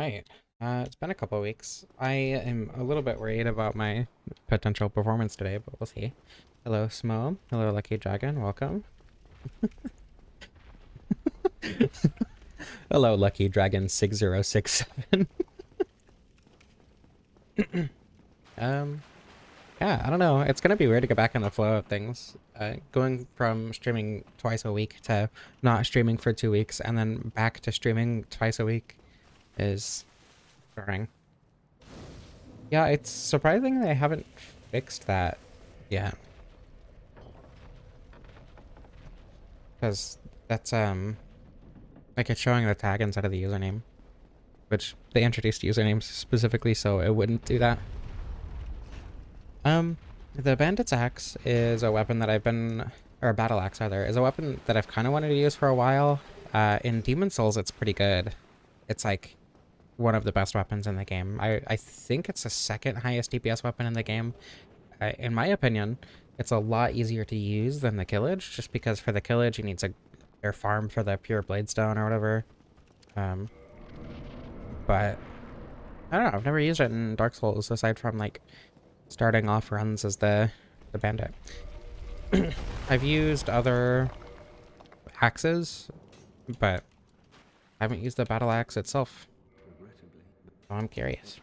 right. It's been a couple of weeks. I am a little bit worried about my potential performance today, but we'll see. Hello, Smo. Hello, Lucky Dragon. Welcome. Hello, Lucky Dragon 6067. um, yeah, I don't know. It's gonna be weird to get back in the flow of things. Going from streaming twice a week to not streaming for 2 weeks and then back to streaming twice a week is jarring. Yeah, it's surprising they haven't fixed that yet. Because that's, like it's showing the tag instead of the username. Which they introduced usernames specifically so it wouldn't do that. The Bandit's Axe is a weapon that I've been, or a Battle Axe rather, is a weapon that I've kind of wanted to use for a while. In Demon Souls, it's pretty good. It's like one of the best weapons in the game. I think it's the second highest DPS weapon in the game. In my opinion, it's a lot easier to use than the Killage, just because for the Killage you need to farm for the pure Bladestone or whatever. But I don't know, I've never used it in Dark Souls aside from like starting off runs as the Bandit. I've used other axes, but I haven't used the battle axe itself. So I'm curious.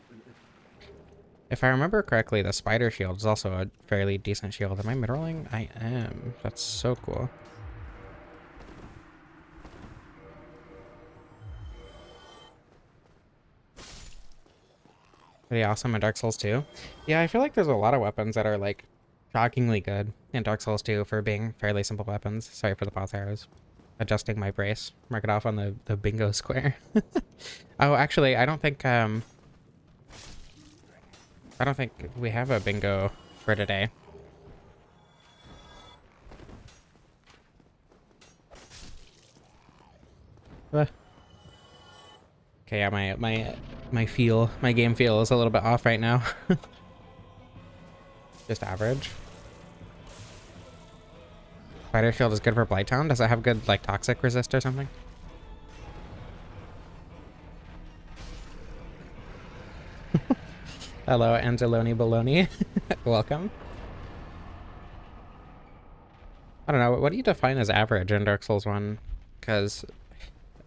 If I remember correctly, the spider shield is also a fairly decent shield. Am I mid-rolling? I am. That's so cool. Pretty awesome in Dark Souls 2. Yeah, I feel like there's a lot of weapons that are like shockingly good in Dark Souls 2 for being fairly simple weapons. Sorry for the pause there. I was adjusting my brace. Mark it off on the bingo square. Oh, actually, I don't think we have a bingo for today. Okay, yeah, my game feel is a little bit off right now. Just average. Spider shield is good for Blighttown. Does it have good like toxic resist or something? Hello, Angeloni Baloney. Welcome. I don't know, what do you define as average in Dark Souls 1? Because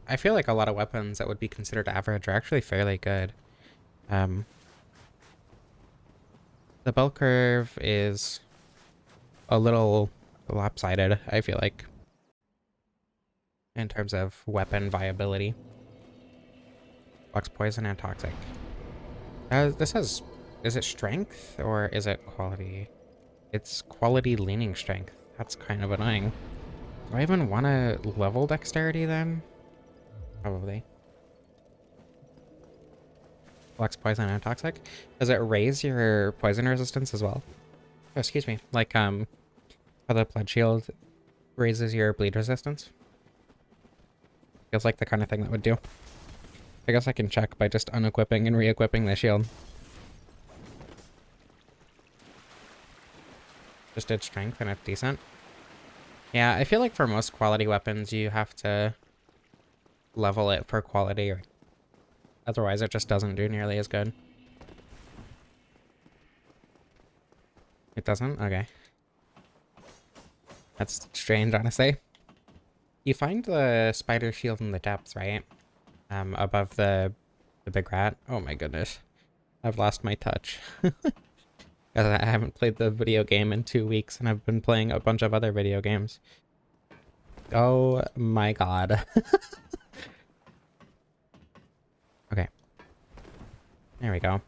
I feel like a lot of weapons that would be considered average are actually fairly good. The bell curve is a little lopsided, I feel like, in terms of weapon viability. Flux poison and toxic. This has, is it strength or is it quality? It's quality leaning strength. That's kind of annoying. Do I even want to level dexterity then? Probably. Flux poison and toxic. Does it raise your poison resistance as well? Oh, excuse me. Like, how the blood shield raises your bleed resistance? Feels like the kind of thing that would do. I guess I can check by just unequipping and re-equipping the shield. Just did strength and it's decent. Yeah, I feel like for most quality weapons you have to level it for quality, or otherwise it just doesn't do nearly as good. It doesn't? Okay. That's strange, honestly. You find the spider shield in the depths, right? Above the big rat. Oh my goodness. I've lost my touch. I haven't played the video game in 2 weeks, and I've been playing a bunch of other video games. Oh my god. Okay. There we go.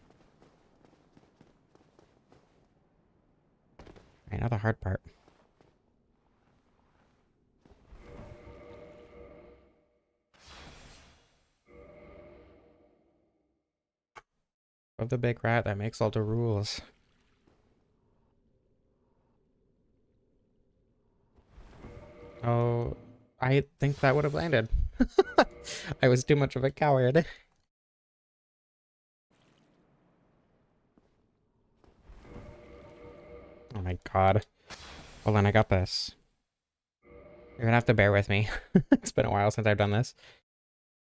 Alright, now the hard part. Of the big rat that makes all the rules. Oh, I think that would have landed. I was too much of a coward. Oh my god. Hold on, I got this. You're gonna have to bear with me. It's been a while since I've done this.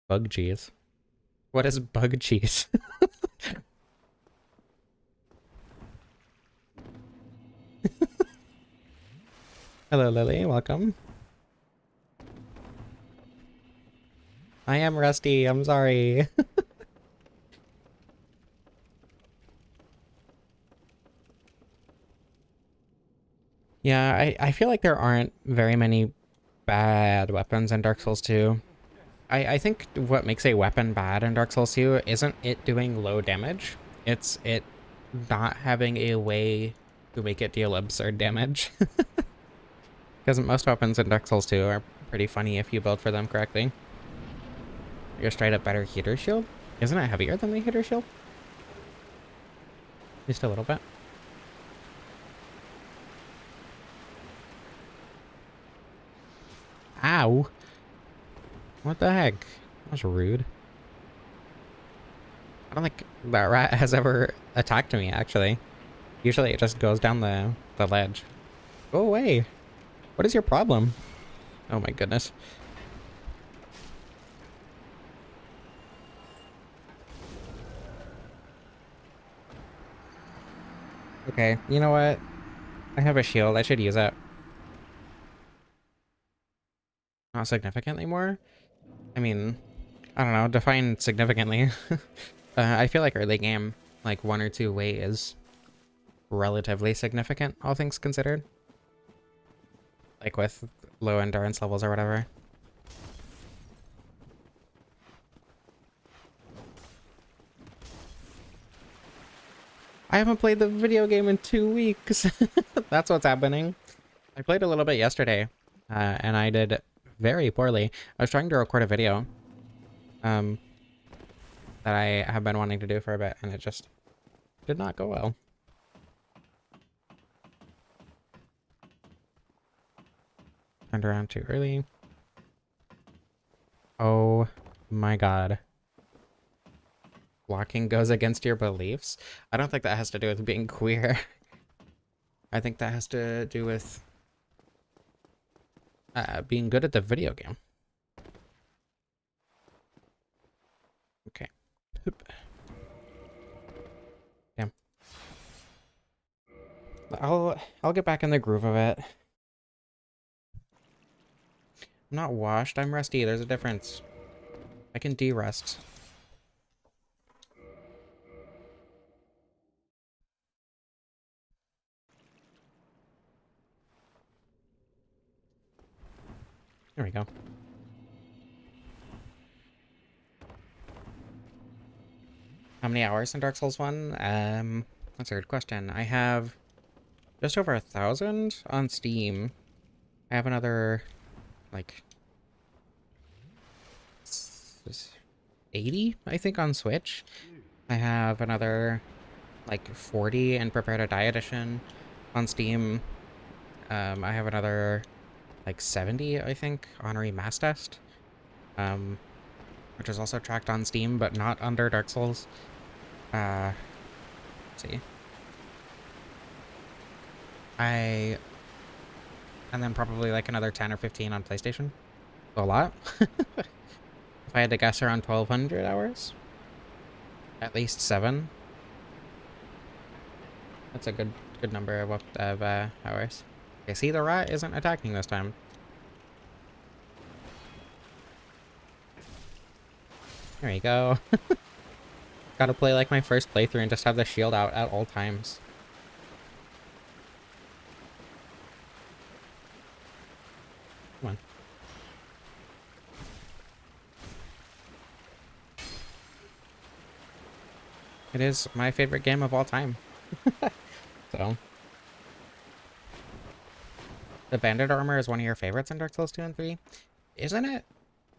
Bug cheese. What is bug cheese? Hello, Lily. Welcome. I am rusty. I'm sorry. Yeah, I feel like there aren't very many bad weapons in Dark Souls 2. I think what makes a weapon bad in Dark Souls 2 isn't it doing low damage. It's it not having a way to make it deal absurd damage. Because most weapons in Dark Souls 2 are pretty funny if you build for them correctly. Your straight up better heater shield? Isn't it heavier than the heater shield? Just a little bit. Ow! What the heck? That was rude. I don't think that rat has ever attacked me, actually. Usually it just goes down the ledge. Go away! What is your problem? Oh my goodness. Okay, you know what? I have a shield. I should use it. Not significantly more? I mean, I don't know. Define significantly. I feel like early game, like 1 or 2 weight is relatively significant, all things considered. Like with low endurance levels or whatever. I haven't played the video game in 2 weeks. That's what's happening. I played a little bit yesterday, and I did very poorly. I was trying to record a video that I have been wanting to do for a bit, and it just did not go well. Turned around too early. Oh my god. Blocking goes against your beliefs? I don't think that has to do with being queer. I think that has to do with being good at the video game. Okay. Damn. I'll get back in the groove of it. I'm not washed, I'm rusty. There's a difference. I can de-rust. There we go. How many hours in Dark Souls 1? That's a good question. I have just over 1,000 on Steam. I have another, like, 80, I think, on Switch. I have another, like, 40 in Prepare to Die Edition on Steam. I have another, like, 70, I think, on Remastest. Which is also tracked on Steam, but not under Dark Souls. Let's see. And then probably like another 10 or 15 on PlayStation. A lot. If I had to guess, around 1,200 hours. At least 7. That's a good number of hours. Okay, see, the rat isn't attacking this time. There you go. Gotta play like my first playthrough and just have the shield out at all times. Come on. It is my favorite game of all time. So. The Bandit armor is one of your favorites in Dark Souls 2 and 3? Isn't it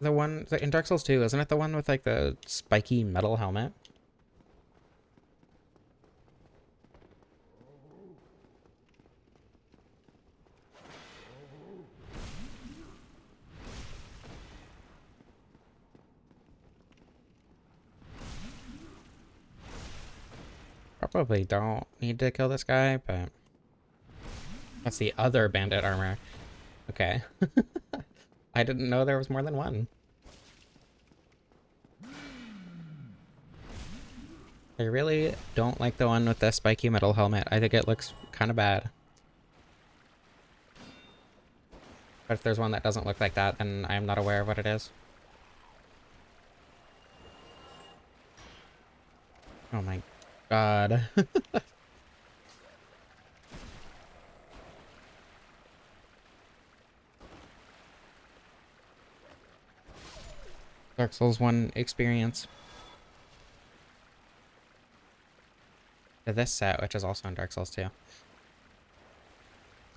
the one in Dark Souls 2? Isn't it the one with like the spiky metal helmet? Probably don't need to kill this guy, but that's the other bandit armor. Okay. I didn't know there was more than one. I really don't like the one with the spiky metal helmet. I think it looks kind of bad. But if there's one that doesn't look like that, then I'm not aware of what it is. Oh my god. Dark Souls 1 experience. To this set, which is also in Dark Souls 2.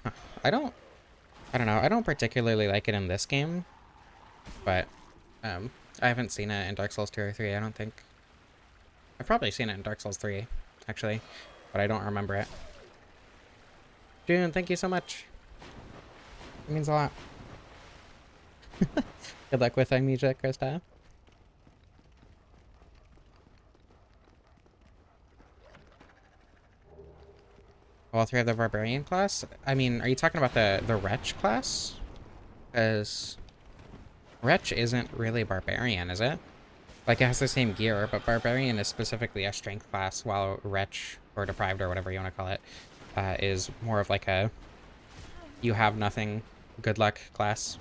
Huh. I don't know. I don't particularly like it in this game, but I haven't seen it in Dark Souls 2 or 3, I don't think. I've probably seen it in Dark Souls 3, actually, but I don't remember it. June, thank you so much. It means a lot. Good luck with Amnesia, Krista. All three of the Barbarian class? I mean, are you talking about the Wretch class? Because Wretch isn't really Barbarian, is it? Like, it has the same gear, but Barbarian is specifically a strength class, while Wretch, or Deprived, or whatever you want to call it, is more of like a you have nothing, good luck class.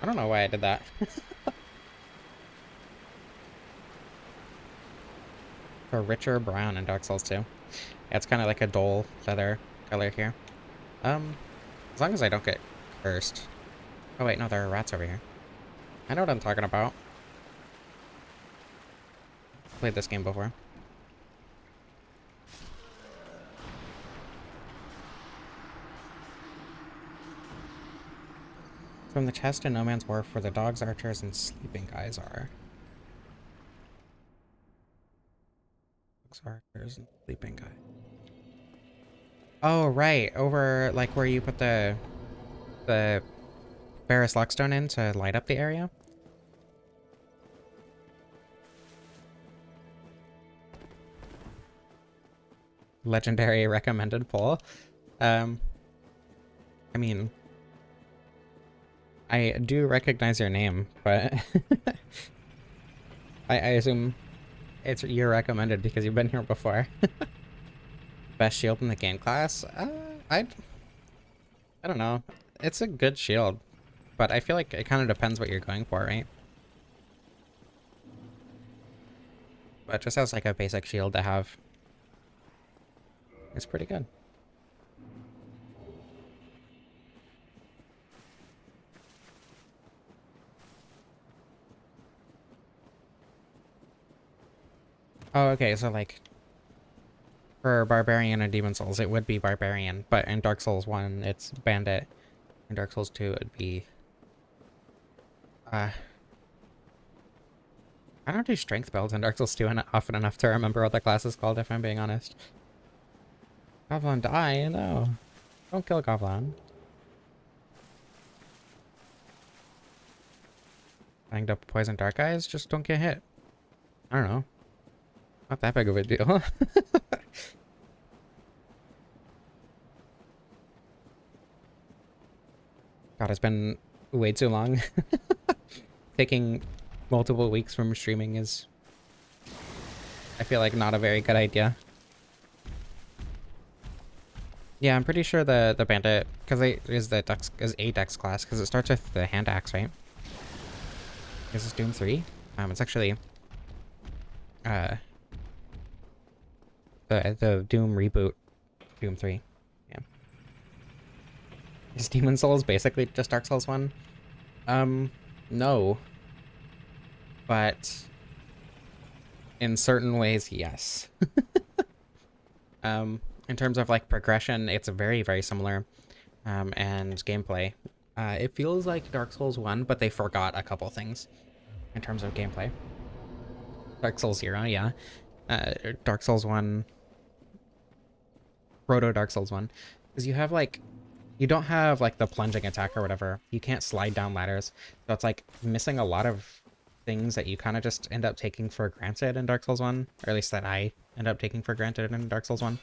I don't know why I did that. A richer brown in Dark Souls 2. Yeah, it's kind of like a dull leather color here. As long as I don't get cursed. Oh wait, no, there are rats over here. I know what I'm talking about. Played this game before. From the chest in No Man's Wharf, where the dogs, archers, and sleeping guys are. Dogs, archers, and sleeping guy. Oh, right. Over, like, where you put the Ferris Lockstone in to light up the area. Legendary recommended poll. I mean, I do recognize your name, but I assume you're recommended because you've been here before. Best shield in the game class? I don't know. It's a good shield, but I feel like it kind of depends what you're going for, right? But just as like a basic shield to have, it's pretty good. Oh, okay, so like for Barbarian and Demon Souls, it would be Barbarian, but in Dark Souls 1, it's Bandit. In Dark Souls 2, it would be... I don't do strength builds in Dark Souls 2 often enough to remember what the class is called, if I'm being honest. Goblin die? No. Don't kill Goblin. Banged up Poison Dark Eyes? Just don't get hit. I don't know. Not that big of a deal. God, it's been way too long. Taking multiple weeks from streaming is, I feel like, not a very good idea. Yeah, I'm pretty sure the Bandit, because it is a Dex class, because it starts with the hand axe, right? Is this Doom 3? It's actually the Doom reboot, Doom 3. Yeah. Is Demon Souls basically just Dark Souls 1? No. But in certain ways, yes. In terms of like progression, it's very, very similar. And gameplay. It feels like Dark Souls 1, but they forgot a couple things in terms of gameplay. Dark Souls 0, yeah. Dark Souls 1, Proto Dark Souls 1, because you have like, you don't have like the plunging attack or whatever. You can't slide down ladders, so it's like missing a lot of things that you kind of just end up taking for granted in Dark Souls 1, or at least that I end up taking for granted in Dark Souls 1.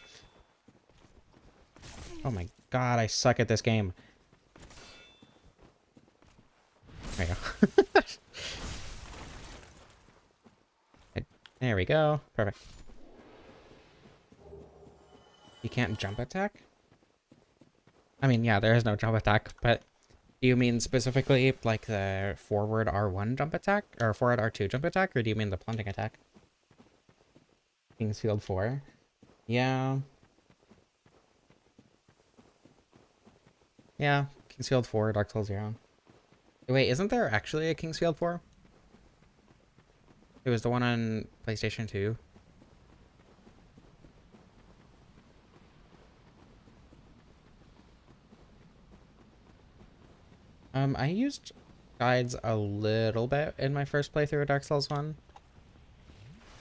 Oh my god, I suck at this game. There you go. There we go. Perfect. You can't jump attack? I mean, yeah, there is no jump attack, but do you mean specifically like the forward R1 jump attack? Or forward R2 jump attack? Or do you mean the plunging attack? Kingsfield 4? Yeah. Yeah, Kingsfield 4, Dark Souls 0. Wait, isn't there actually a Kingsfield 4? It was the one on PlayStation 2. I used guides a little bit in my first playthrough of Dark Souls 1.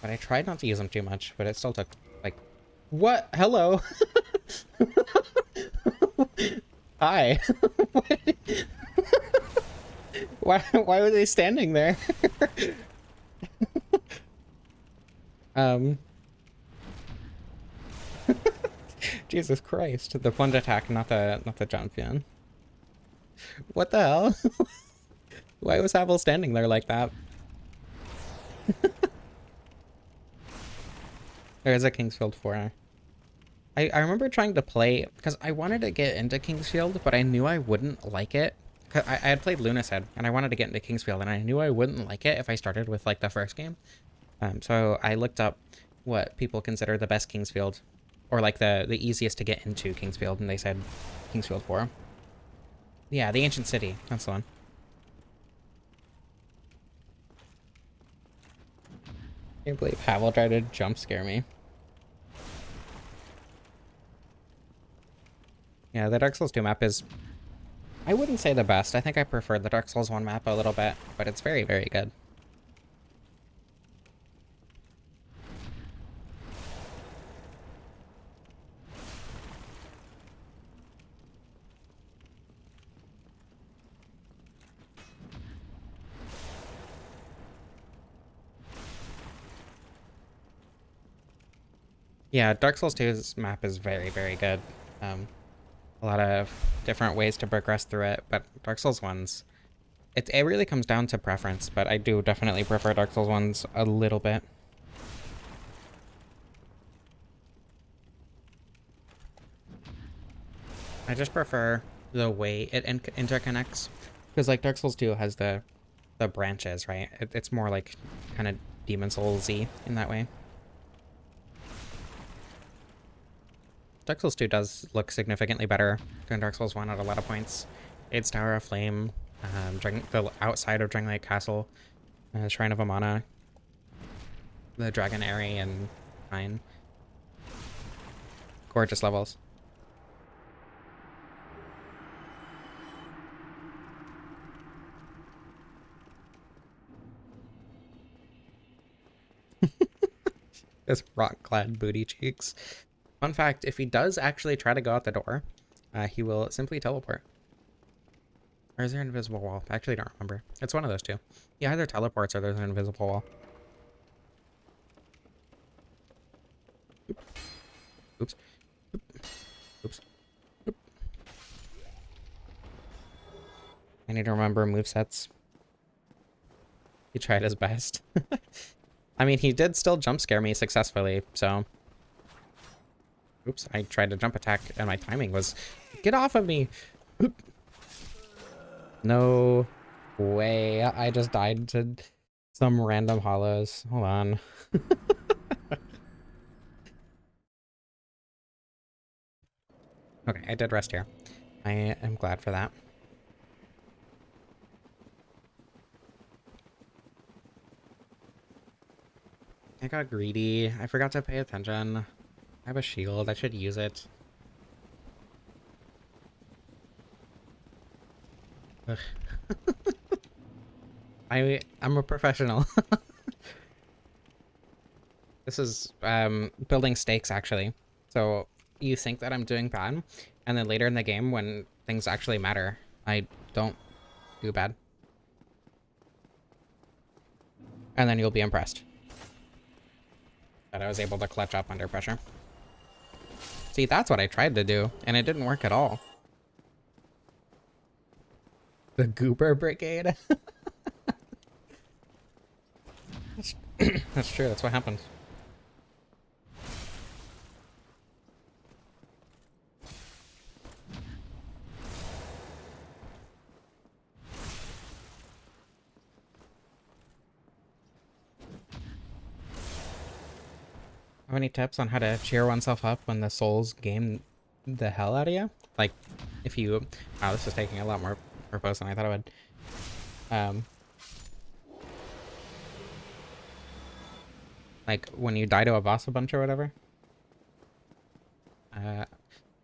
But I tried not to use them too much, but it still took, like... What? Hello? Hi. Why were they standing there? Jesus Christ. The plunge attack, not the jump, yeah. What the hell? Why was Havel standing there like that? There is a Kingsfield 4. I remember trying to play, because I wanted to get into Kingsfield, but I knew I wouldn't like it. I had played Luna's Head, and I wanted to get into Kingsfield, and I knew I wouldn't like it if I started with, like, the first game. So I looked up what people consider the best Kingsfield, or, like, the easiest to get into Kingsfield, and they said Kingsfield 4. Yeah, the Ancient City. That's the one. I can't believe Havel tried to jump scare me. Yeah, the Dark Souls 2 map is... I wouldn't say the best. I think I prefer the Dark Souls 1 map a little bit, but it's very, very good. Yeah, Dark Souls 2's map is very, very good. A lot of different ways to progress through it, but Dark Souls 1's... It really comes down to preference, but I do definitely prefer Dark Souls 1's a little bit. I just prefer the way it interconnects. Because, like, Dark Souls 2 has the branches, right? It's more, like, kind of Demon Souls-y in that way. Dark Souls 2 does look significantly better than Dark Souls 1 at a lot of points. Its Tower of Flame, the outside of Dragonlight Castle, Shrine of Amana, the Dragon Airy and Pine. Gorgeous levels. This rock-clad booty cheeks. Fun fact, if he does actually try to go out the door, he will simply teleport. Or is there an invisible wall? I actually don't remember. It's one of those two. He either teleports or there's an invisible wall. Oops. Oops. Oops. I need to remember movesets. He tried his best. I mean, he did still jump scare me successfully, so... Oops, I tried to jump attack and my timing was... Get off of me! Oop. No way. I just died to some random hollows. Hold on. Okay, I did rest here. I am glad for that. I got greedy. I forgot to pay attention. I have a shield. I should use it. I'm a professional. This is building stakes, actually. So you think that I'm doing bad, and then later in the game when things actually matter, I don't do bad. And then you'll be impressed that I was able to clutch up under pressure. See, that's what I tried to do, and it didn't work at all. The Goober Brigade? That's true, that's what happens. Have any tips on how to cheer oneself up when the souls game the hell out of you? Like, if you... Wow, this is taking a lot more purpose than I thought it would. Like, when you die to a boss a bunch or whatever.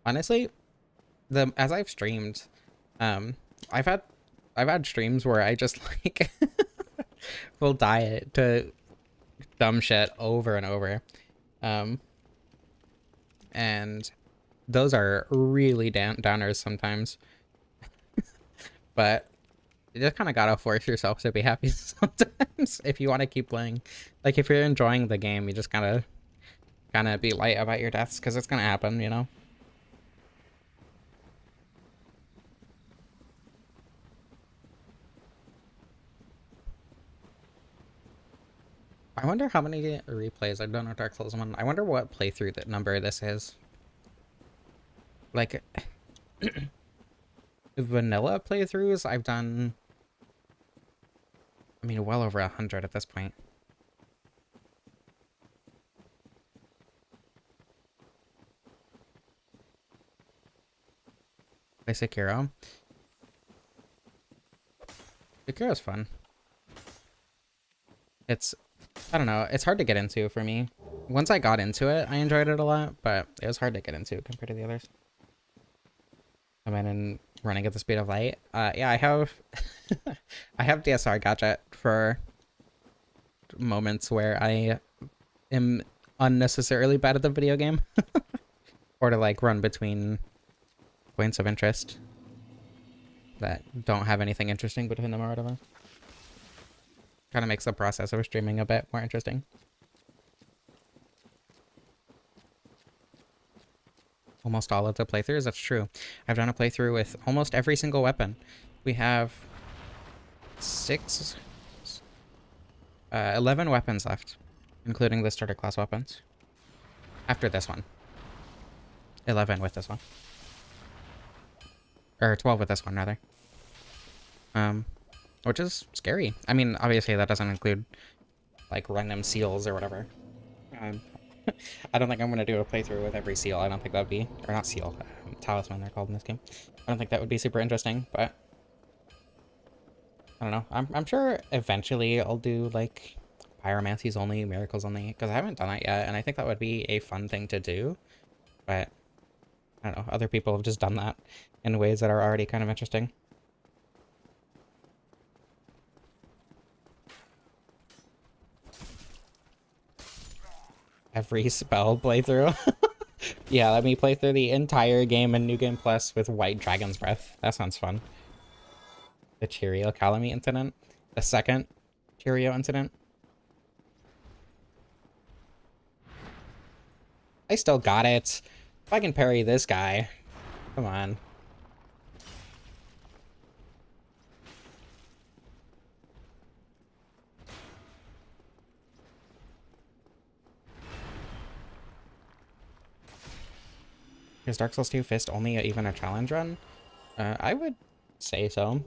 Honestly, as I've streamed, um, I've had streams where I just, like, will die to dumb shit over and over. And those are really downers sometimes. But you just kind of gotta force yourself to be happy sometimes if you want to keep playing. Like, if you're enjoying the game, you just gotta be light about your deaths, because it's gonna happen, you know? I wonder how many replays I've done with Dark Souls 1. I wonder what playthrough that number this is. Like, vanilla playthroughs, I've done... I mean, well over 100 at this point. Play Sekiro. Sekiro's fun. It's... I don't know, it's hard to get into for me. Once I got into it, I enjoyed it a lot, but it was hard to get into compared to the others. Come in and running at the speed of light. Yeah, I have... I have DSR gadget for moments where I am unnecessarily bad at the video game. Or to, like, run between points of interest that don't have anything interesting between them or whatever. Kind of makes the process of streaming a bit more interesting. Almost all of the playthroughs, that's true. I've done a playthrough with almost every single weapon. We have 11 weapons left, including the starter class weapons. After this one. 11 with this one. Or 12 with this one, rather. Which is scary. I mean, obviously that doesn't include, like, random seals or whatever. I don't think I'm going to do a playthrough with every seal. I don't think that would be... Or not seal. Talisman, they're called in this game. I don't think that would be super interesting, but... I don't know. I'm sure eventually I'll do, like, pyromancies only, miracles only, because I haven't done that yet, and I think that would be a fun thing to do. But, I don't know. Other people have just done that in ways that are already kind of interesting. Every spell playthrough. Yeah, let me play through the entire game in New Game Plus with White Dragon's Breath. That sounds fun. The Cheerio Calamy incident. The second Cheerio incident. I still got it. If I can parry this guy. Come on. Is Dark Souls 2 Fist only even a challenge run? I would say so.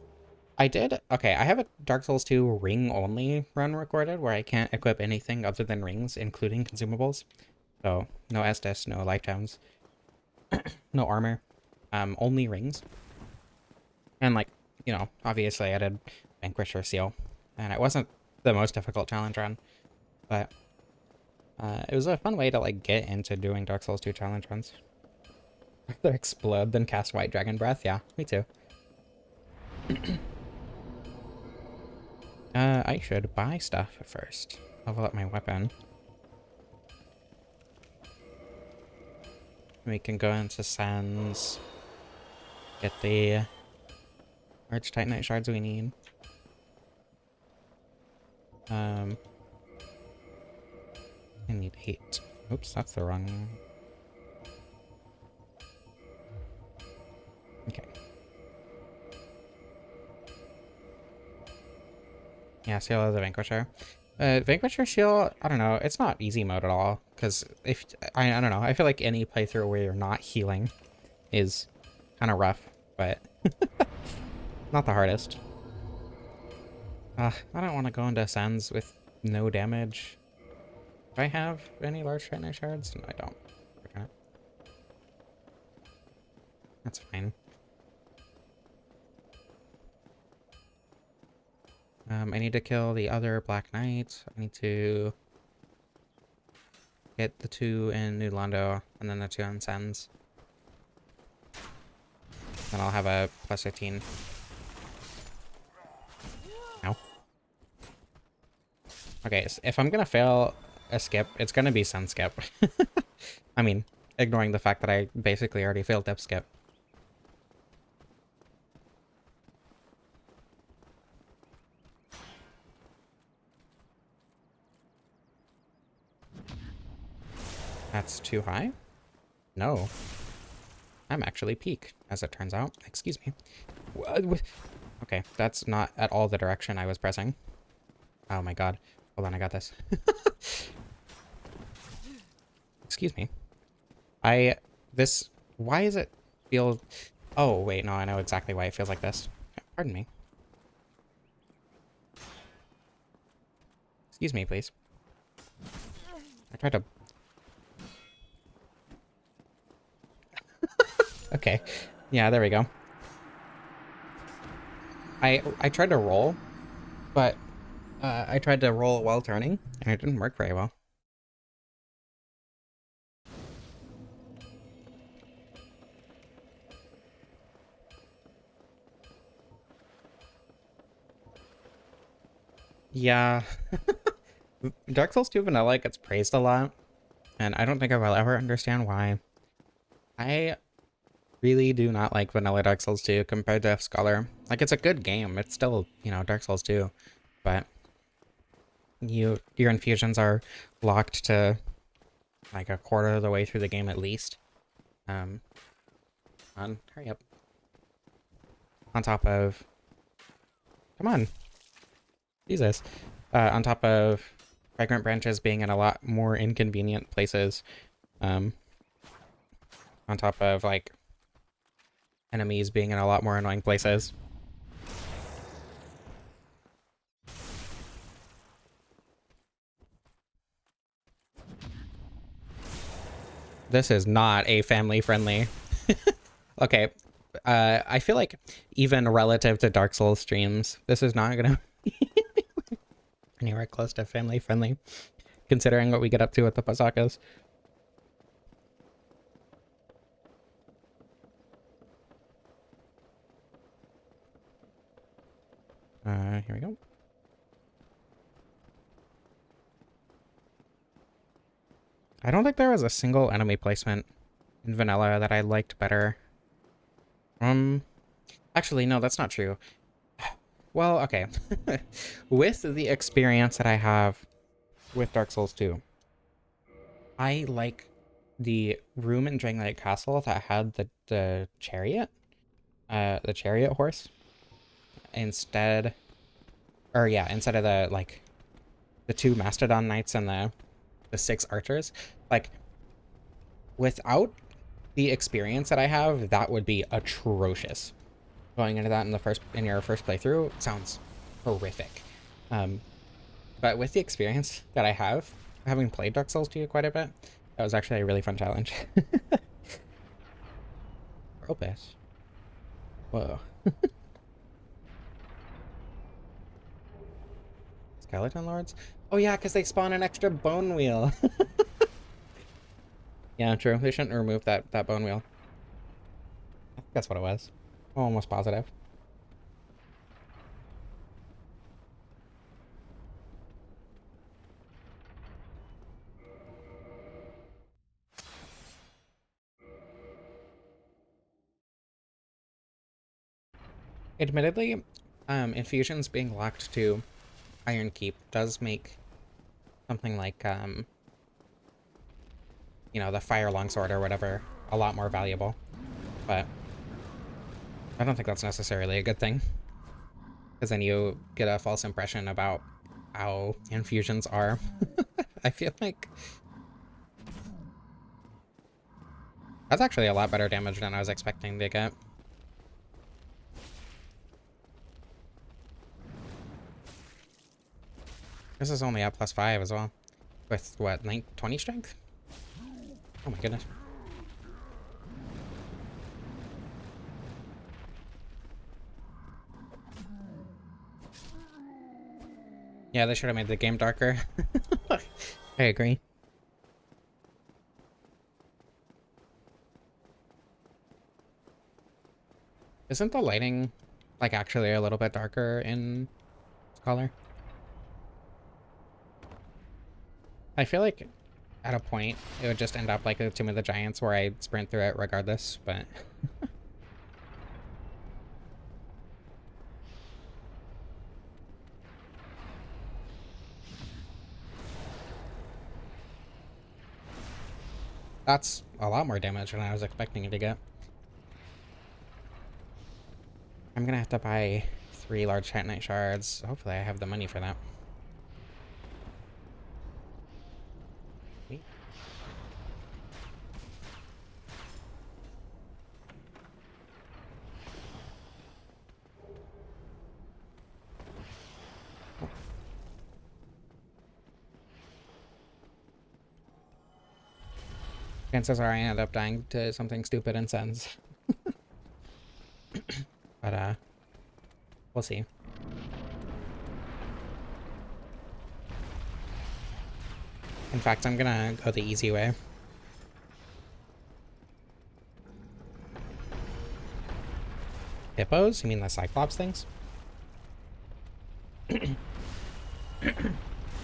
I did... Okay, I have a Dark Souls 2 ring-only run recorded where I can't equip anything other than rings, including consumables. So, no Estus, no lifetimes, no armor, only rings. And, like, you know, obviously I did Vanquisher Seal, and it wasn't the most difficult challenge run, but it was a fun way to, like, get into doing Dark Souls 2 challenge runs. Rather explode than cast White Dragon Breath. Yeah, me too. I should buy stuff first. Level up my weapon. We can go into Sands. Get the Arch Titanite shards we need. I need 8. Oops, that's the wrong... Okay. Yeah, Seal of the Vanquisher. Vanquisher Shield, I don't know, it's not easy mode at all, because if, I don't know, I feel like any playthrough where you're not healing is kind of rough, but not the hardest. I don't want to go into Ascends with no damage. Do I have any large Titanite shards? No, I don't. Okay. That's fine. I need to kill the other Black Knight. I need to get the 2 in New Londo, and then the 2 in Sens. Then I'll have a plus 15. Ow. Okay, so if I'm gonna fail a skip, it's gonna be Sun skip. I mean, ignoring the fact that I basically already failed depth skip. That's too high? No. I'm actually peak, as it turns out. Excuse me. Okay, that's not at all the direction I was pressing. Oh my god. Hold on, I got this. Excuse me. Why is it feel... Oh, wait, no, I know exactly why it feels like this. Pardon me. Excuse me, please. I tried to... Okay. Yeah, there we go. I tried to roll, but I tried to roll while turning, and it didn't work very well. Yeah. Dark Souls 2 Vanilla gets praised a lot, and I don't think I will ever understand why. I really do not like Vanilla Dark Souls 2 compared to F Scholar. Like, it's a good game. It's still, you know, Dark Souls 2, but your infusions are locked to like a quarter of the way through the game at least. Hurry up. On top of... Come on. Jesus. On top of fragrant branches being in a lot more inconvenient places. On top of, like, enemies being in a lot more annoying places. This is not a family-friendly... Okay, I feel like even relative to Dark Souls streams, this is not gonna be anywhere close to family-friendly, considering what we get up to with the Pasakas. Here we go. I don't think there was a single enemy placement in Vanilla that I liked better. Actually, no, that's not true. Well, okay. With the experience that I have with Dark Souls 2, I like the room in Drangleic Castle that had the chariot horse instead of the, like, the 2 Mastodon Knights and the 6 archers. Like, without the experience that I have, that would be atrocious. Going into that in your first playthrough sounds horrific. But with the experience that I have, having played Dark Souls 2 quite a bit, that was actually a really fun challenge. Pearl Pit. Whoa. Skeleton Lords? Oh yeah, because they spawn an extra bone wheel. Yeah, true. They shouldn't remove that bone wheel. I think that's what it was. I'm almost positive. Admittedly, infusions being locked to Iron Keep does make something like, you know, the Fire Longsword or whatever a lot more valuable. But I don't think that's necessarily a good thing, because then you get a false impression about how infusions are. I feel like that's actually a lot better damage than I was expecting to get. This is only at +5 as well. With what, 20 strength? Oh my goodness. Yeah, they should have made the game darker. I agree. Isn't the lighting, like, actually a little bit darker in Scholar? I feel like at a point it would just end up like Tomb of the Giants where I sprint through it regardless, but that's a lot more damage than I was expecting it to get. I'm gonna have to buy 3 large Titanite shards. Hopefully I have the money for that. Chances are I end up dying to something stupid and sends. But we'll see. In fact, I'm gonna go the easy way. Hippos? You mean the Cyclops things? I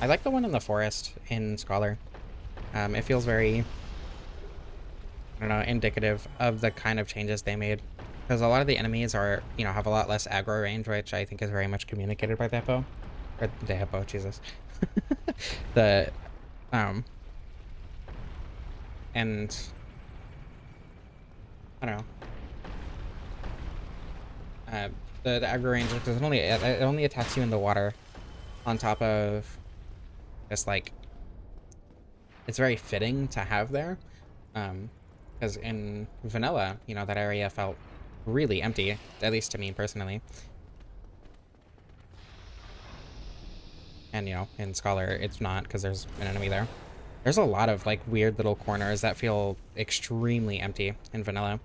like the one in the forest in Scholar. It feels very, I don't know, indicative of the kind of changes they made. Because a lot of the enemies are, you know, have a lot less aggro range, which I think is very much communicated by the hippo. Or the hippo, Jesus. the, and, I don't know. The aggro range, because it only attacks you in the water on top of just, like, it's very fitting to have there. Because in vanilla, you know, that area felt really empty, at least to me personally. And, you know, in Scholar, it's not, because there's an enemy there. There's a lot of, like, weird little corners that feel extremely empty in vanilla.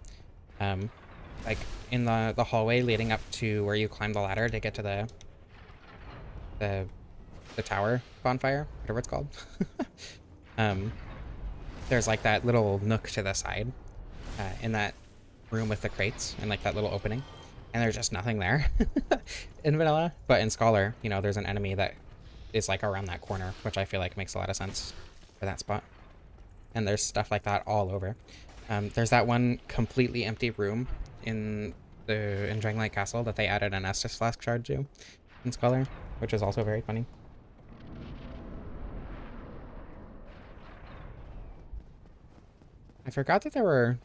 Like, in the hallway leading up to where you climb the ladder to get to the tower bonfire, whatever it's called. There's, like, that little nook to the side in that room with the crates and, like, that little opening. And there's just nothing there in vanilla. But in Scholar, you know, there's an enemy that is, like, around that corner, which I feel like makes a lot of sense for that spot. And there's stuff like that all over. There's that one completely empty room in Dragonlight Castle that they added an Estus Flask shard to in Scholar, which is also very funny. I forgot that there were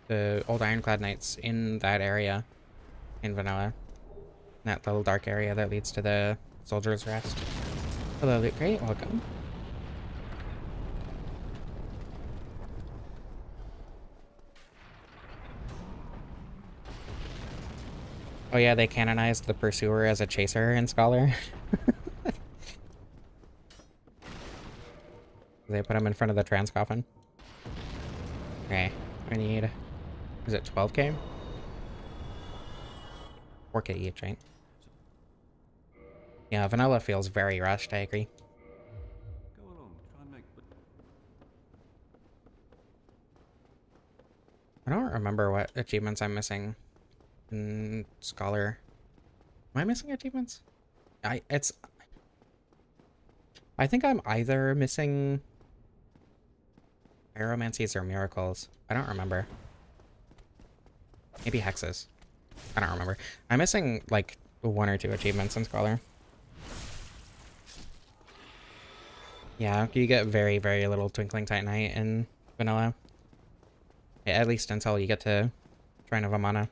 the old Ironclad Knights in that area in vanilla. That little dark area that leads to the Soldier's Rest. Hello, Loot Crate, welcome. Oh yeah, they canonized the Pursuer as a chaser in Scholar. They put him in front of the trans coffin. Okay, I need... Is it 12k? 4k each, right? Yeah, vanilla feels very rushed, I agree. Go along, try and make... I don't remember what achievements I'm missing in Scholar. Am I missing achievements? I think I'm either missing pyromancies or miracles. I don't remember. Maybe hexes. I don't remember. I'm missing like 1 or 2 achievements in Scholar. Yeah, you get very, very little Twinkling Titanite in vanilla. Yeah, at least until you get to Shrine of Amana.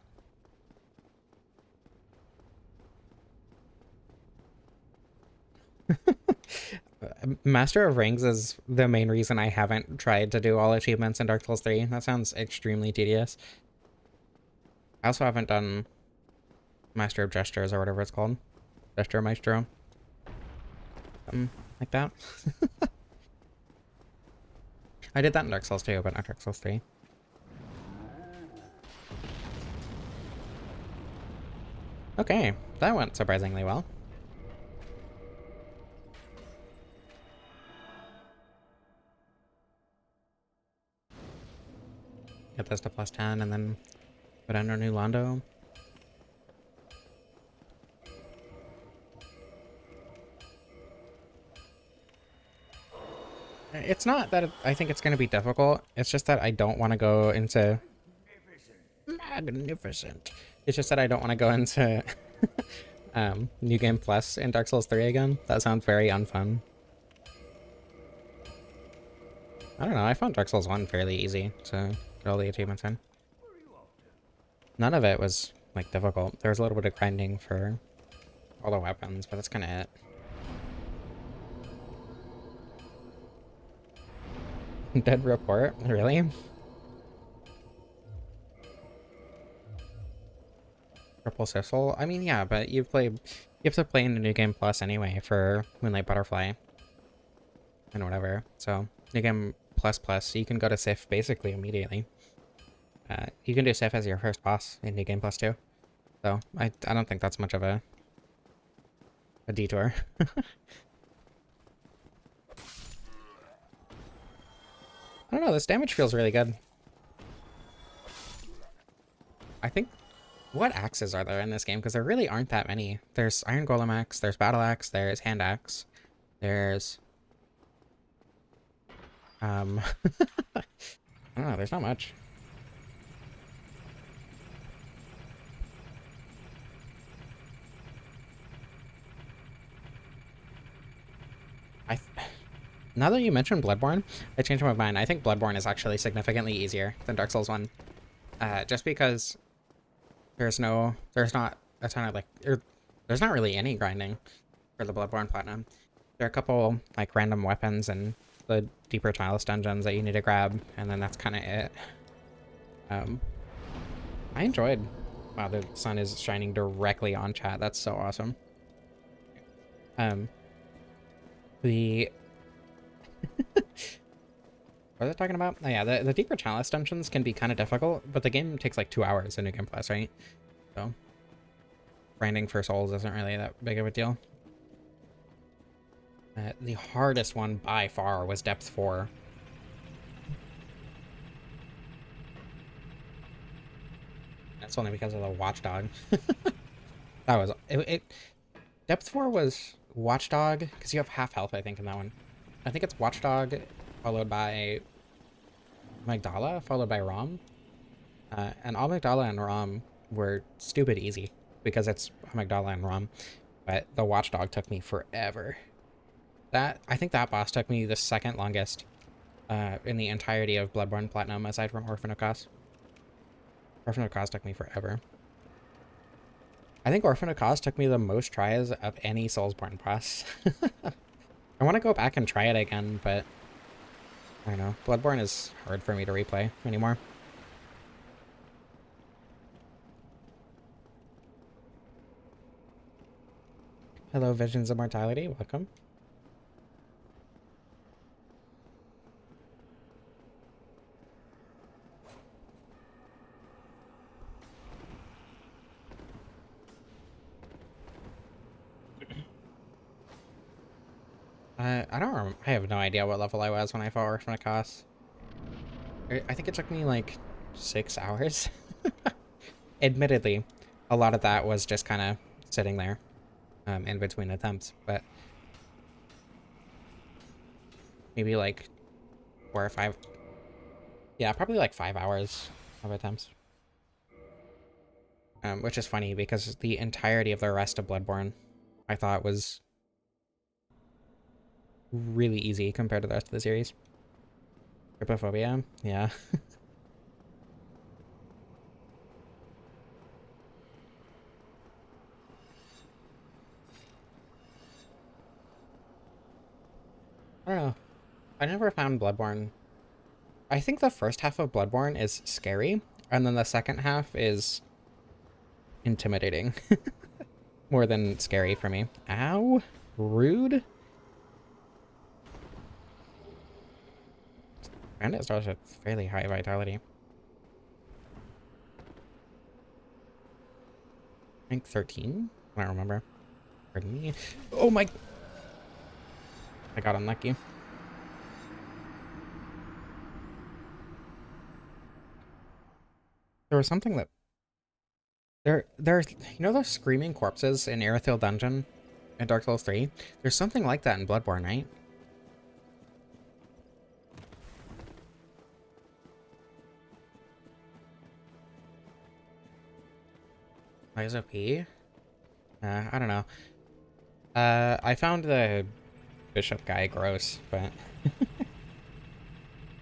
Master of Rings is the main reason I haven't tried to do all achievements in Dark Souls 3. That sounds extremely tedious. I also haven't done Master of Gestures or whatever it's called. Gesture Maestro. Something like that. I did that in Dark Souls 2, but not Dark Souls 3. Okay, that went surprisingly well. Get this to +10 and then put on our new Londo. It's not that I think it's going to be difficult. It's just that I don't want to go into... Magnificent. It's just that I don't want to go into New Game Plus in Dark Souls 3 again. That sounds very unfun. I don't know, I found Dark Souls 1 fairly easy to get all the achievements in. None of it was, like, difficult. There was a little bit of grinding for all the weapons, but that's kind of it. Dead report? Really? Triple Sissel? I mean, yeah, but you have to play in the New Game Plus anyway for Moonlight Butterfly and whatever. So New Game Plus Plus, you can go to Sif basically immediately. You can do Sif as your first boss in New Game Plus too. So I don't think that's much of a detour. I don't know, this damage feels really good. I think... What axes are there in this game? Because there really aren't that many. There's Iron Golem Axe, there's Battle Axe, there's Hand Axe, there's... I don't know, there's not much. Now that you mentioned Bloodborne, I changed my mind. I think Bloodborne is actually significantly easier than Dark Souls 1. Just because there's not a ton of, like, there's not really any grinding for the Bloodborne Platinum. There are a couple, like, random weapons and the deeper chalice dungeons that you need to grab, and then that's kind of it. I enjoyed... Wow, the sun is shining directly on chat. That's so awesome. The... What was I talking about? Oh yeah, the deeper chalice dungeons can be kind of difficult, but the game takes like 2 hours in New Game Plus, right? So grinding for souls isn't really that big of a deal. The hardest one by far was Depth 4. That's only because of the Watchdog. That was... Depth 4 was Watchdog, because you have half health, I think, in that one. I think it's Watchdog, followed by Magdala, followed by Rom. And all Magdala and Rom were stupid easy, because it's Magdala and Rom. But the Watchdog took me forever. I think that boss took me the second longest in the entirety of Bloodborne Platinum, aside from Orphan of Kos. Orphan of Kos took me forever. I think Orphan of Kos took me the most tries of any Soulsborne boss. I want to go back and try it again, but I don't know. Bloodborne is hard for me to replay anymore. Hello, Visions of Mortality. Welcome. I don't remember. I have no idea what level I was when I fought Orphan of Kos. I think it took me like 6 hours. Admittedly, a lot of that was just kind of sitting there in between attempts, but maybe like 4 or 5. Yeah, probably like 5 hours of attempts. Which is funny because the entirety of the rest of Bloodborne I thought was really easy compared to the rest of the series. Trypophobia, yeah. I don't know. I never found Bloodborne. I think the first half of Bloodborne is scary, and then the second half is intimidating. More than scary for me. Ow. Rude. Bandit starts at fairly high vitality. I think 13? I don't remember. Pardon me. Oh my... I got unlucky. There was something that... There's... You know those screaming corpses in Irithyll Dungeon in Dark Souls 3? There's something like that in Bloodborne, right? Liza P? I don't know. I found the bishop guy gross, but...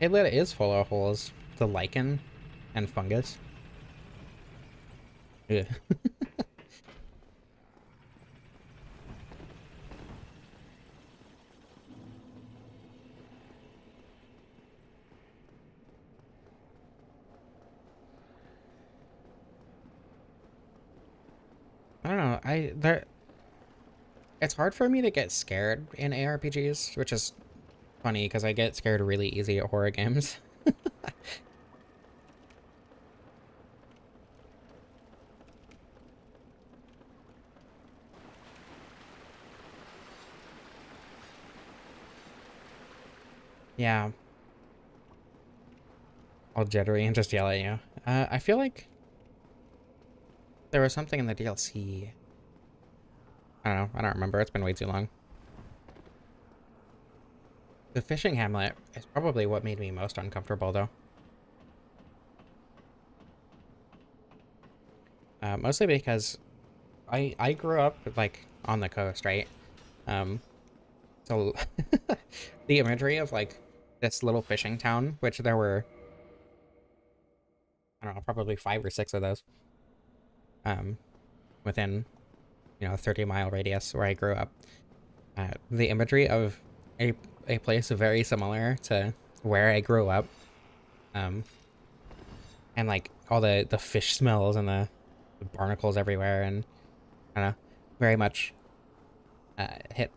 It is full of holes. The lichen and fungus. Yeah. I don't know. It's hard for me to get scared in ARPGs, which is funny because I get scared really easy at horror games. Yeah, all jittery and just yell at you. I feel like there was something in the DLC. I don't know. I don't remember. It's been way too long. The fishing hamlet is probably what made me most uncomfortable, though. Mostly because I grew up like on the coast, right? Um, so the imagery of like this little fishing town, which there were, I don't know, probably 5 or 6 of those, um, within, 30-mile radius where I grew up. The imagery of a place very similar to where I grew up, um, and like all the fish smells and the barnacles everywhere, and I don't know, very much hit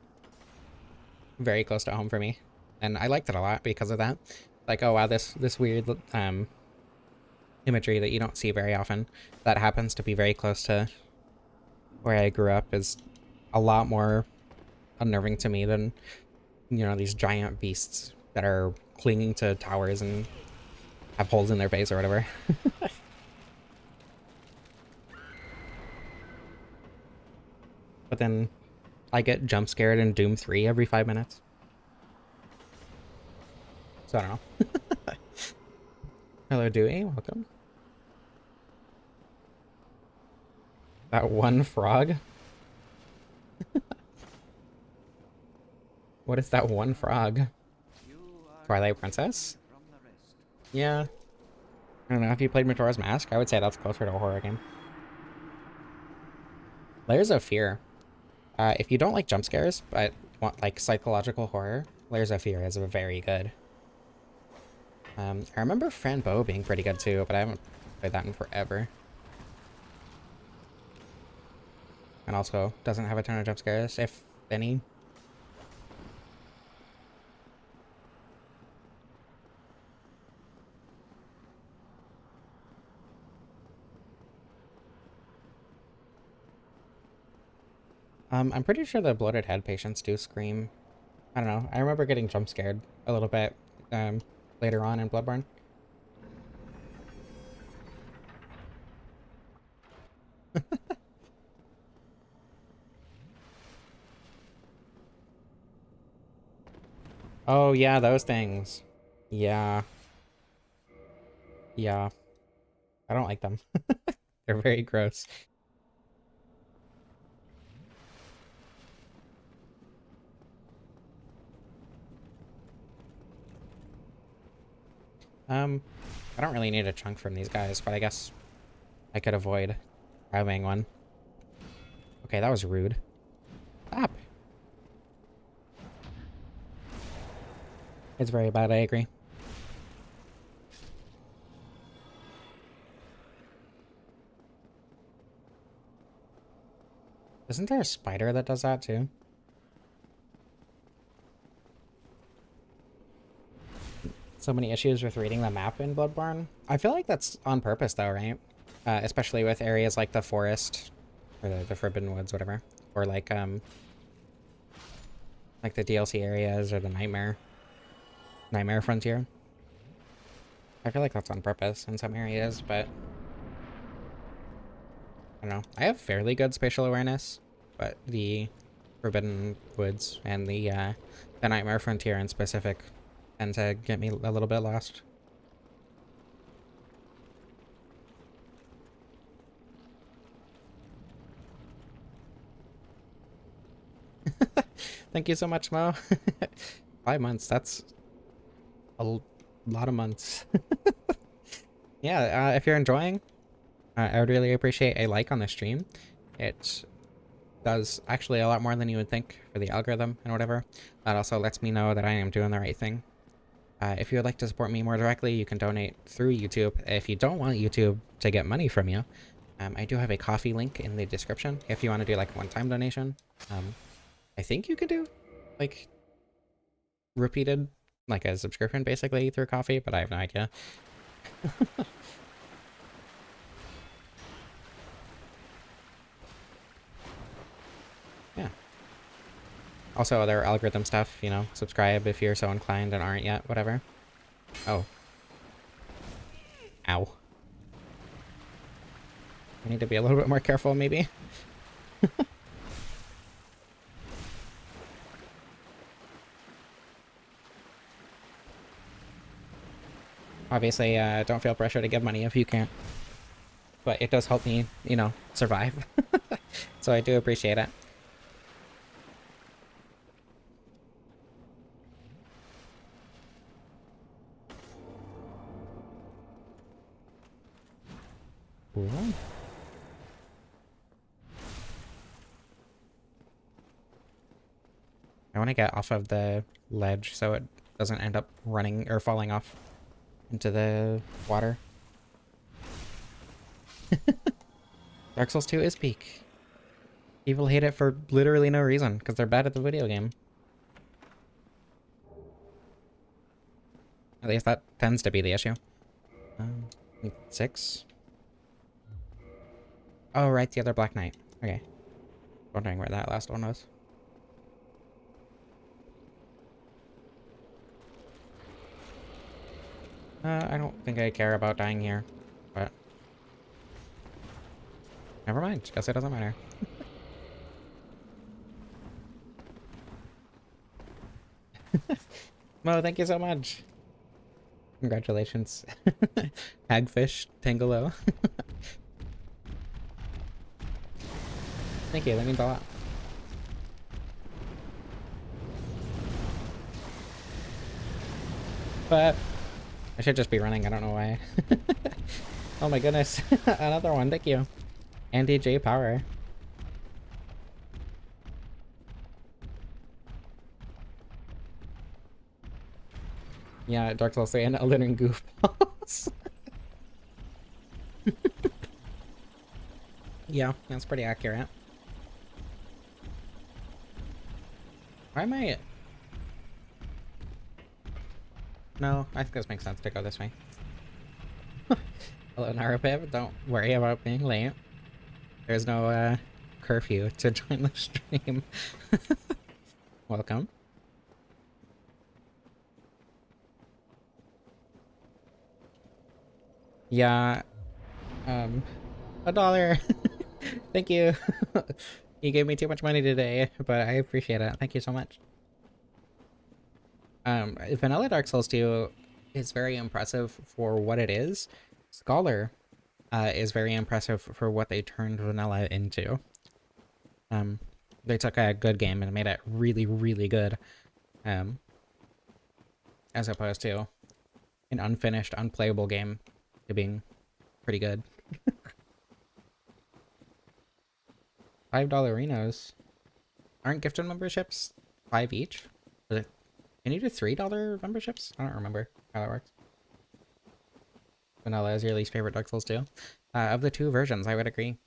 very close to home for me, and I liked it a lot because of that. Like, oh wow, this weird imagery that you don't see very often that happens to be very close to where I grew up is a lot more unnerving to me than these giant beasts that are clinging to towers and have holes in their face or whatever. But then I get jump scared in Doom 3 every 5 minutes. So I don't know. Hello, Dewey. Welcome. That one frog? What is that one frog? Twilight Princess? Yeah. I don't know. If you played Majora's Mask, I would say that's closer to a horror game. Layers of Fear. If you don't like jump scares, but want like psychological horror, Layers of Fear is very good. I remember Fran Bow being pretty good too, but I haven't played that in forever. And also doesn't have a ton of jump scares, if any. I'm pretty sure the bloated head patients do scream. I don't know. I remember getting jump scared a little bit later on in Bloodborne. Oh yeah, those things. Yeah. Yeah. I don't like them. They're very gross. I don't really need a chunk from these guys, but I guess I could avoid grabbing one. Okay, that was rude. Stop. It's very bad, I agree. Isn't there a spider that does that too? So many issues with reading the map in Bloodborne. I feel like that's on purpose though, right? Especially with areas like the forest or the Forbidden Woods, whatever, or like the DLC areas or the Nightmare Frontier. I feel like that's on purpose in some areas, but I don't know. I have fairly good spatial awareness, but the Forbidden Woods and the Nightmare Frontier in specific tend to get me a little bit lost. Thank you so much, Mo. 5 months, that's a lot of months. Yeah, if you're enjoying, I would really appreciate a like on the stream. It does actually a lot more than you would think for the algorithm and whatever. That also lets me know that I am doing the right thing. If you would like to support me more directly, you can donate through YouTube. If you don't want YouTube to get money from you, I do have a coffee link in the description if you want to do like a one-time donation. I think you could do like repeated, like a subscription basically through coffee, but I have no idea. Yeah. Also, other algorithm stuff, you know, subscribe if you're so inclined and aren't yet, whatever. Oh. Ow. I need to be a little bit more careful, maybe. Obviously, don't feel pressure to give money if you can't. But it does help me, you know, survive. So I do appreciate it. Ooh. I want to get off of the ledge so it doesn't end up running or falling off into the water. Dark Souls 2 is peak. People hate it for literally no reason, because they're bad at the video game. At least that tends to be the issue. 6? Oh, right, the other Black Knight. Okay. Wondering where that last one was. I don't think I care about dying here, but... Never mind, guess it doesn't matter. Mo, thank you so much! Congratulations. Hagfish, Tangelo. Thank you, that means a lot. But I should just be running, I don't know why. Oh my goodness, another one, thank you. Andy J Power. Yeah, Dark Souls 3 and Elden Ring goofballs. Yeah, that's pretty accurate. Why am I... No, I think this makes sense to go this way. Hello, Narapib. Don't worry about being late. There's no, curfew to join the stream. Welcome. Yeah, $1. Thank you. You gave me too much money today, but I appreciate it. Thank you so much. Vanilla Dark Souls 2 is very impressive for what it is. Scholar is very impressive for what they turned vanilla into. They took a good game and made it really, really good. As opposed to an unfinished, unplayable game to being pretty good. $5 Renos. Aren't gifted memberships 5 each? Is it Can you do $3 memberships? I don't remember how that works. Vanilla is your least favorite Dark Souls 2. Of the two versions, I would agree.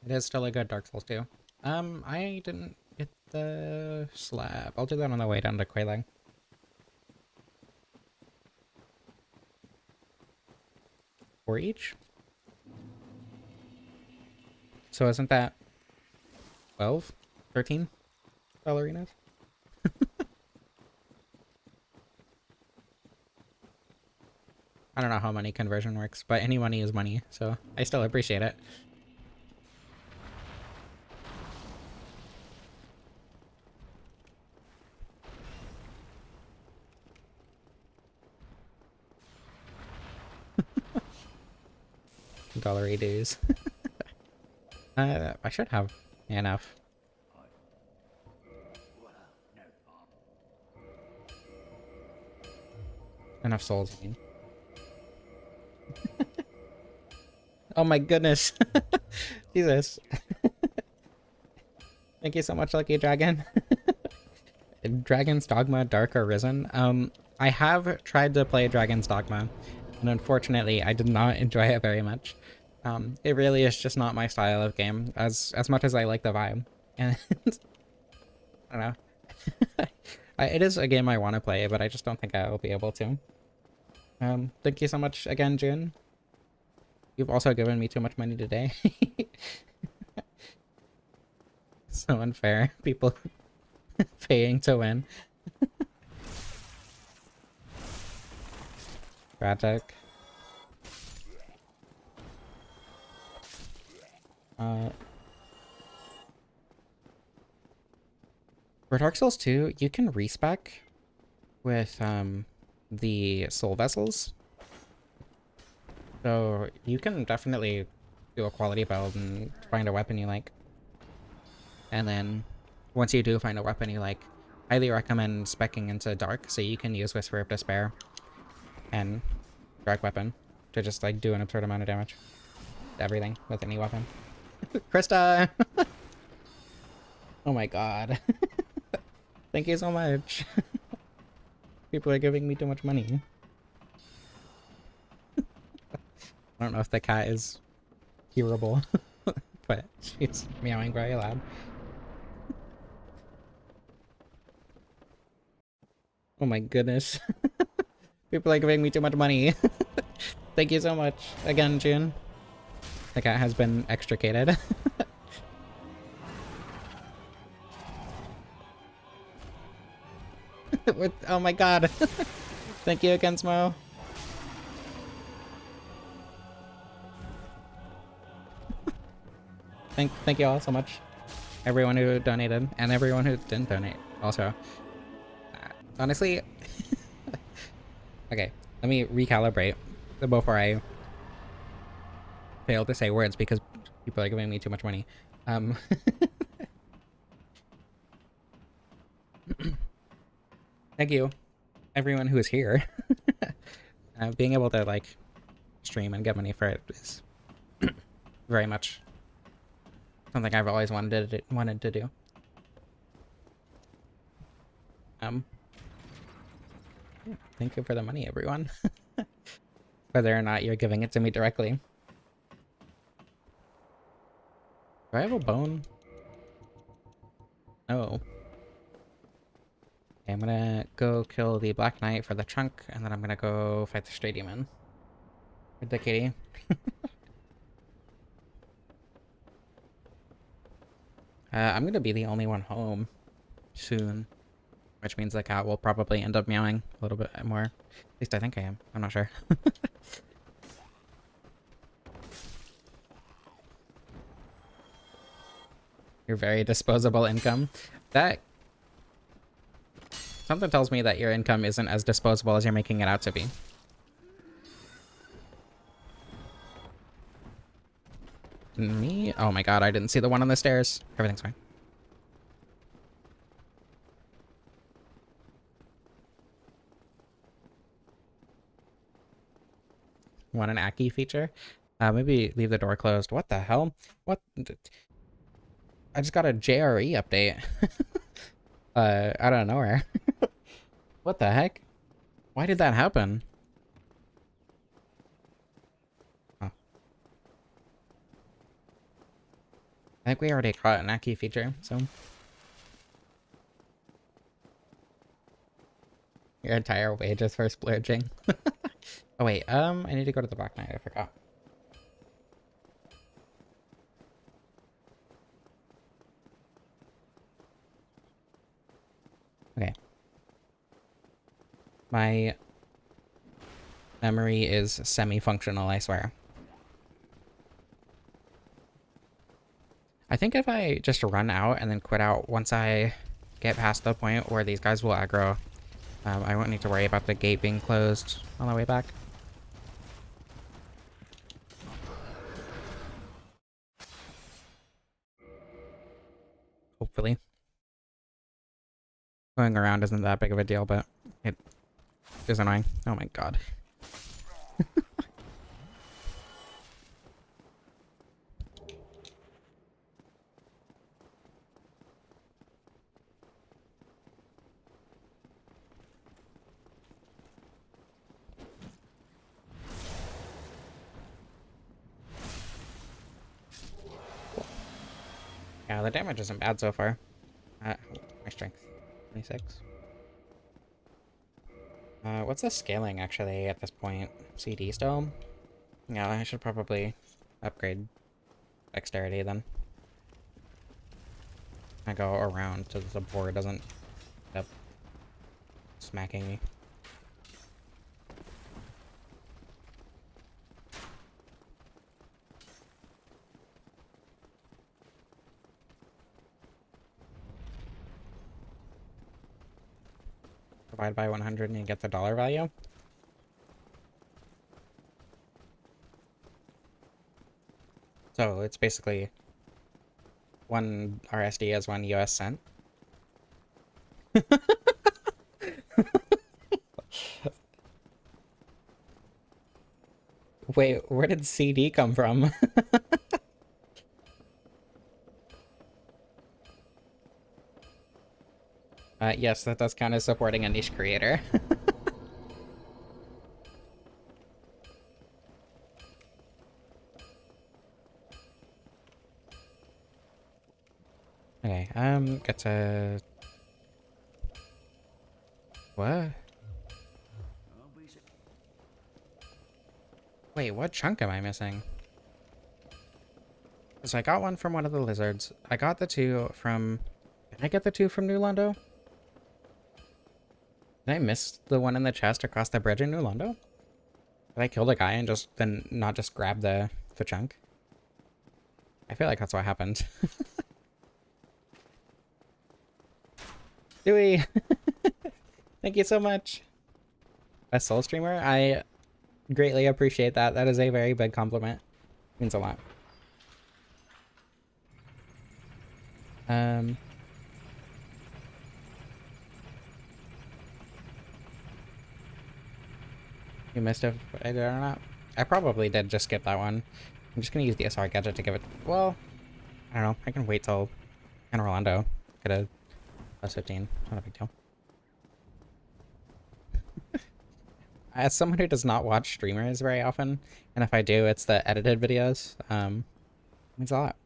It is still a good Dark Souls 2. I didn't get the slab. I'll do that on the way down to Quailang. For each? So isn't that 12? 13 ballerinas? I don't know how money conversion works, but any money is money, so I still appreciate it. $1 dues. I should have enough. Enough souls, I mean. Oh my goodness. Jesus. Thank you so much, Lucky Dragon. Dragon's Dogma Dark Arisen. I have tried to play Dragon's Dogma, and unfortunately I did not enjoy it very much. It really is just not my style of game, as much as I like the vibe. And I don't know. It is a game I want to play, but I just don't think I will be able to. Thank you so much again, June. You've also given me too much money today. So unfair. People paying to win. Tragic. For Dark Souls 2, you can respec with the soul vessels. So you can definitely do a quality build and find a weapon you like. And then once you do find a weapon you like, highly recommend speccing into Dark so you can use Whisper of Despair and Drag Weapon to just like do an absurd amount of damage to everything with any weapon. Krista! Oh my god. Thank you so much. People are giving me too much money. I don't know if the cat is hearable, but she's meowing very loud. Oh my goodness. People are giving me too much money. Thank you so much. Again, June. The cat has been extricated. Oh my god. Thank you again, Smo. Thank you all so much. Everyone who donated and everyone who didn't donate also. Honestly, okay, let me recalibrate before I fail to say words because people are giving me too much money. Thank you, everyone who is here. Being able to like stream and get money for it is very much something I've always wanted to do. Yeah, thank you for the money, everyone. Whether or not you're giving it to me directly. Do I have a bone? Oh. Okay, I'm gonna go kill the Black Knight for the chunk, and then I'm gonna go fight the Stray Demon. With the kitty. I'm gonna be the only one home soon. Which means the cat will probably end up meowing a little bit more. At least I think I am. I'm not sure. Your very disposable income. That... Something tells me that your income isn't as disposable as you're making it out to be. Me? Oh my god, I didn't see the one on the stairs. Everything's fine. Want an Aki feature? Maybe leave the door closed. What the hell? What? I just got a JRE update. out of nowhere. What the heck? Why did that happen? Oh. I think we already caught an Aki feature, so. Your entire wages for splurging. Oh wait, I need to go to the Black Knight, I forgot. Okay. My memory is semi-functional, I swear. I think if I just run out and then quit out once I get past the point where these guys will aggro, I won't need to worry about the gate being closed on the way back. Hopefully. Going around isn't that big of a deal, but it is annoying. Oh my god. Yeah, the damage isn't bad so far. My strength. 26. What's the scaling actually at this point? CD still? Yeah, I should probably upgrade dexterity then. I go around so the board doesn't end up smacking me. Divide by 100 and you get the dollar value. So it's basically 1 RSD as 1 US cent. Wait, where did CD come from? Yes, that does count as supporting a niche creator. Okay, get to... What? Wait, what chunk am I missing? So I got one from one of the lizards. I got the 2 from... Did I get the 2 from New Londo? Did I miss the one in the chest across the bridge in New Londo? Did I kill the guy and just then not just grab the chunk? I feel like that's what happened. Dewey! Thank you so much! Best soul streamer? I greatly appreciate that. That is a very big compliment. Means a lot. You missed if I did or not? I probably did just skip that one. I'm just gonna use the SR gadget to give it... Well, I don't know. I can wait till in Orlando. Get a plus 15. Not a big deal. As someone who does not watch streamers very often, and if I do, it's the edited videos, means a lot.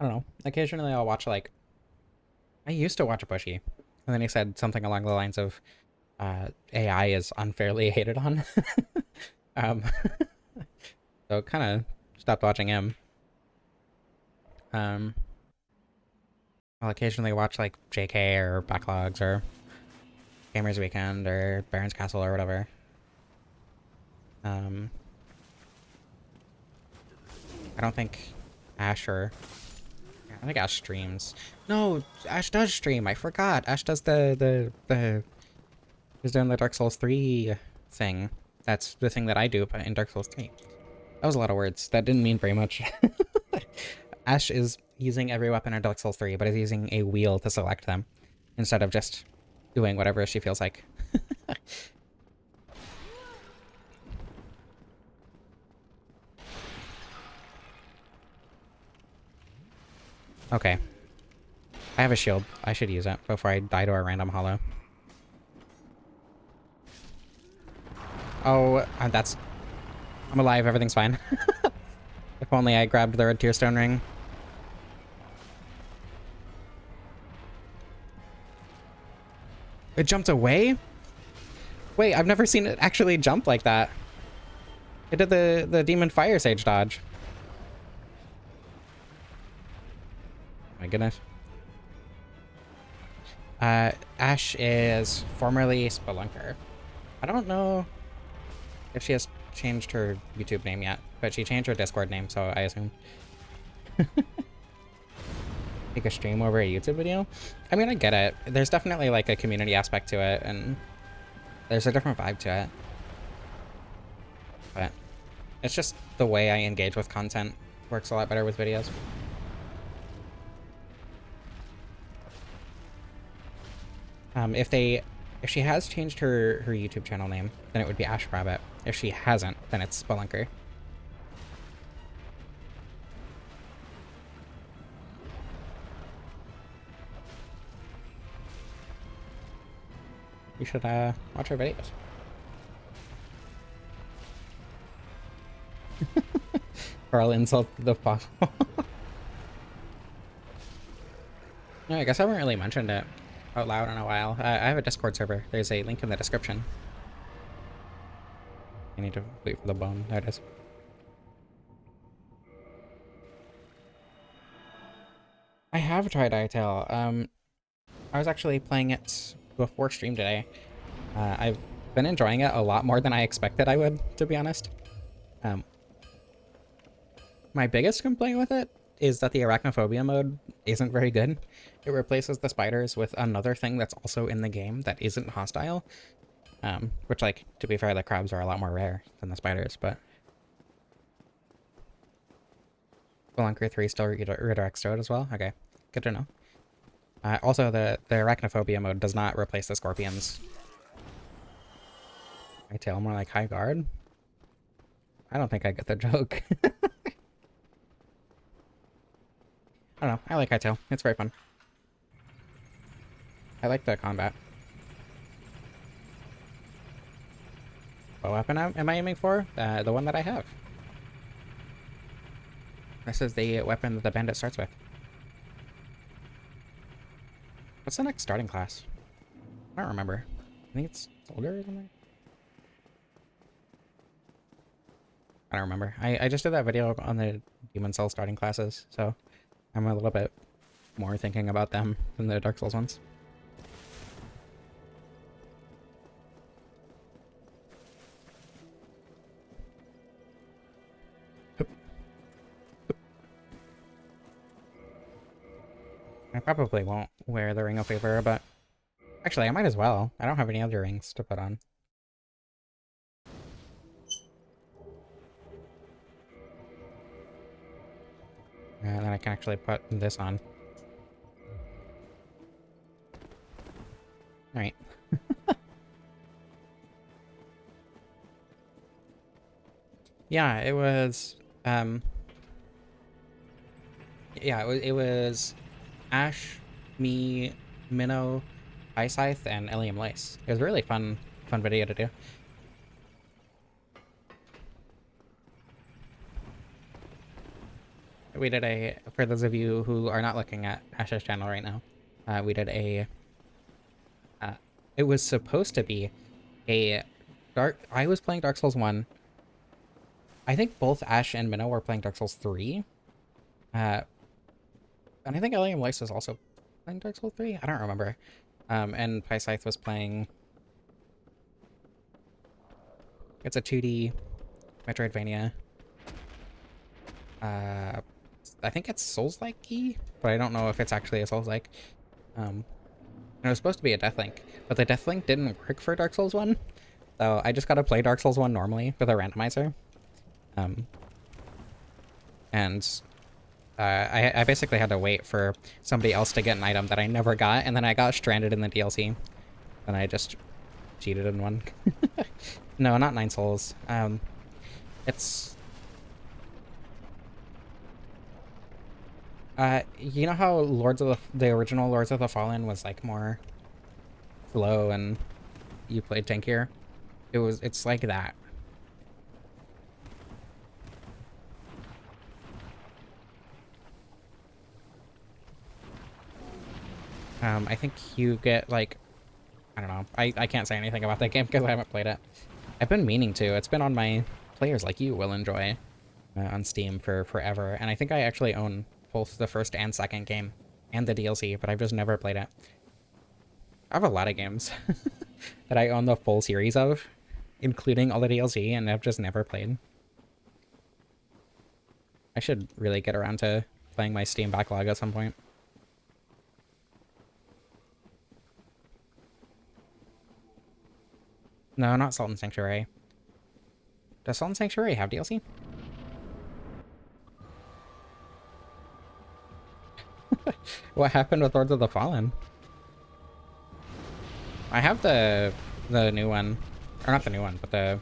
I don't know. Occasionally I'll watch, like... I used to watch Bushy, and then he said something along the lines of, AI is unfairly hated on. um, so kind of stopped watching him. I'll occasionally watch, like, JK or Backlogs or Gamers Weekend or Baron's Castle or whatever. I don't think Ash or... I don't think Ash streams. No, Ash does stream. I forgot. Ash does he's doing the Dark Souls 3 thing. That's the thing that I do in Dark Souls 3. That was a lot of words. That didn't mean very much. Ash is using every weapon in Dark Souls 3, but is using a wheel to select them instead of just doing whatever she feels like. Okay. I have a shield. I should use it before I die to a random hollow. Oh, that's... I'm alive. Everything's fine. If only I grabbed the red tear stone ring. It jumped away? Wait, I've never seen it actually jump like that. It did the demon fire sage dodge. My goodness. Ash is formerly Spelunker. I don't know if she has changed her YouTube name yet, but she changed her Discord name, so I assume. Make a stream over a YouTube video? I mean, I get it. There's definitely like a community aspect to it, and there's a different vibe to it. But it's just the way I engage with content works a lot better with videos. If she has changed her YouTube channel name, then it would be Ash Rabbit. If she hasn't, then it's Spelunker. You should watch her videos. Or I'll insult the fuck. No, I guess I haven't really mentioned it out loud in a while. I have a Discord server. There's a link in the description. I need to wait for the bone. There it is. I have tried Ital. I was actually playing it before stream today. I've been enjoying it a lot more than I expected I would, to be honest. My biggest complaint with it is that the arachnophobia mode isn't very good. It replaces the spiders with another thing that's also in the game that isn't hostile. Which, like, to be fair, the crabs are a lot more rare than the spiders, but... Spelunker 3 still redirects to it as well? Okay, good to know. Also, the arachnophobia mode does not replace the scorpions. I tail more like high guard? I don't think I get the joke. I don't know. I like Hightail. It's very fun. I like the combat. What weapon am I aiming for? The one that I have. This is the weapon that the bandit starts with. What's the next starting class? I don't remember. I think it's soldier or something? I don't remember. I just did that video on the Demon Soul starting classes, so I'm a little bit more thinking about them than the Dark Souls ones. I probably won't wear the Ring of Favor, but actually I might as well. I don't have any other rings to put on. And then I can actually put this on. Alright. Yeah, it was, yeah, it was Ash, me, Minnow, Ice Scythe, and Ilium Lace. It was a really fun video to do. We did a, for those of you who are not looking at Ash's channel right now, we did a, it was supposed to be a I was playing Dark Souls 1. I think both Ash and Minnow were playing Dark Souls 3. And I think Ilium Lace was also playing Dark Souls 3? I don't remember. And Pycythe was playing... It's a 2D Metroidvania. I think it's Souls-like-y, but I don't know if it's actually a Souls-like. And it was supposed to be a Deathlink, but the Deathlink didn't work for Dark Souls 1. So I just gotta play Dark Souls 1 normally with a randomizer. I basically had to wait for somebody else to get an item that I never got, and then I got stranded in the DLC. And I just cheated and won. No, not 9 souls. It's... You know how the original Lords of the Fallen was like more slow and you played tankier? It's like that. I think you get like, I don't know. I can't say anything about that game because I haven't played it. I've been meaning to. It's been on my players like you will enjoy on Steam for forever. And I think I actually own both the first and second game and the DLC, but I've just never played it. I have a lot of games that I own the full series of, including all the DLC, and I've just never played. I should really get around to playing my Steam backlog at some point. No, not Salt and Sanctuary. Does Salt and Sanctuary have DLC? What happened with Lords of the Fallen? I have the new one. Or not the new one, but the...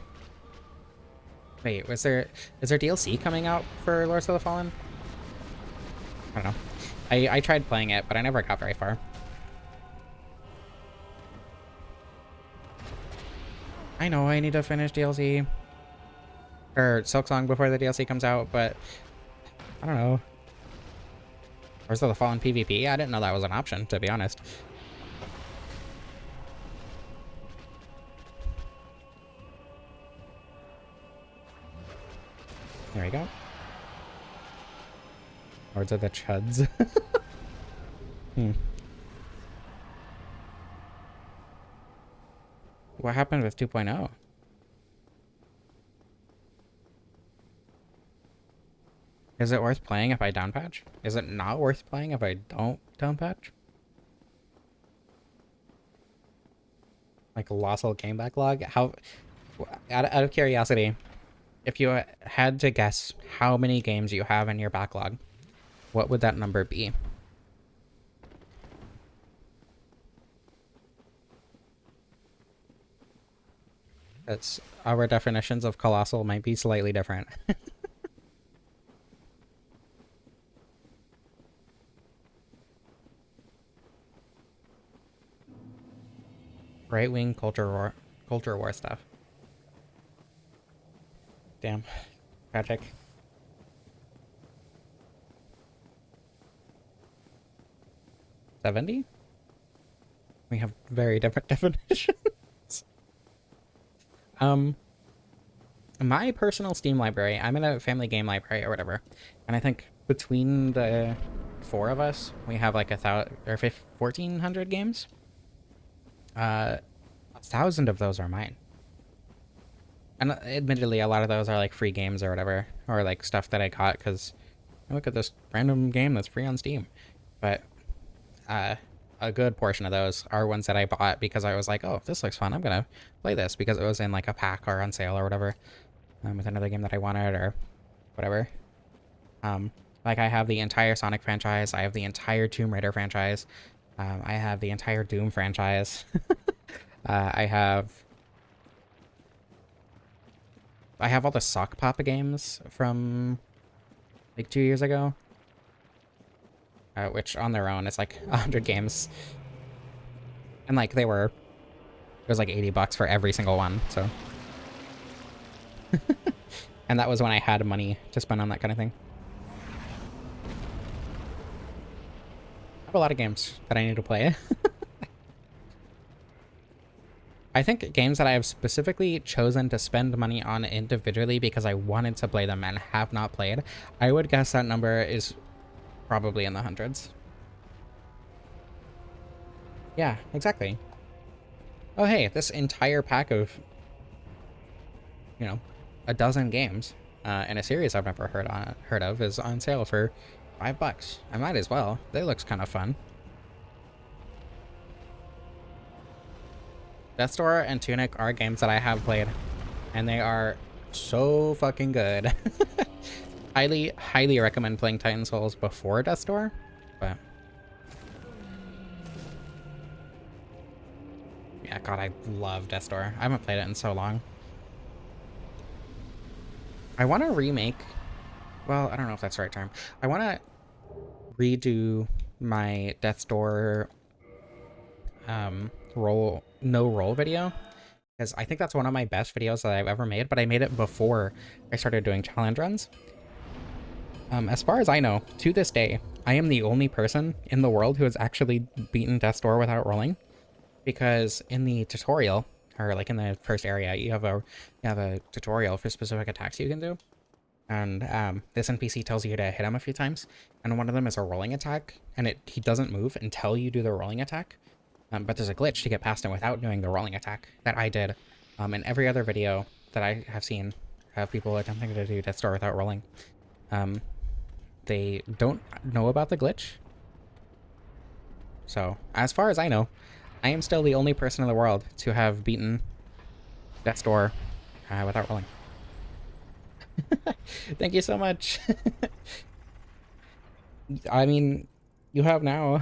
Wait, is there DLC coming out for Lords of the Fallen? I don't know. I tried playing it, but I never got very far. I know I need to finish DLC. Or Silksong before the DLC comes out, but... I don't know. Lords of the Fallen PvP? I didn't know that was an option, to be honest. There we go. Lords of the Chuds. What happened with 2.0? Is it worth playing if I downpatch? Is it not worth playing if I don't downpatch? Like a colossal game backlog? How... Out of curiosity, if you had to guess how many games you have in your backlog, what would that number be? That's... Our definitions of colossal might be slightly different. Right-wing culture war stuff. Damn. Tragic. $70? We have very different definitions. My personal Steam library, I'm in a family game library or whatever, and I think between the four of us, we have like 1,400 games. 1,000 of those are mine. And admittedly, a lot of those are like free games or whatever, or like stuff that I got because look at this random game that's free on Steam. But a good portion of those are ones that I bought because I was like, oh, this looks fun. I'm gonna play this because it was in like a pack or on sale or whatever, with another game that I wanted or whatever. Like I have the entire Sonic franchise. I have the entire Tomb Raider franchise. I have the entire Doom franchise. I have all the Sock Pop games from like 2 years ago. Which on their own, it's like 100 games. And like it was like $80 for every single one, so. And that was when I had money to spend on that kind of thing. I have a lot of games that I need to play. I think games that I have specifically chosen to spend money on individually because I wanted to play them and have not played, I would guess that number is probably in the hundreds. Yeah, exactly. Oh hey, this entire pack of, you know, a dozen games in a series I've never heard of is on sale for $5. I might as well. They looks kind of fun. Death's Door and Tunic are games that I have played, and they are so fucking good. Highly recommend playing Titan Souls before Death's Door, but yeah, God, I love Death's Door. I haven't played it in so long. I want to remake, well, I don't know if that's the right term. I want to redo my Death's Door no roll video, because I think that's one of my best videos that I've ever made, but I made it before I started doing challenge runs. As far as I know, to this day, I am the only person in the world who has actually beaten Death's Door without rolling, because in the tutorial, or like in the first area, you have a tutorial for specific attacks you can do, and this NPC tells you to hit him a few times, and one of them is a rolling attack, and he doesn't move until you do the rolling attack. But there's a glitch to get past him without doing the rolling attack that I did. In every other video that I have seen of people attempting to do Death's Door without rolling, they don't know about the glitch. So, as far as I know, I am still the only person in the world to have beaten Death's Door without rolling. Thank you so much. I mean, you have now.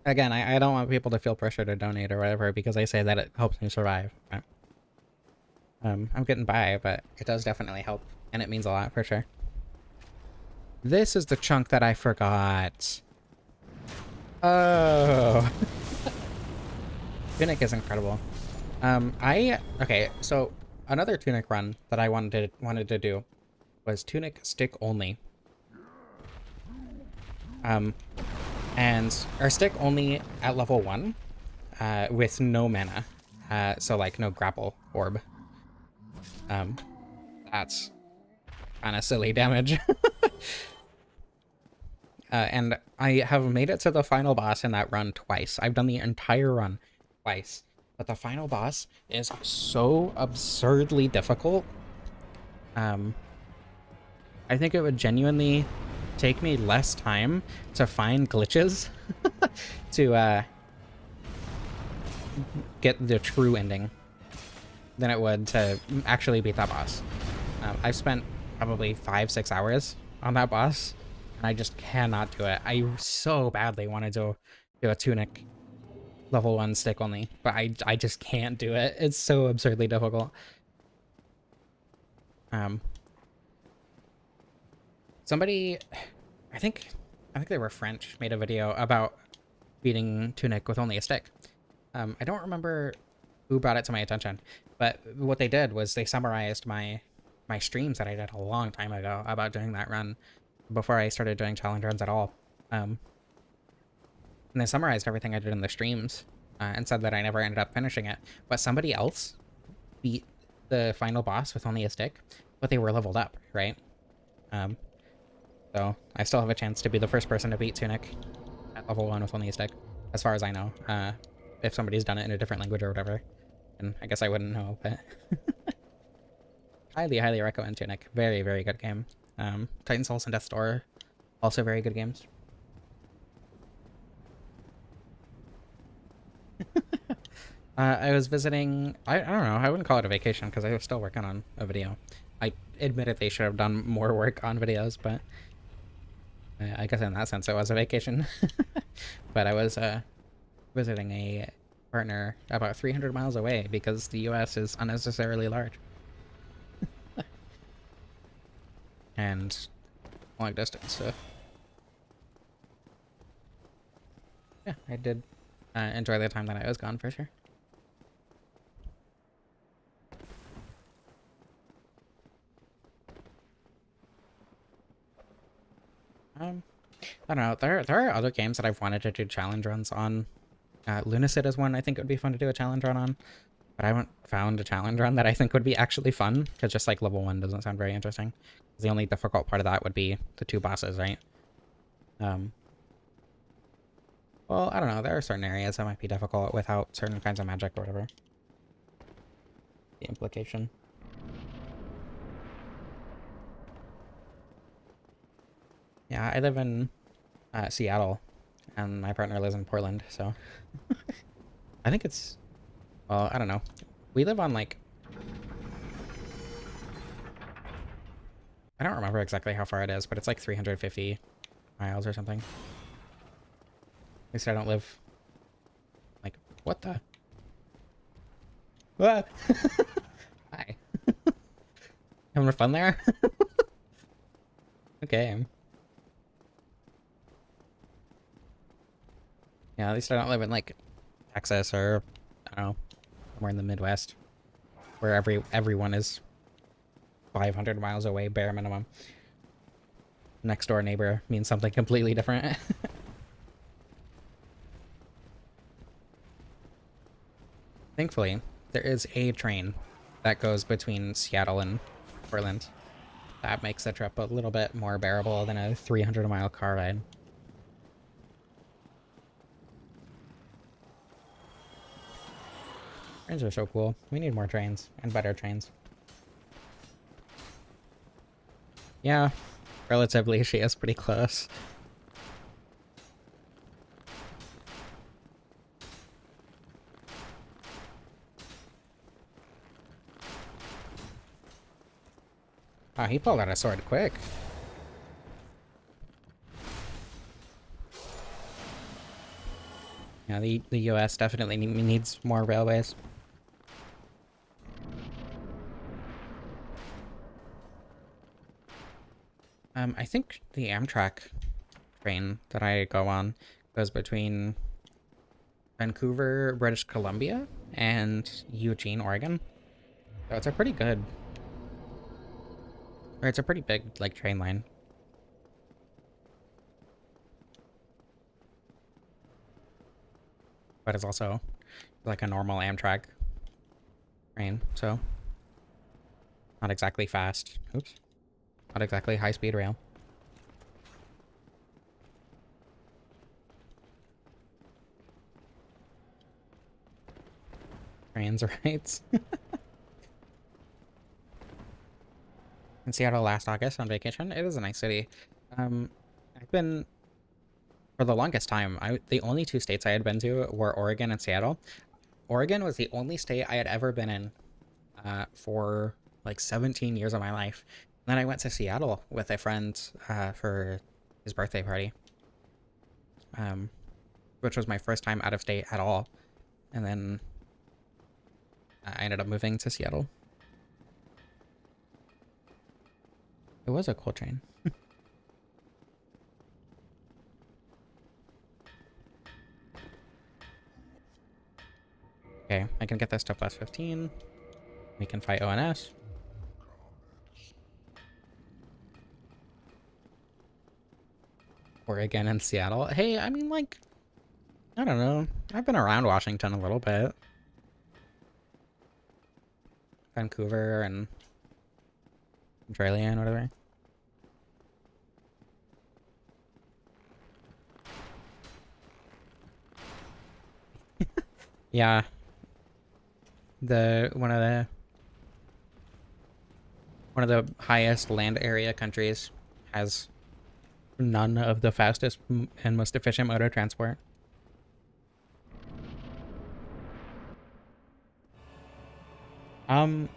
Again, I don't want people to feel pressure to donate or whatever because I say that it helps me survive. But, I'm getting by, but it does definitely help, and it means a lot for sure. This is the chunk that I forgot. Oh. Tunic is incredible. Okay, so another Tunic run that I wanted to do was Tunic stick only. Or stick only at level 1, with no mana. So like no grapple orb. That's kind of silly damage. And I have made it to the final boss in that run twice. I've done the entire run twice. But the final boss is so absurdly difficult. I think it would genuinely take me less time to find glitches to get the true ending than it would to actually beat that boss. I've spent probably 5-6 hours on that boss, and I just cannot do it. I so badly wanted to do a Tunic level 1 stick only, but I just can't do it. It's so absurdly difficult. Somebody, I think they were French, made a video about beating Tunic with only a stick. I don't remember who brought it to my attention, but what they did was they summarized my streams that I did a long time ago about doing that run before I started doing challenge runs at all. And they summarized everything I did in the streams and said that I never ended up finishing it, but somebody else beat the final boss with only a stick, but they were leveled up, right? So I still have a chance to be the first person to beat Tunic at level 1 with only a stick, as far as I know. If somebody's done it in a different language or whatever, and I guess I wouldn't know, but highly recommend Tunic. Very, very good game. Titan Souls and Death's Door, also very good games. I was visiting, I don't know, I wouldn't call it a vacation because I was still working on a video. I admitted they should have done more work on videos, but I guess in that sense it was a vacation. But I was visiting a partner about 300 miles away because the US is unnecessarily large. And long distance, so yeah, I did enjoy the time that I was gone for sure. I don't know. There are other games that I've wanted to do challenge runs on. Lunacid is one I think would be fun to do a challenge run on, but I haven't found a challenge run that I think would be actually fun, because just like level 1 doesn't sound very interesting. The only difficult part of that would be the 2 bosses, right? Well, I don't know. There are certain areas that might be difficult without certain kinds of magic or whatever. The implication. Yeah, I live in Seattle, and my partner lives in Portland, so I think it's, well, I don't know. We live on like, I don't remember exactly how far it is, but it's like 350 miles or something. At least I don't live, like, what the? What? Hi. Having fun there? Okay. Yeah, at least I don't live in like Texas or I don't know, somewhere in the Midwest where everyone is 500 miles away bare minimum. Next door neighbor means something completely different. Thankfully, there is a train that goes between Seattle and Portland. That makes the trip a little bit more bearable than a 300-mile car ride. Trains are so cool. We need more trains and better trains. Yeah, relatively, she is pretty close. Wow, he pulled out a sword quick. Yeah, the US definitely needs more railways. I think the Amtrak train that I go on goes between Vancouver, British Columbia, and Eugene, Oregon. So it's a pretty good, or it's a pretty big like train line. But it's also like a normal Amtrak train, so not exactly fast. Oops. Not exactly high-speed rail. Trains, right? In Seattle last August on vacation. It is a nice city. Um, I've been for the longest time. The only two states I had been to were Oregon and Seattle. Oregon was the only state I had ever been in for like 17 years of my life. And then I went to Seattle with a friend for his birthday party, um, which was my first time out of state at all. And then I ended up moving to Seattle. It was a cool train. Okay, I can get this to plus 15. We can fight ONS. Oregon and Seattle. Hey, I mean, like, I don't know. I've been around Washington a little bit. Vancouver and Australia and whatever. Yeah. One of the highest land area countries has none of the fastest and most efficient mode of transport. Um,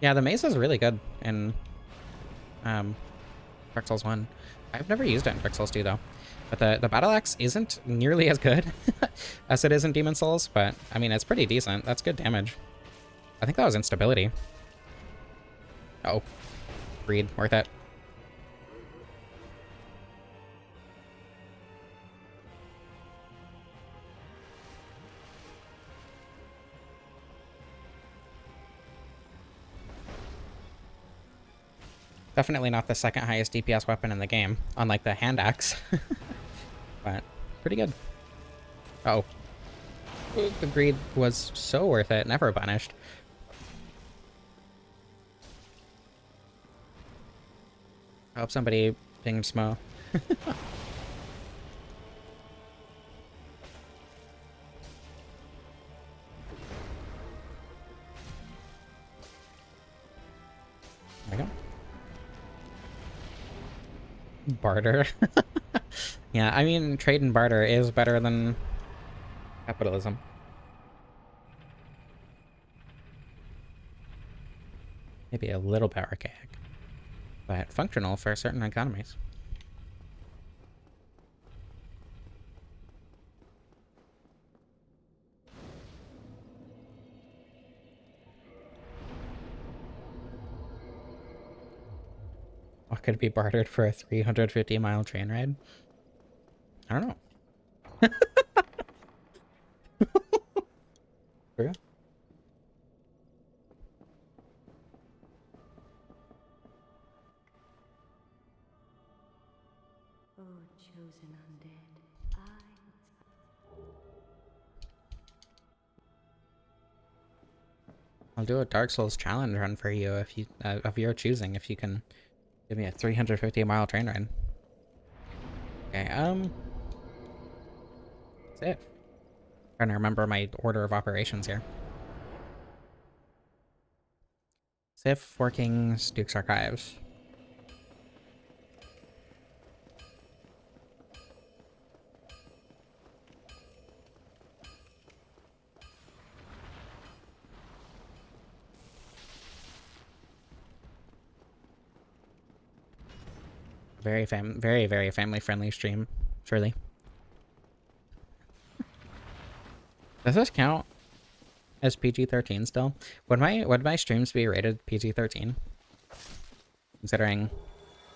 yeah, the maze is really good in Dark Souls 1. I've never used it in Dark Souls 2 though. But the battle axe isn't nearly as good as it is in Demon Souls, but I mean it's pretty decent. That's good damage. I think that was instability. Oh, greed, worth it. Definitely not the second highest DPS weapon in the game, unlike the hand axe. But pretty good. Uh oh, the greed was so worth it, never punished. I hope somebody pinged Smo. There we go. Barter. Yeah, I mean, trade and barter is better than capitalism. Maybe a little bit archaic, but functional for certain economies. what could be bartered for a 350-mile train ride? I don't know. True. Oh, chosen undead, I'll do a Dark Souls challenge run for you if you of your choosing if you can give me a 350-mile train ride. Okay, that's it. Trying to remember my order of operations here. Sif, Workings, Duke's Archives. Very very family-friendly stream, surely. Does this count as PG-13 still? Would my streams be rated PG-13? Considering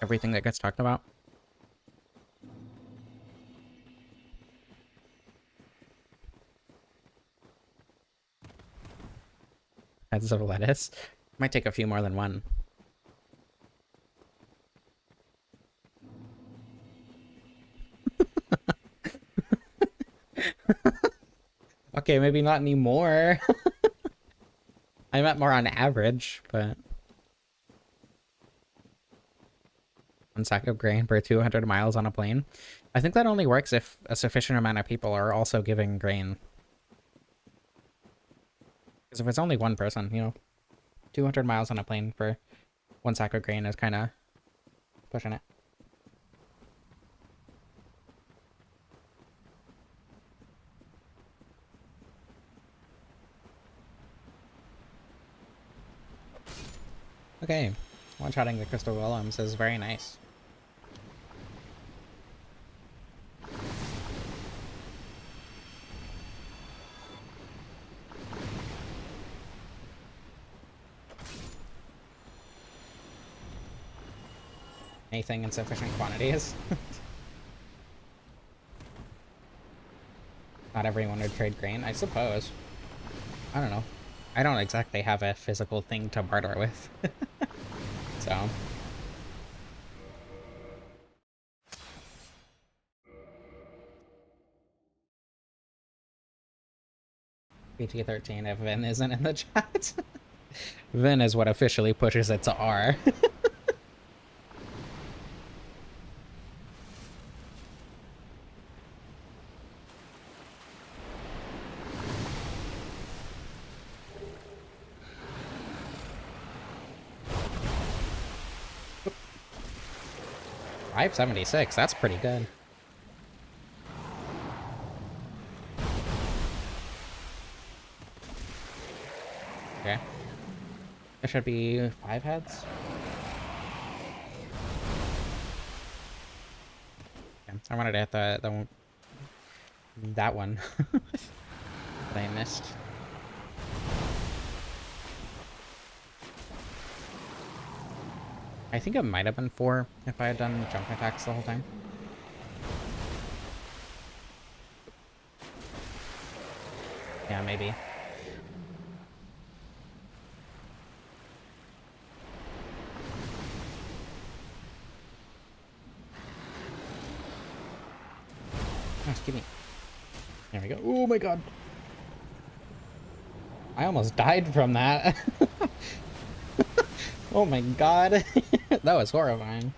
everything that gets talked about? Heads of lettuce? Might take a few more than one. Okay, maybe not anymore. I meant more on average, but... 1 sack of grain per 200 miles on a plane. I think that only works if a sufficient amount of people are also giving grain. Because if it's only one person, you know, 200 miles on a plane for 1 sack of grain is kind of pushing it. Okay, one-shotting the crystal golems is very nice. Anything in sufficient quantities. Not everyone would trade grain, I suppose. I don't know. I don't exactly have a physical thing to barter with. So... PG-13 if Vin isn't in the chat. Vin is what officially pushes it to R. $576, that's pretty good. Okay. There should be 5 heads. Okay. I wanted to hit that one that I missed. I think it might have been 4 if I had done jump attacks the whole time. Yeah, maybe. Oh, excuse me. There we go. Oh my god. I almost died from that. Oh my god. That was horrifying.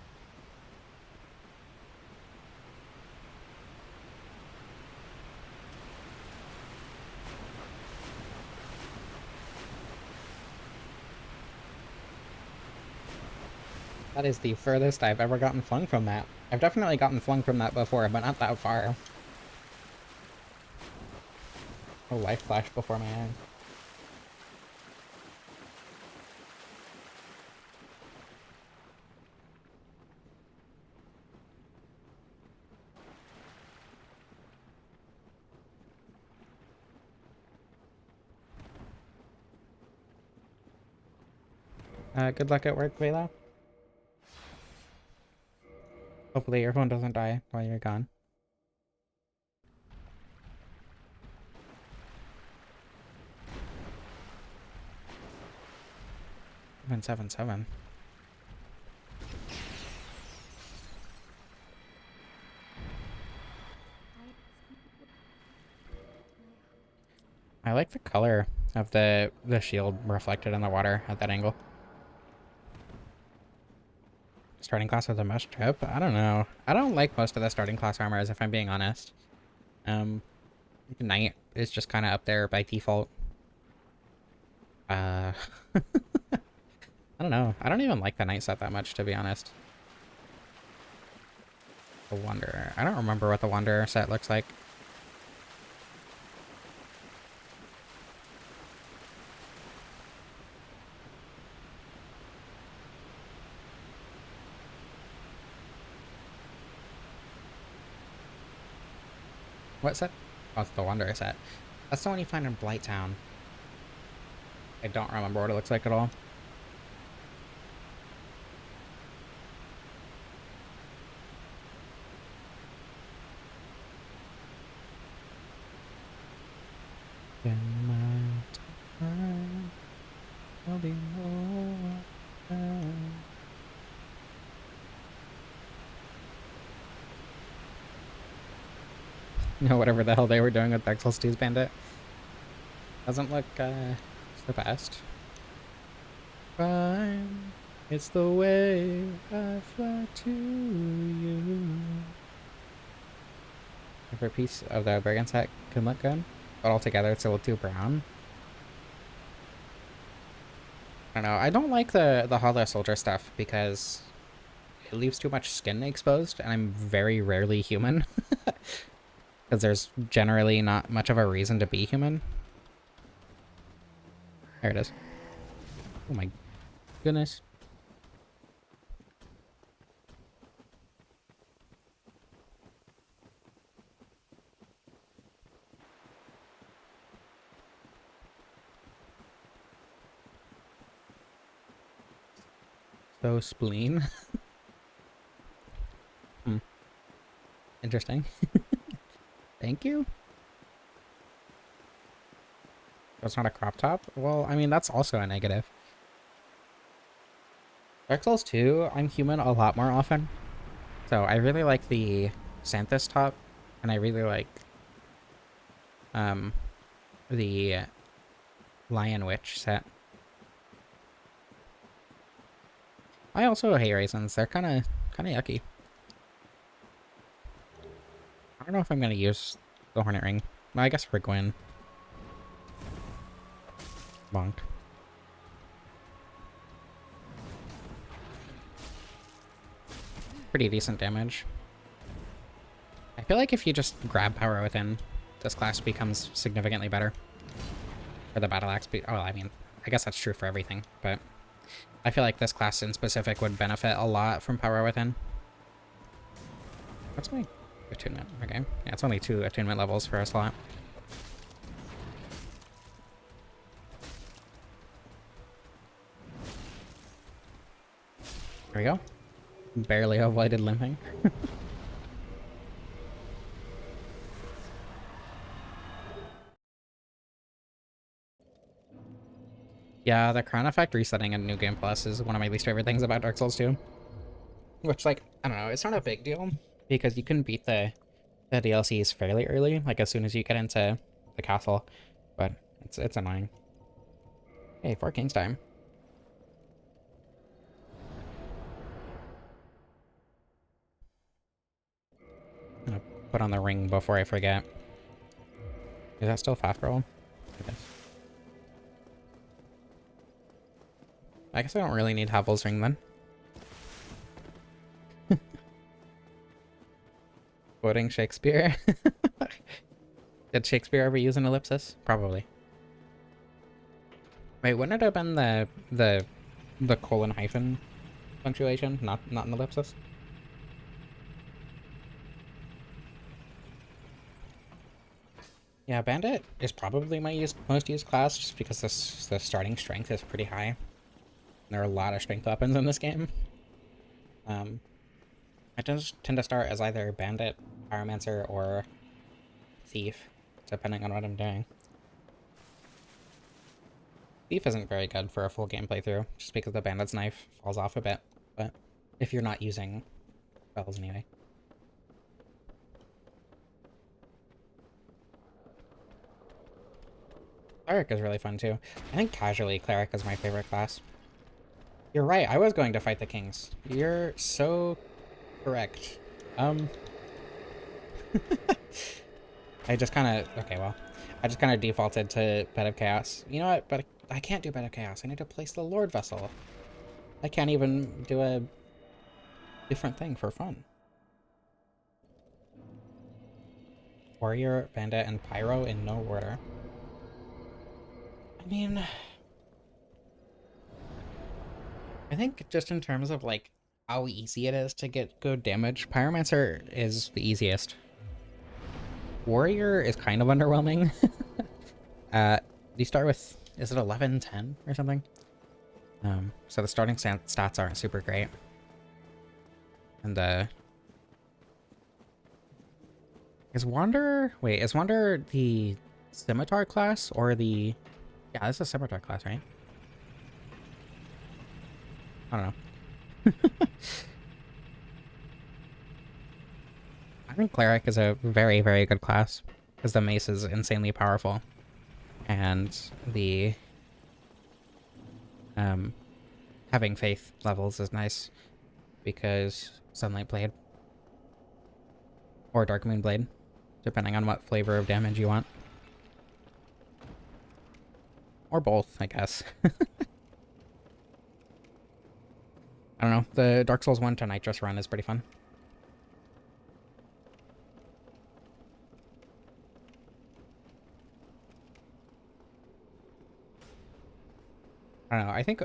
That is the furthest I've ever gotten flung from that. I've definitely gotten flung from that before, but not that far. A life flashed before my eyes. Good luck at work, Vela. Hopefully your phone doesn't die while you're gone. 777. I like the color of the shield reflected in the water at that angle. Starting class with a mesh trip? I don't know. I don't like most of the starting class armors, if I'm being honest. Knight is just kind of up there by default. I don't know. I don't even like the Knight set that much, to be honest. The Wanderer. I don't remember what the Wanderer set looks like. What set? Oh, it's the Wanderer set. That's the one you find in Blighttown. I don't remember what it looks like at all. In my time, there'll be no time. You know, whatever the hell they were doing with Dark Souls 2's Bandit. Doesn't look, the best. Fine, it's the way I fly to you. Every piece of the Brigand set can look good, but altogether it's a little too brown. I don't know, I don't like the Hollow Soldier stuff because it leaves too much skin exposed, and I'm very rarely human. Because there's generally not much of a reason to be human. There it is. Oh my goodness. So spleen. Interesting. Thank you. That's not a crop top? Well, I mean, that's also a negative. Dark Souls 2, I'm human a lot more often. So I really like the Santhus top, and I really like the Lion Witch set. I also hate raisins. They're kind of yucky. I don't know if I'm gonna use the Hornet Ring. Well, I guess for Gwyn. Bonk. Pretty decent damage. I feel like if you just grab Power Within, this class becomes significantly better. Or the Battle Axe. Oh, I mean, I guess that's true for everything, but I feel like this class in specific would benefit a lot from Power Within. What's my attunement? Okay. Yeah, it's only 2 attunement levels for a slot. There we go. Barely avoided limping. Yeah, the Crown Effect resetting in New Game Plus is one of my least favorite things about Dark Souls 2. Which, like, I don't know, it's not a big deal, because you can beat the DLCs fairly early, like as soon as you get into the castle, but it's annoying. Hey, 4 Kings time. I'm gonna put on the ring before I forget. Is that still fast roll? It is. I guess I don't really need Havel's ring then. Quoting Shakespeare. Did Shakespeare ever use an ellipsis? Probably. Wait, wouldn't it have been the colon hyphen punctuation, not an ellipsis? Yeah, Bandit is probably my most used class, just because the starting strength is pretty high. There are a lot of strength weapons in this game. I just tend to start as either Bandit, Pyromancer, or Thief, depending on what I'm doing. Thief isn't very good for a full game playthrough, just because the Bandit's knife falls off a bit, but if you're not using spells anyway. Cleric is really fun too. I think casually Cleric is my favorite class. You're right, I was going to fight the kings. You're so correct. I just kind of... Okay, well. I just kind of defaulted to Bed of Chaos. You know what? But I can't do Bed of Chaos. I need to place the Lord Vessel. I can't even do a different thing for fun. Warrior, Bandit, and Pyro in no order. I mean... I think just in terms of, like, how easy it is to get good damage, Pyromancer is the easiest. Warrior is kind of underwhelming. You start with, is it 11, 10 or something? So the starting stats aren't super great. And is Wanderer the Scimitar class or the... Yeah, this is a Scimitar class, right? I don't know. I think Cleric is a very, very good class, because the mace is insanely powerful. And the having faith levels is nice, because Sunlight Blade or Dark Moon Blade, depending on what flavor of damage you want. Or both, I guess. I don't know, the Dark Souls 1 to Nitrous run is pretty fun. I don't know, I think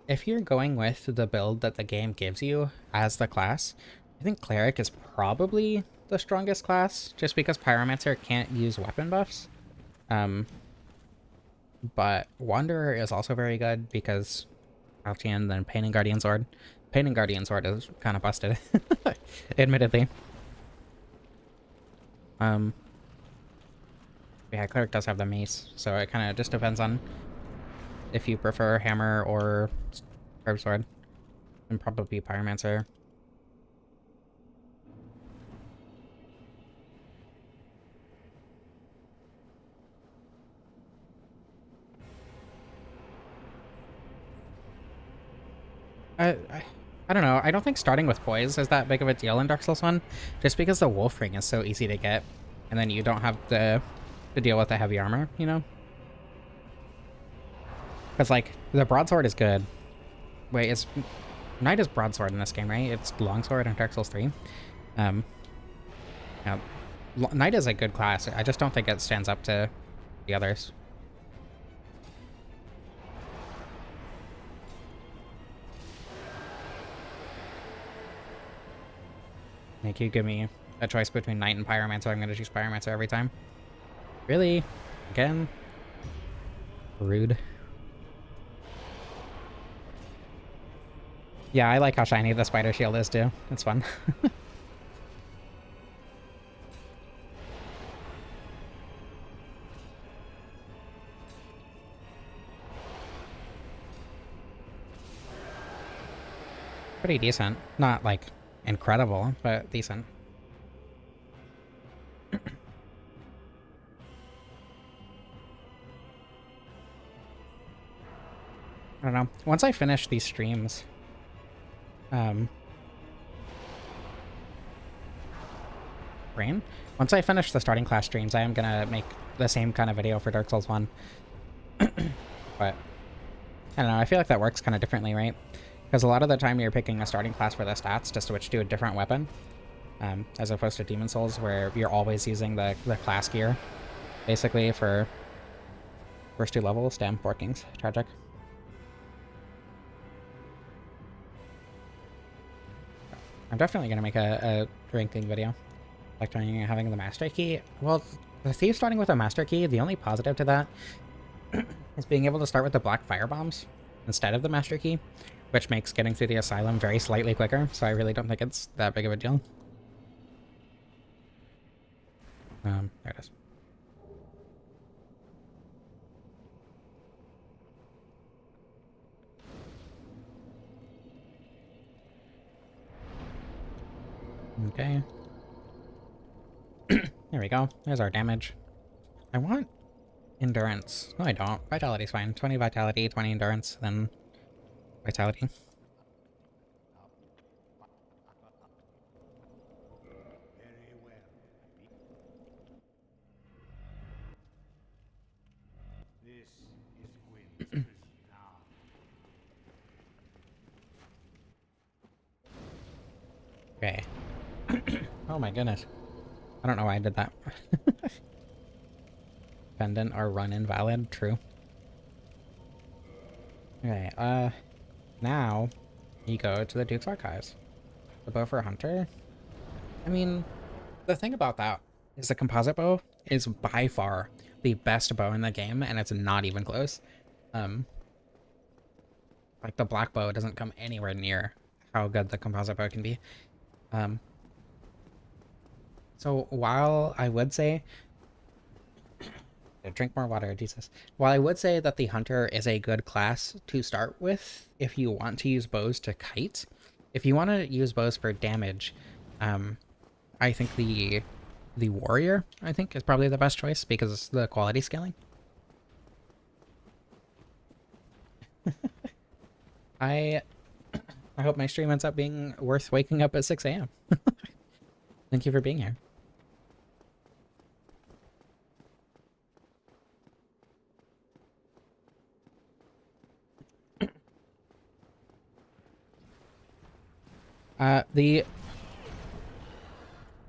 if you're going with the build that the game gives you as the class, I think Cleric is probably the strongest class, just because Pyromancer can't use weapon buffs. But Wanderer is also very good because Altian, then Pain and Guardian Sword. Pain and Guardian Sword is kind of busted, admittedly. Yeah, Cleric does have the mace, so it kind of just depends on if you prefer Hammer or Curved Sword. And probably Pyromancer. I don't know. I don't think starting with Poise is that big of a deal in Dark Souls 1, just because the Wolf Ring is so easy to get, and then you don't have to deal with the heavy armor, you know? Because, like, the Broadsword is good. Wait, Knight is Broadsword in this game, right? It's Longsword in Dark Souls 3. Yeah, Knight is a good class. I just don't think it stands up to the others. Like, you give me a choice between Knight and Pyromancer, I'm gonna choose Pyromancer every time. Really? Again? Rude. Yeah, I like how shiny the spider shield is too. It's fun. Pretty decent. Not, like, incredible, but decent. I don't know. Once I finish these streams, Rain? Once I finish the starting class streams, I am gonna make the same kind of video for Dark Souls 1. But, I don't know, I feel like that works kind of differently, right? Because a lot of the time you're picking a starting class for the stats to switch to a different weapon, as opposed to Demon Souls, where you're always using the class gear, basically, for first 2 levels. Damn, 4 kings. Tragic. I'm definitely going to make a ranking video, like having the Master Key. Well, the Thief starting with a Master Key, the only positive to that is being able to start with the Black Fire Bombs, instead of the master key, which makes getting through the asylum very slightly quicker, so I really don't think it's that big of a deal. There it is. Okay. There we go. There's our damage. I want endurance. No, I don't. Vitality's fine. 20 vitality, 20 endurance, then vitality. Okay. Oh my goodness. I don't know why I did that. Pendant or run invalid, true. Okay, now you go to the Duke's Archives. The bow for Hunter. I mean, the thing about that is the composite bow is by far the best bow in the game, and it's not even close. Like the black bow doesn't come anywhere near how good the composite bow can be. So while I would say drink more water, Jesus. While I would say that the Hunter is a good class to start with if you want to use bows to kite, if you want to use bows for damage, I think the Warrior, I think, is probably the best choice because the quality scaling. I hope my stream ends up being worth waking up at 6 a.m. Thank you for being here.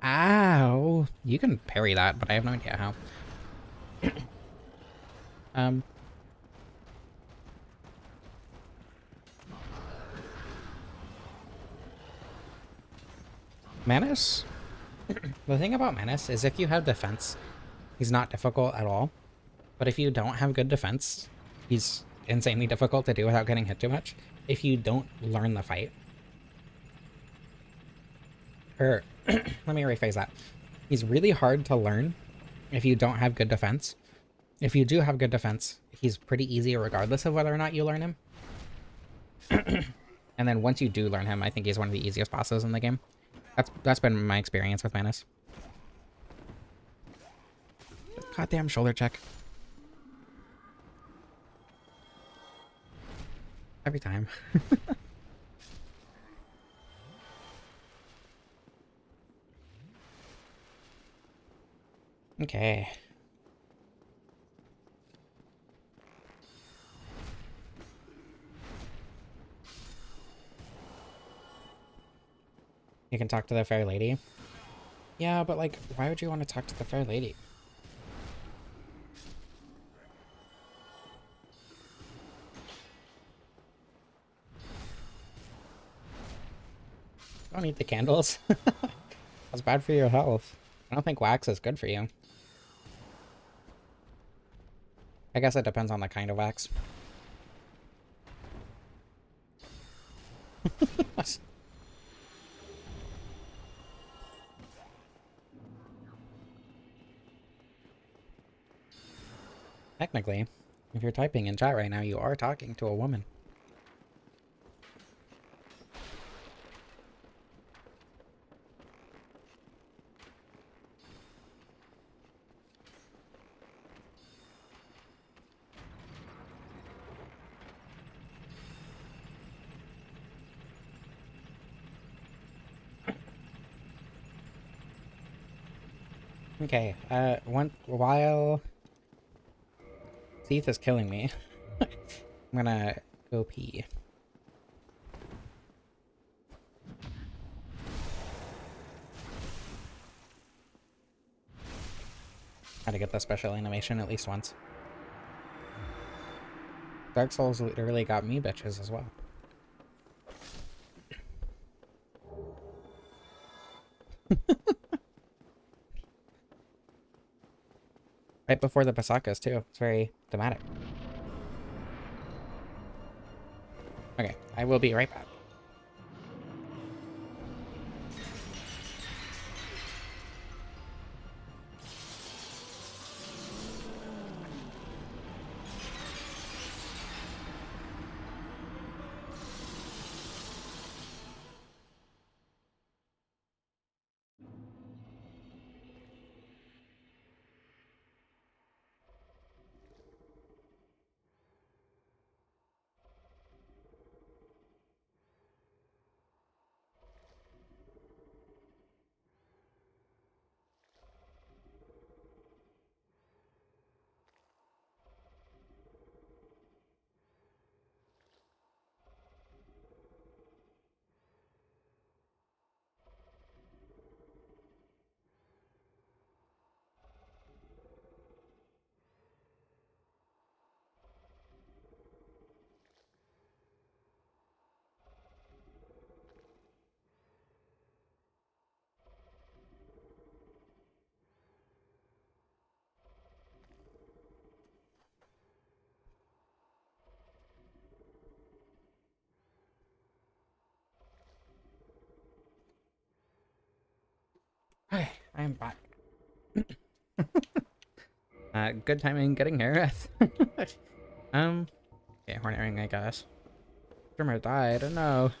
Ow! You can parry that, but I have no idea how. Manus? The thing about Manus is if you have defense, he's not difficult at all. But if you don't have good defense, he's insanely difficult to do without getting hit too much. If you don't learn the fight. Or, let me rephrase that. He's really hard to learn if you don't have good defense. If you do have good defense, he's pretty easy regardless of whether or not you learn him. And then once you do learn him, I think he's one of the easiest bosses in the game. That's been my experience with Manus. Goddamn shoulder check. Every time. Okay. You can talk to the fair lady. Yeah, but like, why would you want to talk to the fair lady? Don't eat the candles. That's bad for your health. I don't think wax is good for you. I guess it depends on the kind of wax. Technically, if you're typing in chat right now, you are talking to a woman. Okay, while Thief is killing me, I'm gonna go pee. Had to get the special animation at least once. Dark Souls literally got me bitches as well. Right before the Pasakas too. It's very thematic. I will be right back. Hi, I am back. Good timing getting here. Okay, Hornet Ring, I guess. Drummer died. Oh no.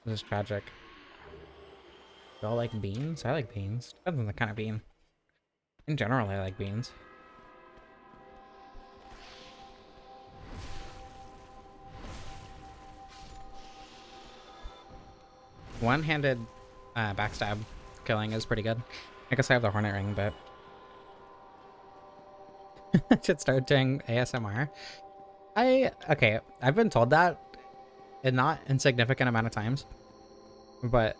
This is tragic. Do y'all like beans? I like beans. Depends on the kind of bean. In general, I like beans. One-handed backstab killing is pretty good. I guess I have the Hornet Ring, but I should start doing ASMR. Okay, I've been told that in not insignificant amount of times, but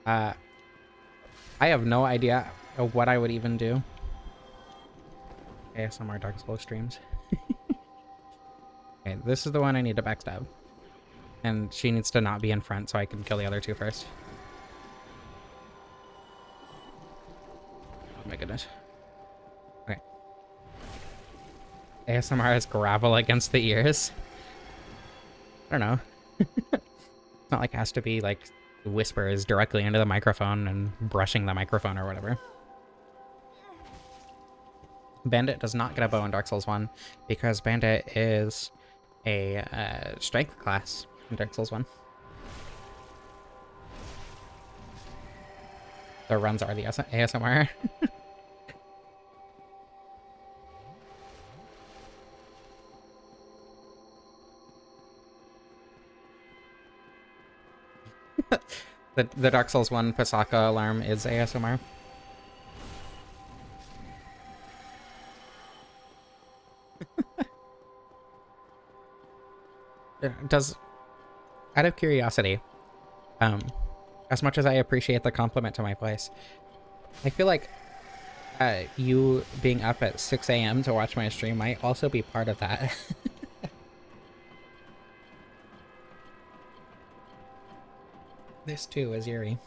I have no idea what I would even do. ASMR Dark Souls streams. Okay, this is the one I need to backstab. And she needs to not be in front so I can kill the other two first. Oh my goodness. Okay. ASMR has gravel against the ears. I don't know. It's not like it has to be like whispers directly into the microphone and brushing the microphone or whatever. Bandit does not get a bow in Dark Souls 1 because Bandit is a strength class in Dark Souls 1. The runs are the ASMR. The Dark Souls 1 Pasaka alarm is ASMR. It does, out of curiosity, as much as I appreciate the compliment to my place, I feel like you being up at 6 a.m. to watch my stream might also be part of that. This too is Yuri.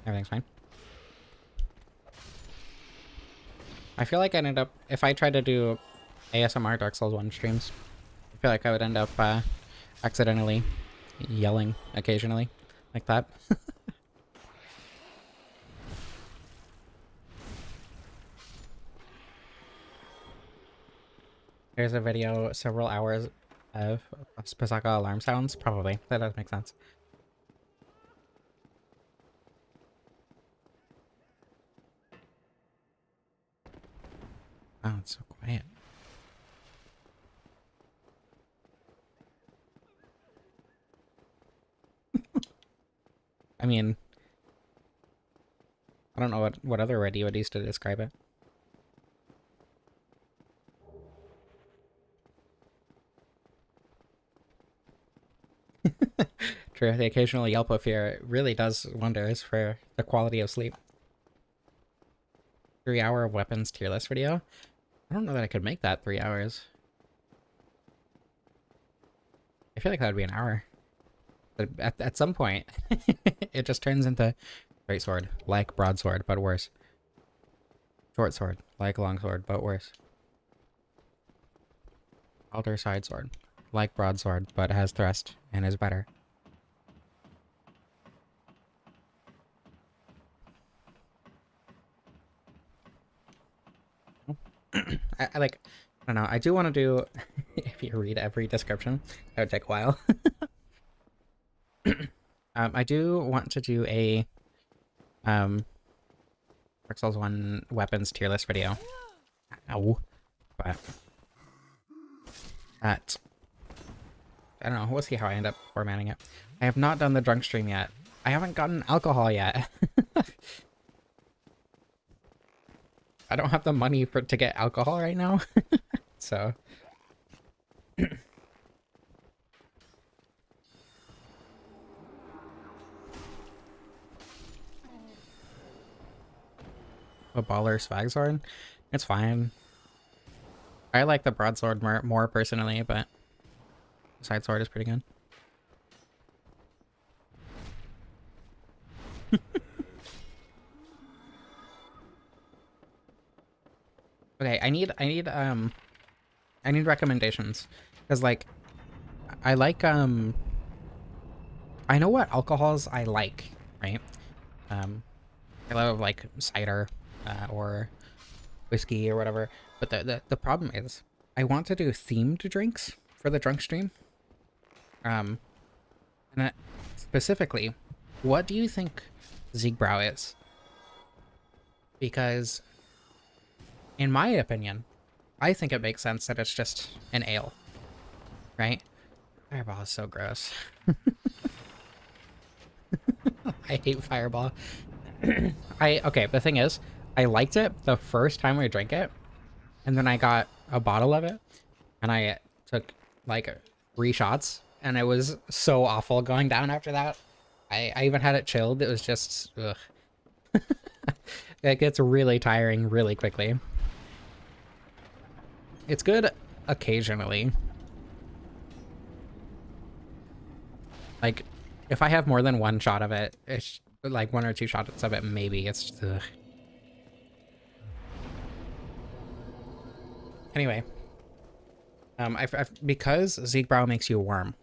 Everything's fine. I feel like I'd end up, if I tried to do ASMR Dark Souls 1 streams, I feel like I would end up accidentally yelling occasionally, like that. There's a video, several hours of Pasaka alarm sounds? Probably. That does make sense. Oh, it's so quiet. I mean, I don't know what other word you would use to describe it. True, the occasional yelp of fear really does wonders for the quality of sleep. 3-hour of weapons tier list video? I don't know that I could make that 3 hours. I feel like that would be an hour. But at some point, it just turns into great sword, like broadsword, but worse. Short sword, like longsword, but worse. Alter side sword, like broadsword, but has thrust and is better. I like, I don't know. I do want to do. If you read every description, that would take a while. I do want to do a Dark Souls 1 weapons tier list video. Ow. But that, I don't know. We'll see how I end up formatting it. I have not done the drunk stream yet. I haven't gotten alcohol yet. I don't have the money to get alcohol right now. So. A baller swag sword? It's fine. I like the broadsword more personally, but the side sword is pretty good. Okay, I need recommendations. Because like I like I know what alcohols I like, right? I love like cider or whiskey or whatever. But the problem is I want to do themed drinks for the drunk stream. And specifically, what do you think Ziegbräu is? Because in my opinion, I think it makes sense that it's just an ale, right? Fireball is so gross. I hate Fireball. Okay, the thing is, I liked it the first time we drank it, and then I got a bottle of it, and I took like 3 shots, and it was so awful going down after that. I even had it chilled. It was just, ugh. It gets really tiring really quickly. It's good occasionally. Like, if I have more than 1 shot of it, it's like 1 or 2 shots of it, maybe. It's just, ugh. Anyway, because Ziegbräu makes you warm,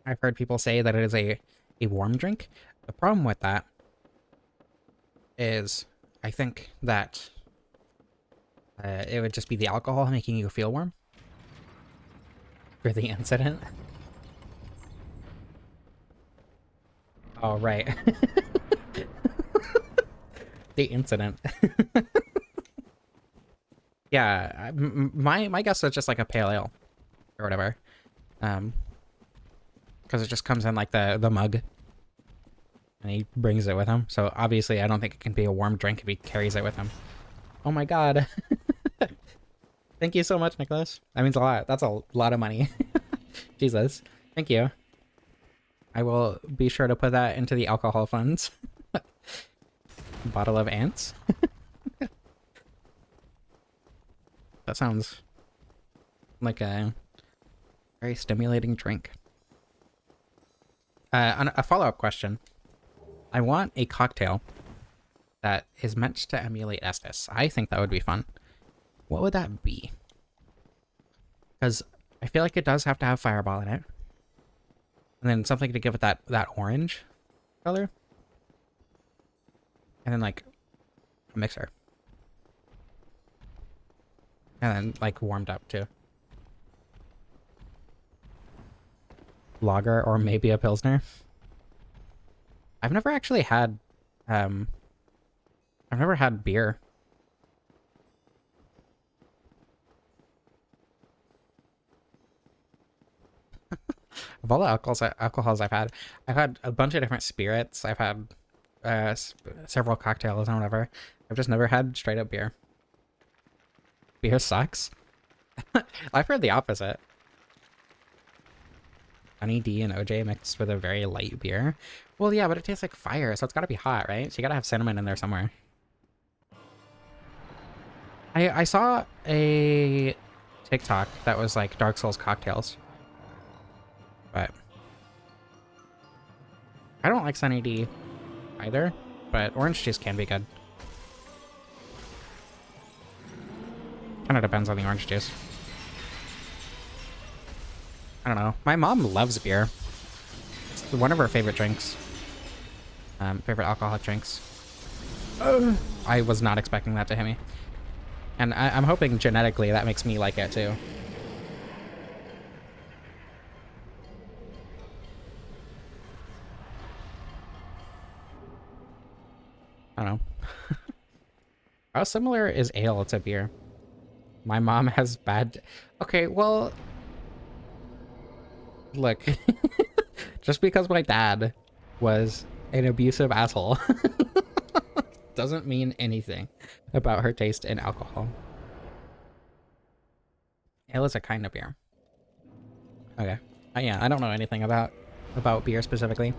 I've heard people say that it is a warm drink. The problem with that is I think that it would just be the alcohol making you feel warm for the incident. Oh, right. The incident. Yeah, my guess was just like a pale ale or whatever. Because it just comes in like the mug. And he brings it with him. So obviously I don't think it can be a warm drink if he carries it with him. Oh my god. Thank you so much, Nicholas. That means a lot. That's a lot of money. Jesus. Thank you. I will be sure to put that into the alcohol funds. Bottle of ants. That sounds like a very stimulating drink. A follow-up question. I want a cocktail that is meant to emulate Estus. I think that would be fun. What would that be? Because I feel like it does have to have Fireball in it. And then something to give it that orange color. And then like a mixer. And then like warmed up too. Lager or maybe a Pilsner. I've never actually had I've never had beer. Of all the alcohols I've had a bunch of different spirits. I've had several cocktails and whatever. I've just never had straight up beer. Beer sucks. I've heard the opposite. Honey D and OJ mixed with a very light beer. Well, yeah, but it tastes like fire, so it's gotta be hot, right? So you gotta have cinnamon in there somewhere. I saw a TikTok that was like Dark Souls cocktails. But I don't like Sunny D either, but orange juice can be good. Kind of depends on the orange juice. I don't know. My mom loves beer. It's one of her favorite drinks. Favorite alcoholic drinks. I was not expecting that to hit me. And I'm hoping genetically that makes me like it too. I don't know. How similar is ale to beer? My mom has bad... Okay, well... Look. Just because my dad was an abusive asshole doesn't mean anything about her taste in alcohol. Ale is a kind of beer. Okay. Yeah, I don't know anything about beer specifically.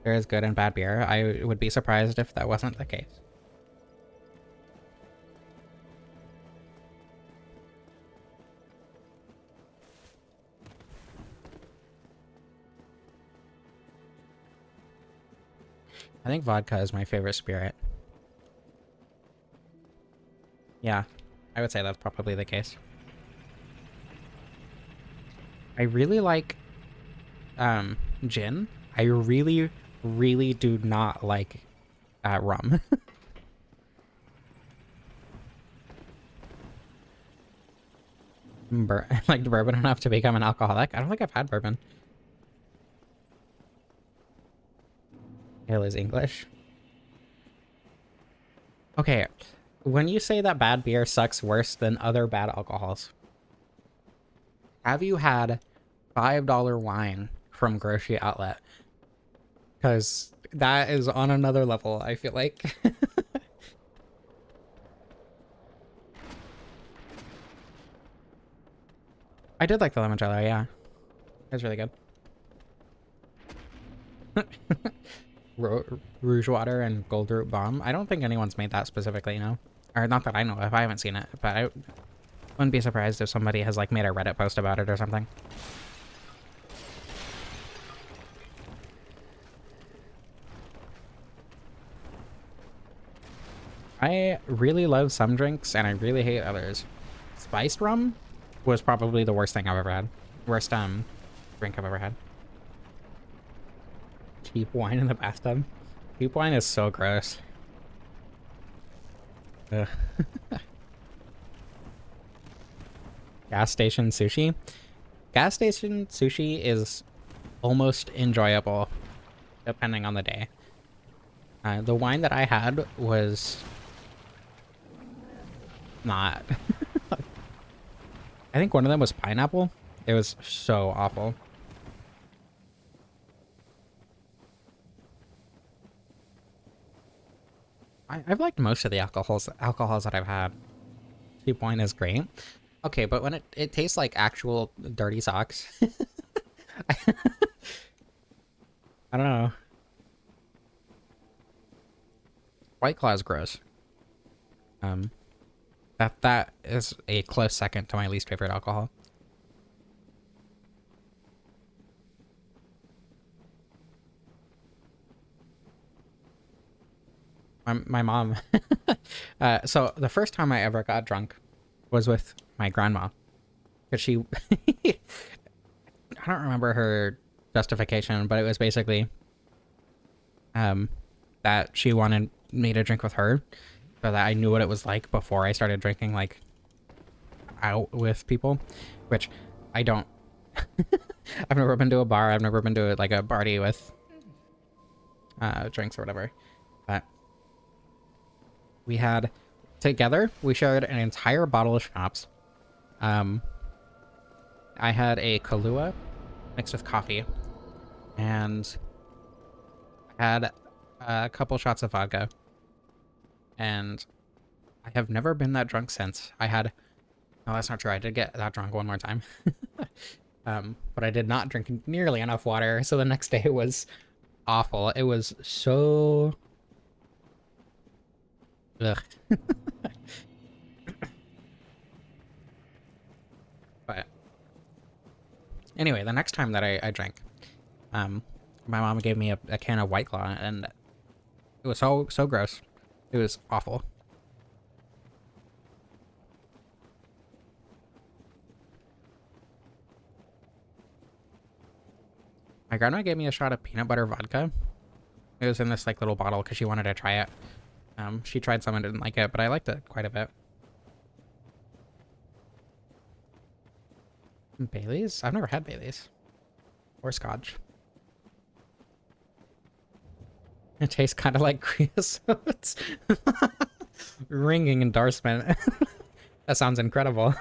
There is good and bad beer. I would be surprised if that wasn't the case. I think vodka is my favorite spirit. Yeah, I would say that's probably the case. I really like gin. I really, really do not like rum. I liked bourbon enough to become an alcoholic. I don't think I've had bourbon. Ale is English. Okay, when you say that bad beer sucks worse than other bad alcohols, have you had $5 wine from grocery outlet? Because that is on another level, I feel like. I did like the limoncello, yeah. It was really good. Rouge water and gold root bomb. I don't think anyone's made that specifically, no. Or not that I know of. I haven't seen it, but I wouldn't be surprised if somebody has like made a Reddit post about it or something. I really love some drinks and I really hate others. Spiced rum was probably the worst thing I've ever had. Worst drink I've ever had. Cheap wine in the bathtub. Cheap wine is so gross. Ugh. Gas station sushi. Gas station sushi is almost enjoyable, depending on the day. The wine that I had was not. I think one of them was pineapple. It was so awful. I've liked most of the alcohols that I've had. Cheap wine is great. Okay, but when it tastes like actual dirty socks. I don't know. White Claw is gross. That is a close second to my least favorite alcohol. My mom. So the first time I ever got drunk was with my grandma, because she I don't remember her justification, but it was basically that she wanted me to drink with her so that I knew what it was like before I started drinking like out with people, which I don't. I've never been to a bar. I've never been to like a party with drinks or whatever, but we had together, we shared an entire bottle of schnapps. I had a Kahlua mixed with coffee, and I had a couple shots of vodka, and I have never been that drunk since. No, that's not true. I did get that drunk one more time. But I did not drink nearly enough water, so the next day it was awful. It was so... Ugh. But anyway, the next time that I drank, My mom gave me a can of White Claw, and it was so gross. It was awful. My grandma gave me a shot of peanut butter vodka. It was in this like little bottle because she wanted to try it. She tried some and didn't like it, but I liked it quite a bit. Bailey's? I've never had Bailey's. Or Scotch. It tastes kind of like creosote. Ringing endorsement. That sounds incredible.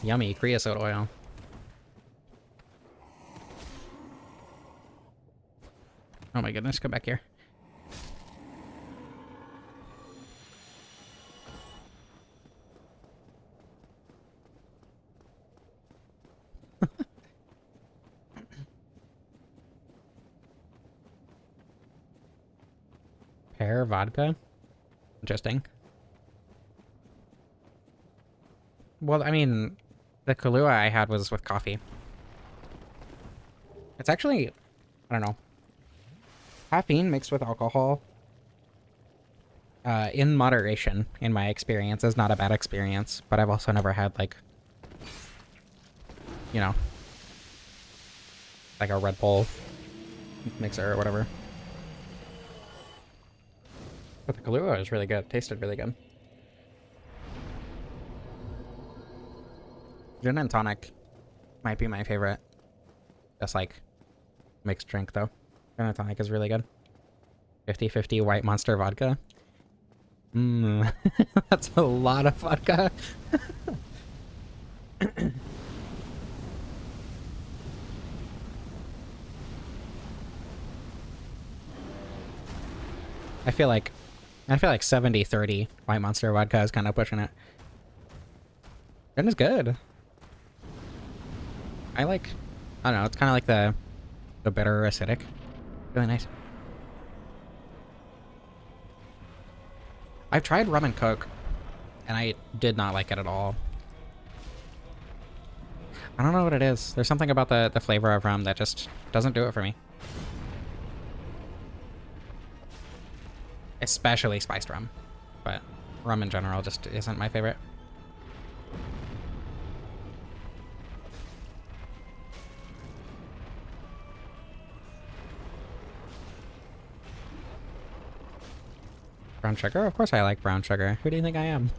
Yummy creosote oil. Oh my goodness, come back here. Pear vodka? Interesting. Well, I mean, the Kahlua I had was with coffee. It's actually, I don't know. Caffeine mixed with alcohol, in moderation, in my experience, is not a bad experience. But I've also never had, like, you know, like a Red Bull mixer or whatever. But the Kahlua was really good. Tasted really good. Gin and tonic might be my favorite. Just like mixed drink though. Gin and tonic is really good. 50-50 white monster vodka. That's a lot of vodka. I feel like 70-30 white monster vodka is kind of pushing it. Gin is good. I don't know, it's kind of like the bitter acidic. Really nice. I've tried rum and coke, and I did not like it at all. I don't know what it is. There's something about the flavor of rum that just doesn't do it for me. Especially spiced rum, but rum in general just isn't my favorite. Brown sugar? Of course I like brown sugar. Who do you think I am?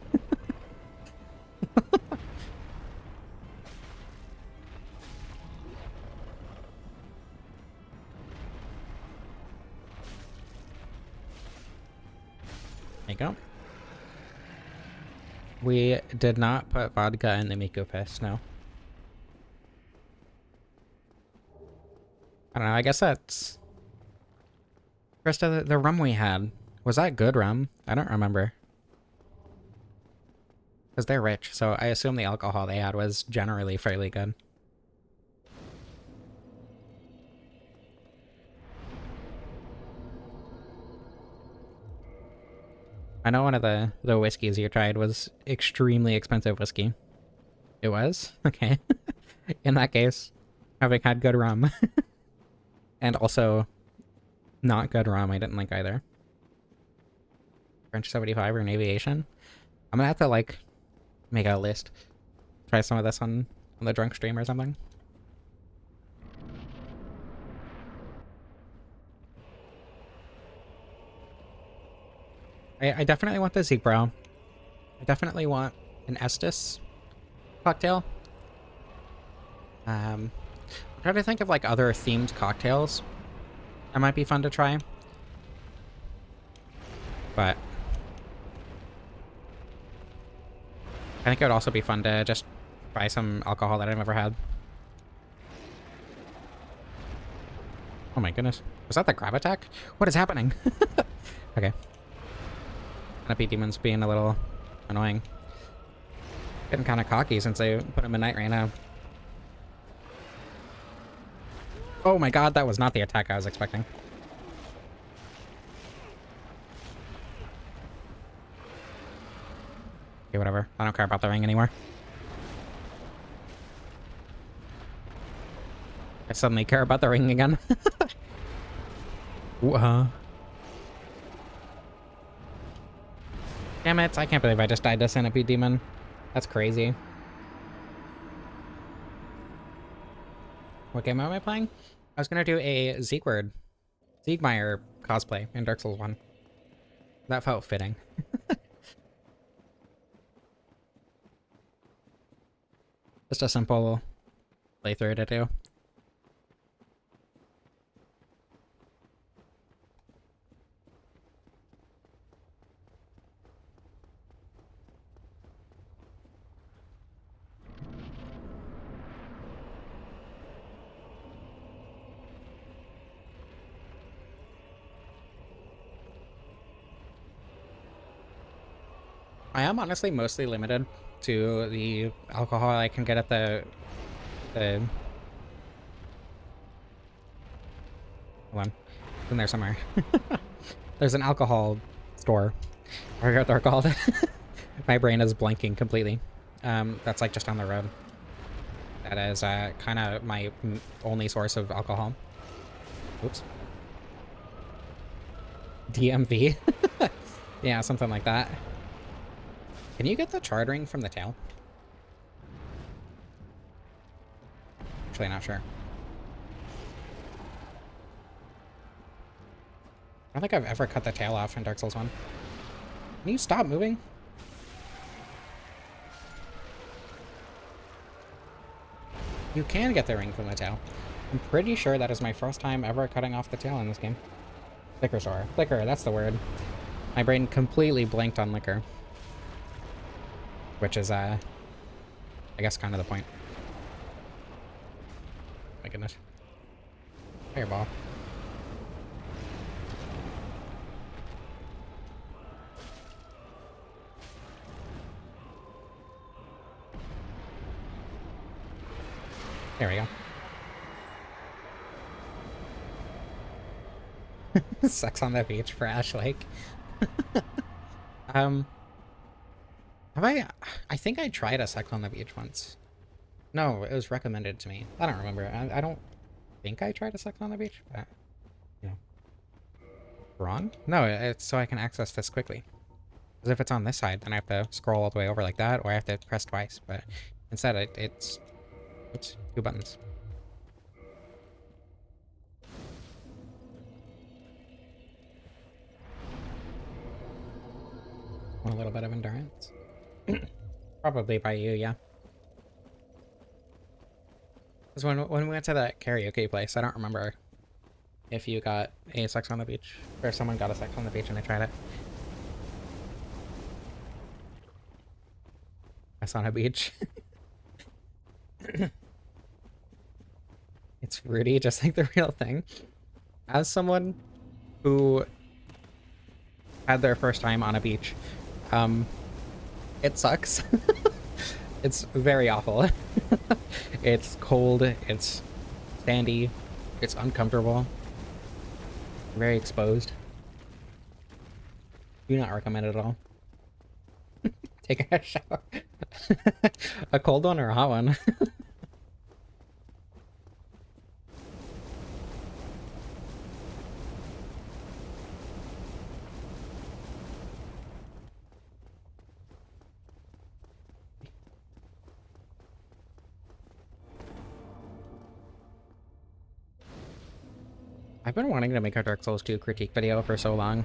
There you go. We did not put vodka in the Miku Fist, no. I don't know, I guess that's... Krista, the rum we had, was that good rum? I don't remember. Because they're rich, so I assume the alcohol they had was generally fairly good. I know one of the whiskeys you tried was extremely expensive whiskey. It was? Okay. In that case, having had good rum. And also, not good rum I didn't like either. French 75 or an aviation. I'm gonna have to, like, make a list. Try some of this on the drunk stream or something. I definitely want the Zeebrow. I definitely want an Estus cocktail. I'm trying to think of, like, other themed cocktails that might be fun to try. But I think it would also be fun to just try some alcohol that I've never had. Oh my goodness. Was that the grab attack? What is happening? Okay. Canopy Demon's being a little annoying. Getting kind of cocky since I put him in night right now. Oh my god, that was not the attack I was expecting. Okay, whatever. I don't care about the ring anymore. I suddenly care about the ring again. Damn it, I can't believe I just died to Centipede Demon. That's crazy. What game am I playing? I was gonna do a Siegmeyer cosplay in Dark Souls 1. That felt fitting. Just a simple playthrough to do. I am honestly mostly limited to the alcohol I can get at the hold on. It's in there somewhere. There's an alcohol store. I forget what they're called. My brain is blanking completely. That's like just down the road. That is kind of my only source of alcohol. Oops. DMV? Yeah, something like that. Can you get the charred ring from the tail? Actually, not sure. I don't think I've ever cut the tail off in Dark Souls 1. Can you stop moving? You can get the ring from the tail. I'm pretty sure that is my first time ever cutting off the tail in this game. Liquor store. Liquor, that's the word. My brain completely blanked on liquor. Which is, I guess kind of the point. My goodness. Fireball. There we go. Sex on the beach for Ash Lake. Have I think I tried a sex on the beach once. No, it was recommended to me. I don't remember. I don't think I tried a sex on the beach, but, you know. Wrong? No, it's so I can access this quickly. Because if it's on this side, then I have to scroll all the way over like that, or I have to press twice, but instead it's... Oops, 2 buttons. Want a little bit of endurance? Probably by you, yeah. Because when we went to that karaoke place, I don't remember if you got a sex on the beach, or someone got a sex on the beach and I tried it. Sex on a beach. It's fruity, just like the real thing. As someone who had their first time on a beach, it sucks. It's very awful. It's cold, it's sandy, it's uncomfortable, very exposed. Do not recommend it at all. Take a shower. A cold one or a hot one? I've been wanting to make a Dark Souls 2 critique video for so long.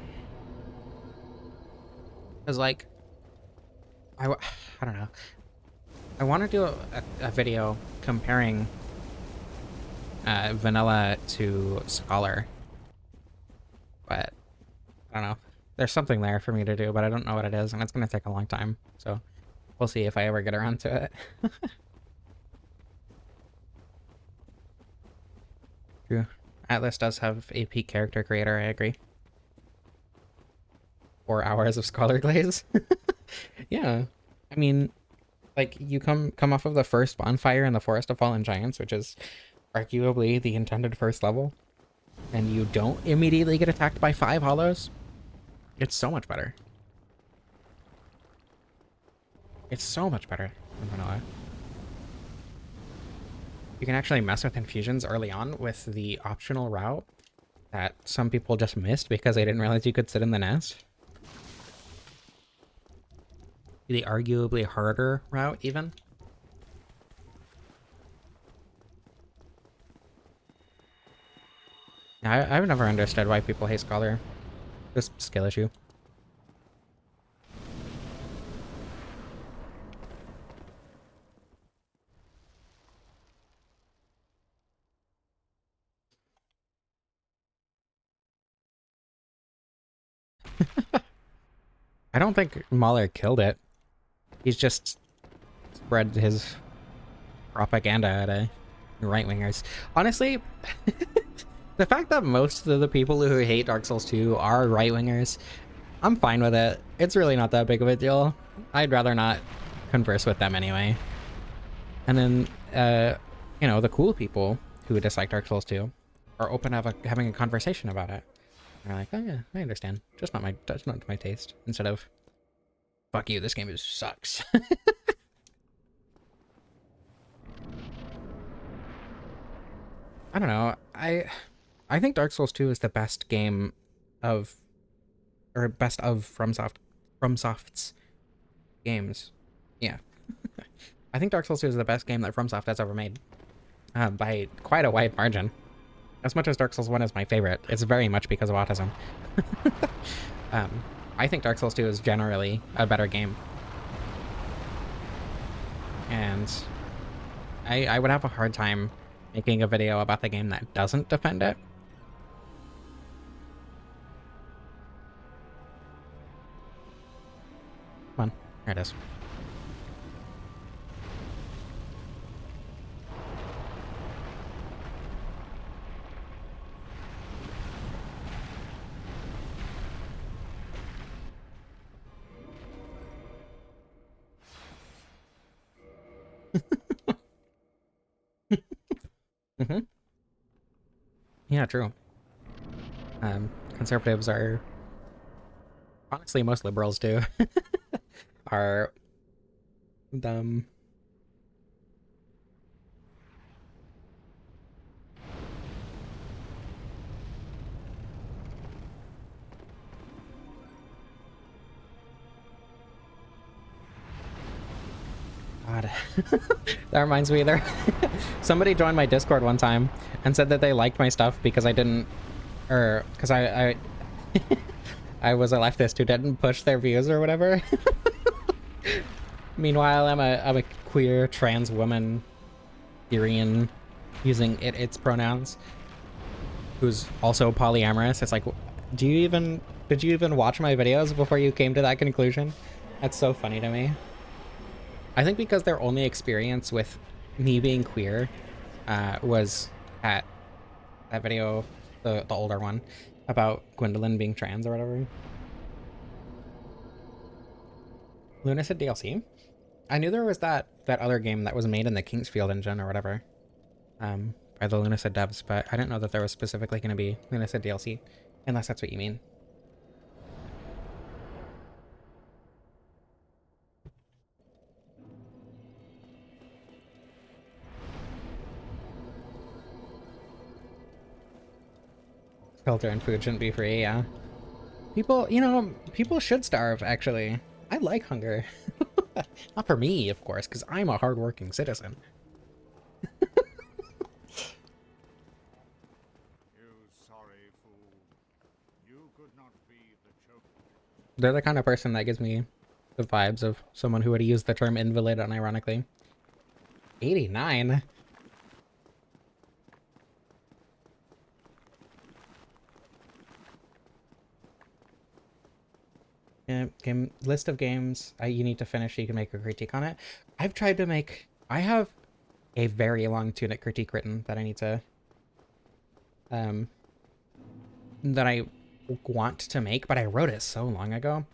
Because, like, I don't know. I want to do a video comparing vanilla to Scholar. But, I don't know. There's something there for me to do, but I don't know what it is, and it's going to take a long time. So, we'll see if I ever get around to it. True. Atlas does have a peak character creator, I agree. 4 hours of Scholar Glaze. Yeah. I mean, like, you come off of the first bonfire in the Forest of Fallen Giants, which is arguably the intended first level, and you don't immediately get attacked by 5 hollows. It's so much better. It's so much better than vanilla. You can actually mess with infusions early on with the optional route that some people just missed because they didn't realize you could sit in the nest. The arguably harder route, even. I've never understood why people hate Scholar. Just skill issue. I don't think Mahler killed it. He's just spread his propaganda at right-wingers. Honestly, the fact that most of the people who hate Dark Souls 2 are right-wingers, I'm fine with it. It's really not that big of a deal. I'd rather not converse with them anyway. And then, you know, the cool people who dislike Dark Souls 2 are open to having a conversation about it. They're like, oh yeah, I understand. Just not my taste. Instead of, fuck you, this game sucks. I don't know. I think Dark Souls 2 is the best game of, or best of FromSoft's games. Yeah. I think Dark Souls 2 is the best game that FromSoft has ever made. By quite a wide margin. As much as Dark Souls 1 is my favorite, it's very much because of autism. I think Dark Souls 2 is generally a better game. And I would have a hard time making a video about the game that doesn't defend it. Come on, there it is. Mm-hmm. Yeah, true. Conservatives are, honestly, most liberals too, are dumb. God. That reminds me there. Somebody joined my Discord one time and said that they liked my stuff because I didn't, or because I I was a leftist who didn't push their views or whatever. Meanwhile, I'm a queer trans woman, Syrian, using its pronouns, who's also polyamorous. It's like, did you even watch my videos before you came to that conclusion? That's so funny to me. I think because their only experience with me being queer was at that video, the older one, about Gwendolyn being trans or whatever. Luna said DLC? I knew there was that other game that was made in the Kingsfield engine or whatever, by the Lunacid devs, but I didn't know that there was specifically going to be Lunacid DLC, unless that's what you mean. Shelter and food shouldn't be free, yeah. People, you know, people should starve, actually. I like hunger. Not for me, of course, because I'm a hardworking citizen. They're the kind of person that gives me the vibes of someone who would use the term invalid unironically. 89? Game list of games you need to finish so you can make a critique on it. I've tried to make... I have a very long Tunic critique written that I need to... that I want to make, but I wrote it so long ago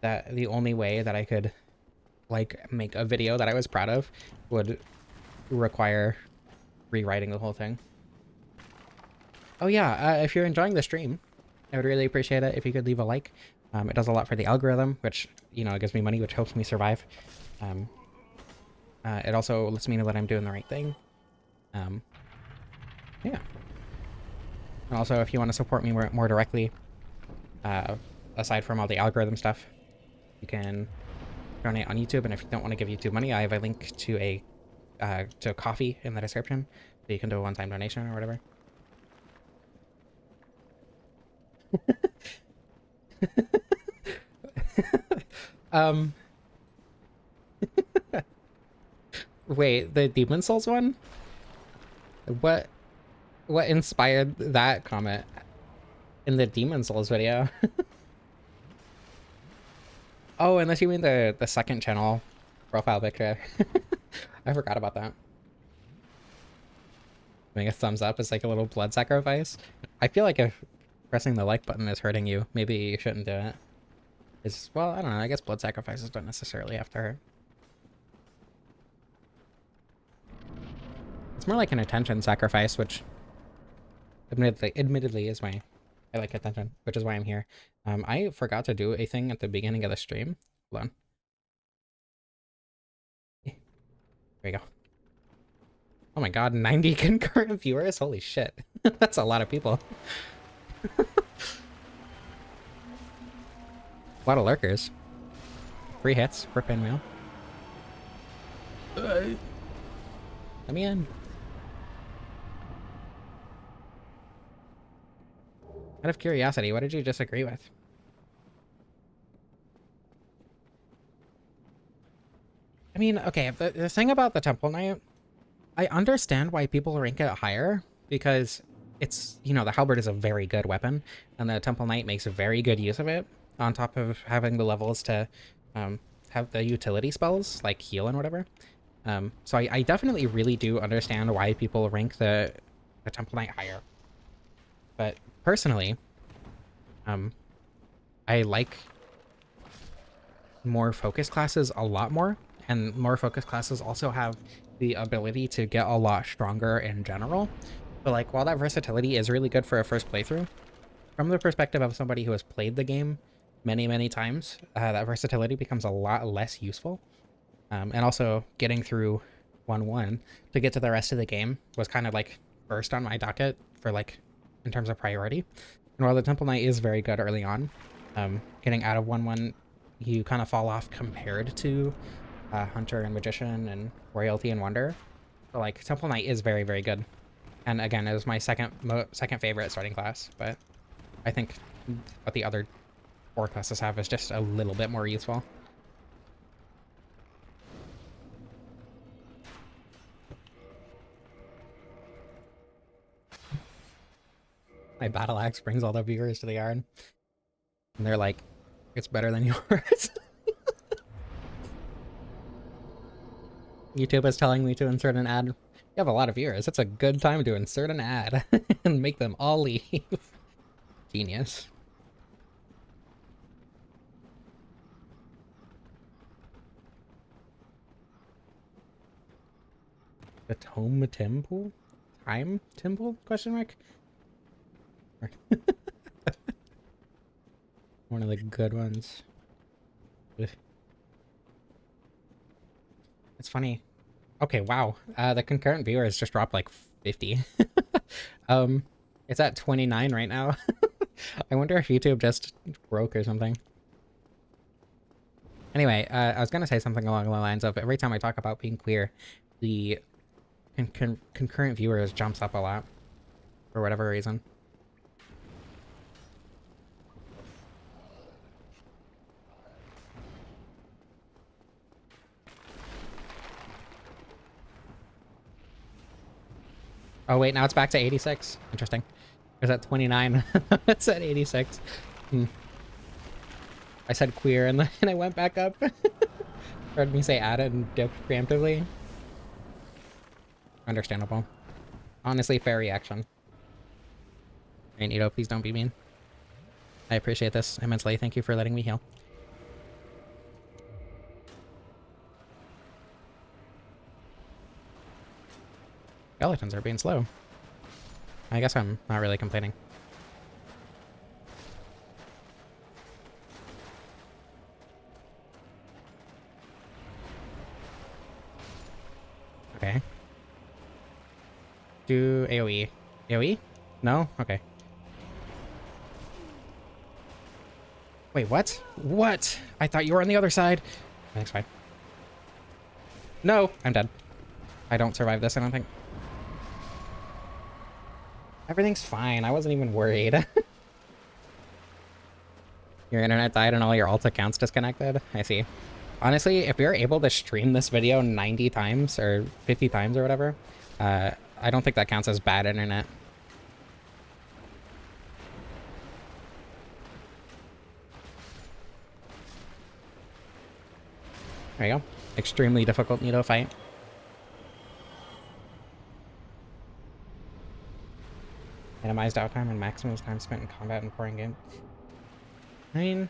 that the only way that I could, like, make a video that I was proud of would require rewriting the whole thing. Oh yeah, if you're enjoying the stream, I would really appreciate it if you could leave a like. It does a lot for the algorithm, which, you know, gives me money, which helps me survive. It also lets me know that I'm doing the right thing. Yeah. And also, if you want to support me more directly, aside from all the algorithm stuff, you can donate on YouTube. And if you don't want to give YouTube money, I have a link to a coffee in the description, so you can do a one-time donation or whatever. um, wait, the Demon Souls one? What inspired that comment in the Demon Souls video? Oh, unless you mean the second channel profile picture. I forgot about that. Giving a thumbs up is like a little blood sacrifice. I feel like if pressing the like button is hurting you, maybe you shouldn't do it. It's, well, I don't know, I guess blood sacrifices don't necessarily have to hurt. It's more like an attention sacrifice, which admittedly is why I like attention, which is why I'm here. I forgot to do a thing at the beginning of the stream. Hold on. There we go. Oh my god, 90 concurrent viewers? Holy shit. That's a lot of people. A lot of lurkers. 3 hits per pinwheel. Let me in. Out of curiosity, what did you disagree with? I mean, okay, the thing about the Temple Knight, I understand why people rank it higher, because it's, you know, the halberd is a very good weapon, and the Temple Knight makes a very good use of it, on top of having the levels to have the utility spells, like heal and whatever. So I definitely really do understand why people rank the Temple Knight higher. But personally, I like more focus classes a lot more, and more focus classes also have the ability to get a lot stronger in general. But like, while that versatility is really good for a first playthrough, from the perspective of somebody who has played the game many times, that versatility becomes a lot less useful. And also getting through 1-1 to get to the rest of the game was kind of like first on my docket for like in terms of priority. And while the Temple Knight is very good early on, getting out of 1-1, you kind of fall off compared to Hunter and Magician and Royalty and Wonder. So like Temple Knight is very good. And again, it was my second favorite starting class, but I think what the other 4 classes have is just a little bit more useful. My battle axe brings all the viewers to the yard. And they're like, it's better than yours. YouTube is telling me to insert an ad. You have a lot of viewers. It's a good time to insert an ad and make them all leave. Genius. The Tome Temple? Time Temple? Question mark? One of the good ones. It's funny. Okay, wow. The concurrent viewers just dropped like 50. It's at 29 right now. I wonder if YouTube just broke or something. Anyway, I was gonna say something along the lines of every time I talk about being queer, the concurrent viewers jumps up a lot for whatever reason. Oh wait, now it's back to 86. Interesting. It was at 29. It's at 86. I said queer and then I went back up. Heard me say added and dipped preemptively. Understandable. Honestly, fair reaction. Hey, Nito, please don't be mean. I appreciate this immensely. Thank you for letting me heal. Skeletons are being slow. I guess I'm not really complaining. Okay. Do AoE. AoE? No? Okay. Wait, what? What? I thought you were on the other side. Thanks, fine. No, I'm dead. I don't survive this, I don't think. Everything's fine. I wasn't even worried. Your internet died and all your alt accounts disconnected? I see. Honestly, if you're able to stream this video 90 times or 50 times or whatever, I don't think that counts as bad internet. There you go. Extremely difficult Nido fight. Minimized outtime and maximum time spent in combat and pouring game. I mean,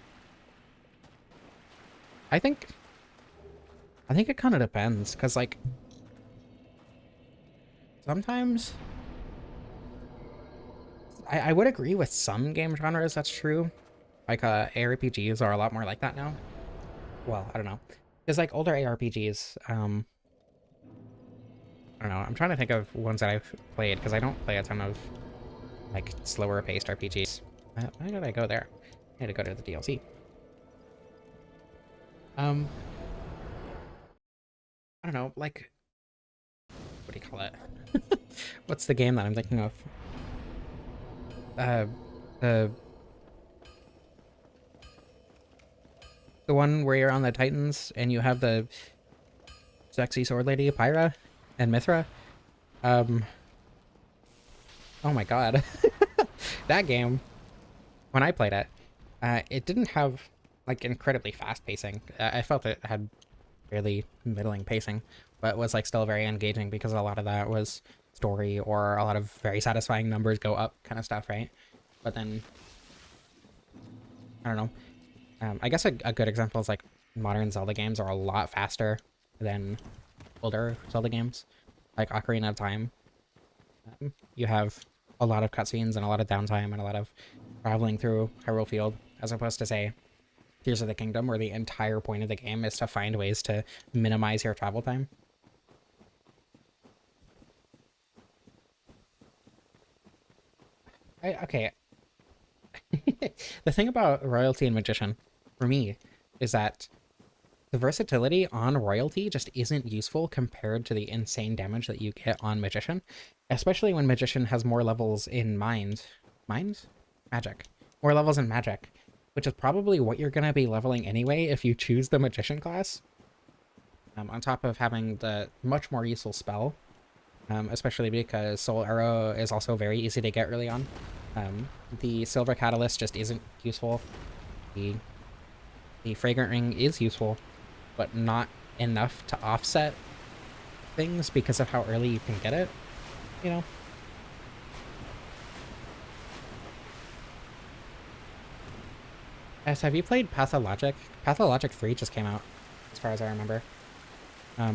I think it kind of depends, because, like, sometimes I would agree with some game genres, that's true. Like, ARPGs are a lot more like that now. Well, I don't know. Because, like, older ARPGs, I don't know. I'm trying to think of ones that I've played, because I don't play a ton of, like, slower paced RPGs. Why did I go there? I had to go to the DLC. I don't know, like, what do you call it? What's the game that I'm thinking of? The one where you're on the Titans and you have the sexy sword lady, Pyra, and Mithra. Oh my god. That game, when I played it, it didn't have, like, incredibly fast pacing. I felt it had fairly middling pacing, but was, like, still very engaging because a lot of that was story or a lot of very satisfying numbers go up kind of stuff, right? But then, I don't know. I guess a good example is, like, modern Zelda games are a lot faster than older Zelda games. Like Ocarina of Time. You have a lot of cutscenes and a lot of downtime and a lot of traveling through Hyrule Field, as opposed to, say, Tears of the Kingdom, where the entire point of the game is to find ways to minimize your travel time. Okay. The thing about Royalty and Magician, for me, is that the versatility on Royalty just isn't useful compared to the insane damage that you get on Magician, especially when Magician has more levels in Magic. More levels in Magic, which is probably what you're going to be leveling anyway if you choose the Magician class. On top of having the much more useful spell, especially because Soul Arrow is also very easy to get early on. The Silver Catalyst just isn't useful. The Fragrant Ring is useful, but not enough to offset things because of how early you can get it, you know? Have you played Pathologic? Pathologic 3 just came out, as far as I remember. I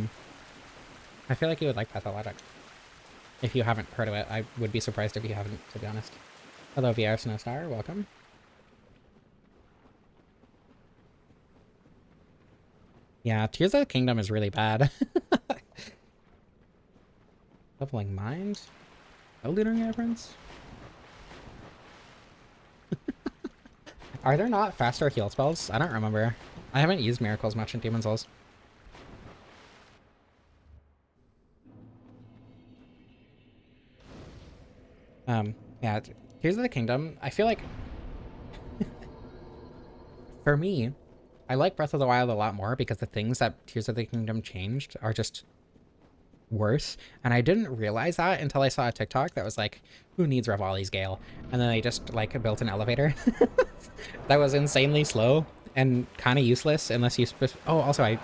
feel like you would like Pathologic. If you haven't heard of it, I would be surprised if you haven't, to be honest. Hello, VR Snowstar, welcome. Yeah, Tears of the Kingdom is really bad. Leveling Mind? No looting reference? Are there not faster heal spells? I don't remember. I haven't used miracles much in Demon's Souls. Yeah, Tears of the Kingdom, I feel like... For me, I like Breath of the Wild a lot more because the things that Tears of the Kingdom changed are just worse. And I didn't realize that until I saw a TikTok that was like, who needs Revali's Gale? And then they just, like, built an elevator that was insanely slow and kind of useless unless you... Oh, also, I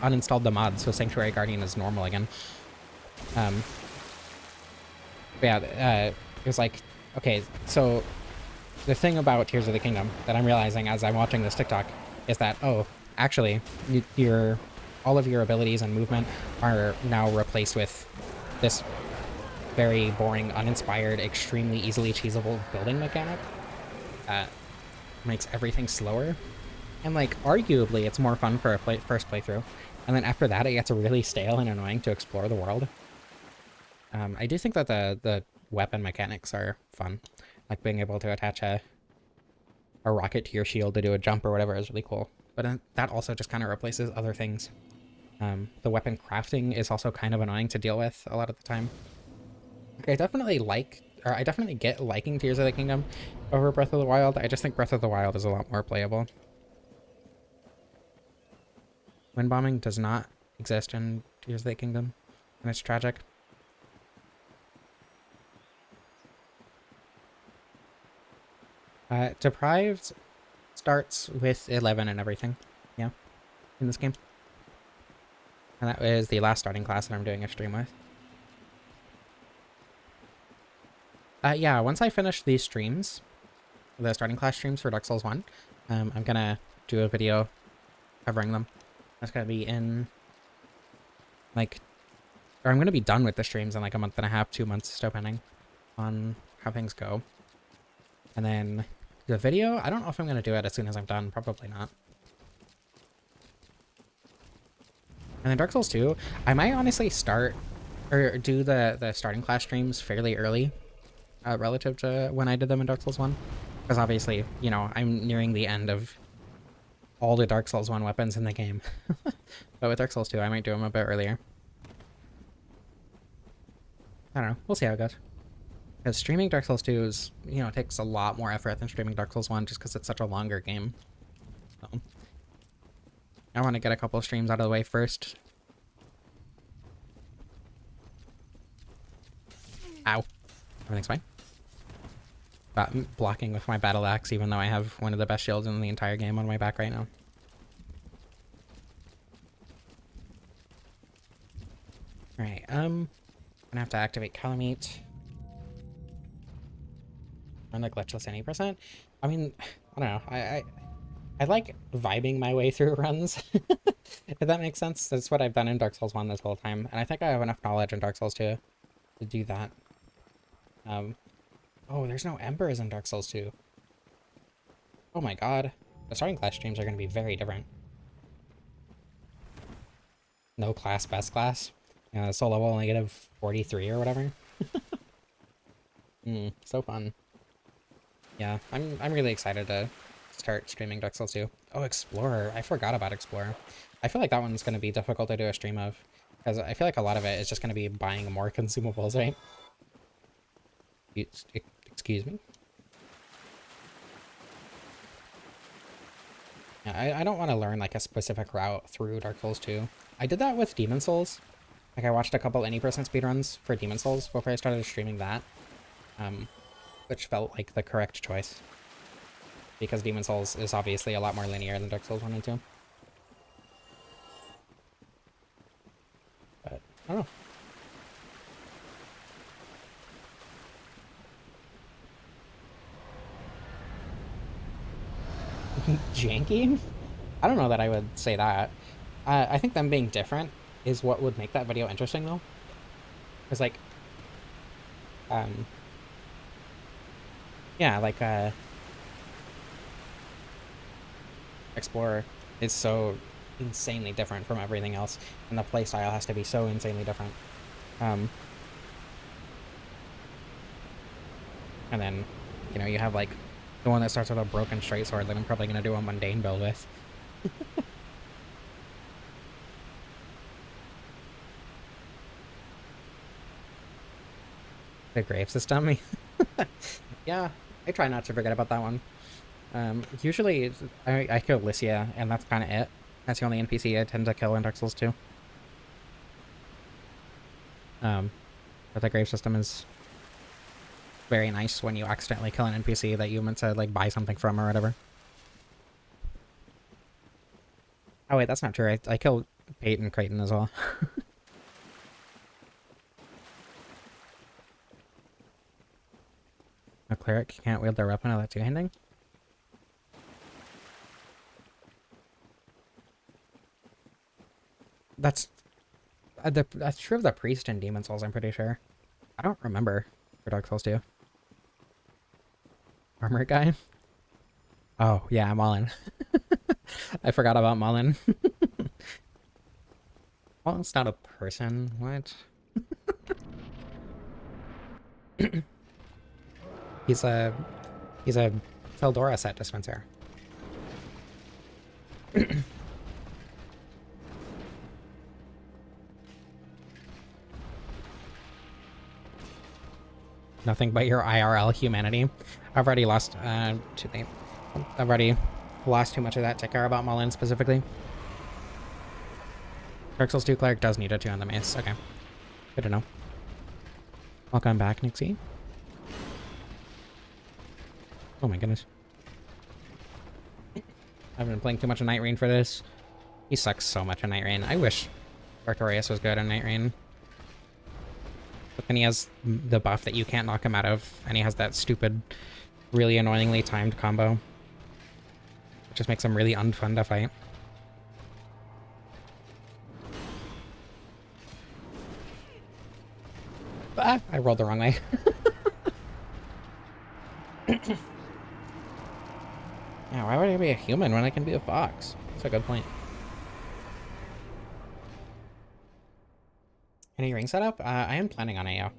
uninstalled the mod, so Sanctuary Guardian is normal again. But yeah, it was like, okay, so the thing about Tears of the Kingdom that I'm realizing as I'm watching this TikTok is that, oh, actually, all of your abilities and movement are now replaced with this very boring, uninspired, extremely easily cheesable building mechanic that makes everything slower. And, like, arguably, it's more fun for a first playthrough. And then after that, it gets really stale and annoying to explore the world. I do think that the weapon mechanics are fun. Like being able to attach a rocket to your shield to do a jump or whatever is really cool. But that also just kind of replaces other things. The weapon crafting is also kind of annoying to deal with a lot of the time. I definitely I definitely get liking Tears of the Kingdom over Breath of the Wild. I just think Breath of the Wild is a lot more playable. Wind bombing does not exist in Tears of the Kingdom, and it's tragic. Deprived starts with 11 and everything, yeah, in this game. And that was the last starting class that I'm doing a stream with. Yeah, once I finish these streams, the starting class streams for Dark Souls 1, I'm gonna do a video covering them. That's gonna be in, like, or I'm gonna be done with the streams in like a month and a half, 2 months, depending on how things go. And then the video, I don't know if I'm gonna do it as soon as I'm done, probably not. And then Dark Souls 2, I might honestly start, or do the starting class streams fairly early, relative to when I did them in Dark Souls 1. Because obviously, you know, I'm nearing the end of all the Dark Souls 1 weapons in the game. But with Dark Souls 2, I might do them a bit earlier. I don't know. We'll see how it goes. Because streaming Dark Souls 2 is, you know, takes a lot more effort than streaming Dark Souls 1 just because it's such a longer game. So, I want to get a couple streams out of the way first. Ow. Everything's fine. Blocking with my battle axe, even though I have one of the best shields in the entire game on my back right now. Alright, I'm gonna have to activate Calamite. Run the glitchless any percent. I mean, I don't know. I like vibing my way through runs. If that makes sense. That's what I've done in Dark Souls 1 this whole time. And I think I have enough knowledge in Dark Souls 2 to do that. Oh, there's no embers in Dark Souls 2. Oh my god. The starting class streams are going to be very different. No class, best class. Soul level negative 43 or whatever. So fun. Yeah, I'm really excited to start streaming Dark Souls 2. Oh, Explorer. I forgot about Explorer. I feel like that one's going to be difficult to do a stream of. Because I feel like a lot of it is just going to be buying more consumables, right? Excuse me? Yeah, I don't want to learn like a specific route through Dark Souls 2. I did that with Demon Souls. Like I watched a couple any percent speedruns for Demon Souls before I started streaming that. Which felt like the correct choice. Because Demon Souls is obviously a lot more linear than Dark Souls 1 and 2. But, I don't know. Janky? I don't know that I would say that. I think them being different is what would make that video interesting, though. Because, like, yeah, like, Explorer is so insanely different from everything else, and the playstyle has to be so insanely different. And then, you know, you have, like, the one that starts with a broken straight sword that I'm probably going to do a mundane build with. The grave system? Yeah, I try not to forget about that one. Usually, I kill Lycia, and that's kind of it. That's the only NPC I tend to kill in Dark Souls 2. But the grave system is very nice when you accidentally kill an NPC that you meant to, like, buy something from or whatever. Oh wait, that's not true. I killed Peyton Creighton as well. A cleric can't wield their weapon without two-handing? That's true of the priest in Demon Souls, I'm pretty sure. I don't remember for Dark Souls 2. Armor guy? Oh, yeah, Mullen. I forgot about Mullen. Well, it's not a person. What? He's a Feldora set dispenser. Nothing but your IRL humanity. I've already lost I've already lost too much of that to care about Mullen specifically. Dark Souls 2 Cleric does need a 2 on the mace. Okay. Good to know. Welcome back, Nixie. Oh my goodness. I've been playing too much of Night Rain for this. He sucks so much in Night Rain. I wish Artorias was good in Night Rain. But then he has the buff that you can't knock him out of, and he has that stupid, really annoyingly timed combo. It just makes him really unfun to fight. Ah, I rolled the wrong way. Yeah, why would I be a human when I can be a fox? That's a good point. Any ring setup? I am planning on AO.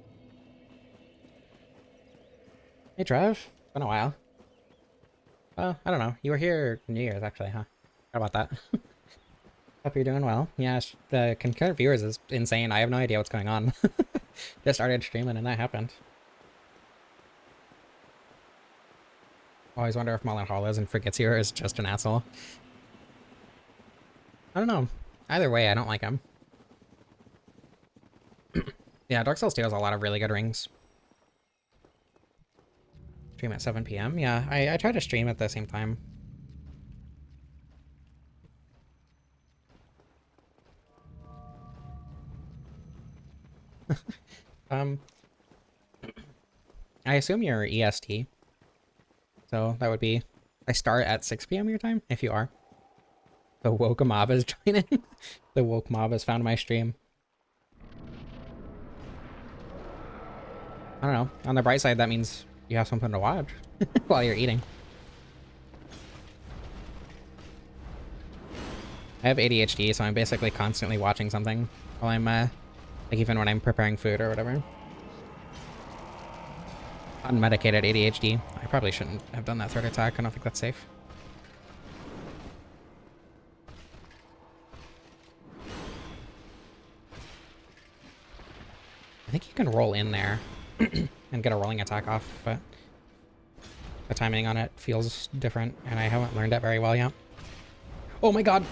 Hey Trev, been a while. I don't know. You were here New Year's actually, huh? How about that? Hope you're doing well. Yeah, the concurrent viewers is insane. I have no idea what's going on. Just started streaming and that happened. Always wonder if Mullen Hollows and forgets you or is just an asshole. I don't know. Either way, I don't like him. Yeah, Dark Souls 2 has a lot of really good rings. Stream at 7 p.m. Yeah, I try to stream at the same time. I assume you're EST. So that would be... I start at 6 p.m. your time, if you are. The woke mob is joining. The woke mob has found my stream. I don't know. On the bright side, that means you have something to watch while you're eating. I have ADHD, so I'm basically constantly watching something while I'm, like even when I'm preparing food or whatever. Unmedicated ADHD. I probably shouldn't have done that third attack. I don't think that's safe. I think you can roll in there and get a rolling attack off, but the timing on it feels different, and I haven't learned it very well yet. Oh my god!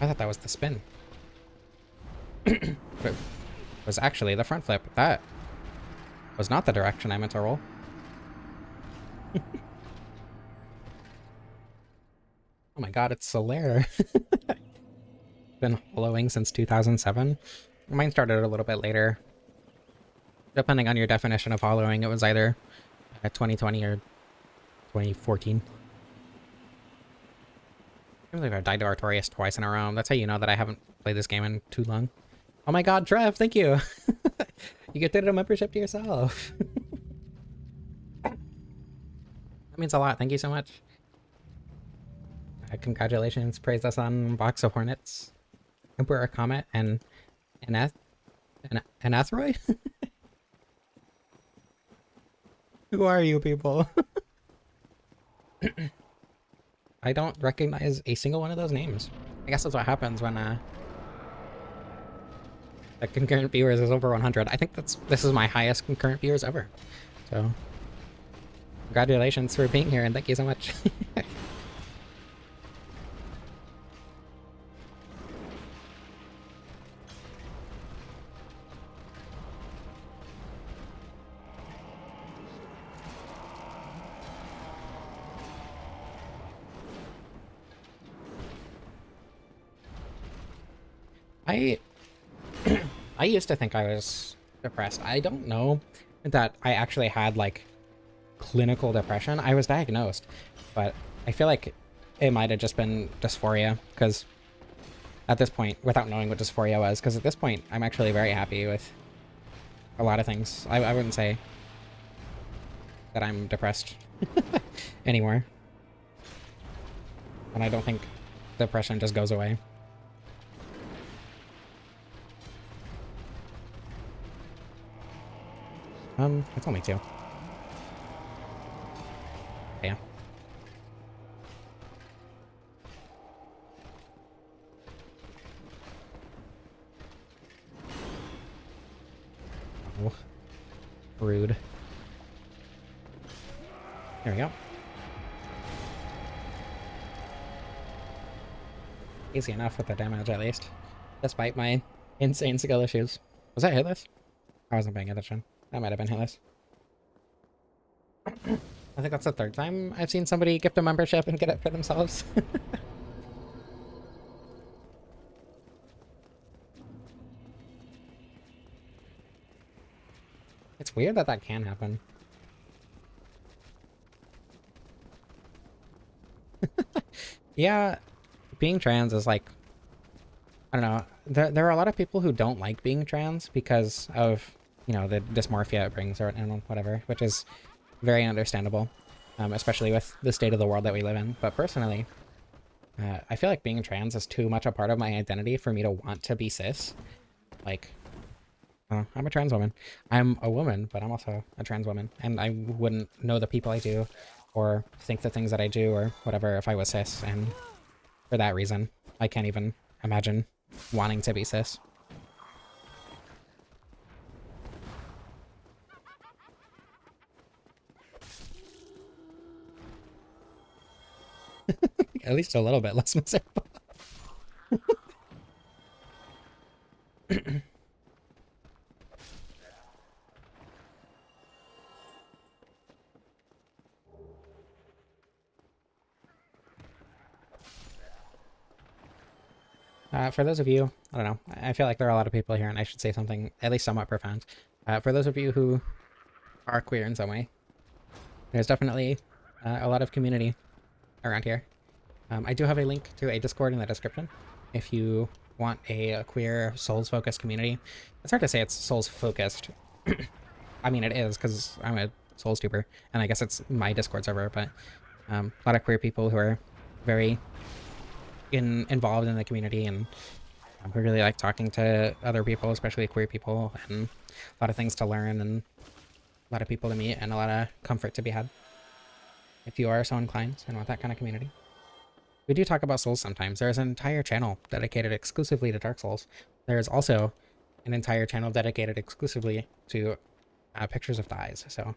I thought that was the spin. But it was actually the front flip. That was not the direction I meant to roll. Oh my god, it's Solaire. Been hollowing since 2007. Mine started a little bit later. Depending on your definition of hollowing, it was either 2020 or 2014. I can't believe I've died to Artorias twice in a row. That's how you know that I haven't played this game in too long. Oh my god, Trev, thank you! You gifted a membership to yourself. That means a lot. Thank you so much. Congratulations. Praise us on Box of Hornets, Emperor Comet, and Atheroid? Who are you people? I don't recognize a single one of those names. I guess that's what happens when the concurrent viewers is over 100. I think this is my highest concurrent viewers ever. So congratulations for being here and thank you so much. I used to think I was depressed. I don't know that I actually had like clinical depression. I was diagnosed, but I feel like it might have just been dysphoria, because at this point, without knowing what dysphoria was, because at this point I'm actually very happy with a lot of things. I wouldn't say that I'm depressed anymore. And I don't think depression just goes away. It's only 2. Damn. Oh. Rude. There we go. Easy enough with the damage, at least. Despite my insane skill issues. Was that hitless? I wasn't paying attention. That might have been hitless. I think that's the 3rd time I've seen somebody gift a membership and get it for themselves. It's weird that that can happen. Yeah, being trans is like, I don't know. There are a lot of people who don't like being trans because of, you know, the dysmorphia it brings or and whatever, which is very understandable, especially with the state of the world that we live in. But personally, I feel like being trans is too much a part of my identity for me to want to be cis. Like, I'm a trans woman. I'm a woman, but I'm also a trans woman, and I wouldn't know the people I do or think the things that I do or whatever if I was cis, and for that reason, I can't even imagine wanting to be cis. At least a little bit less miserable. For those of you, I don't know, I feel like there are a lot of people here and I should say something at least somewhat profound. For those of you who are queer in some way, there's definitely a lot of community around here. I do have a link to a Discord in the description if you want a queer Souls-focused community. It's hard to say it's Souls-focused. I mean, it is, because I'm a Souls tuber, and I guess it's my Discord server, but a lot of queer people who are very involved in the community and who really like talking to other people, especially queer people, and a lot of things to learn and a lot of people to meet and a lot of comfort to be had if you are so inclined and want that kind of community. We do talk about Souls sometimes. There's an entire channel dedicated exclusively to Dark Souls. There's also an entire channel dedicated exclusively to pictures of thighs, so,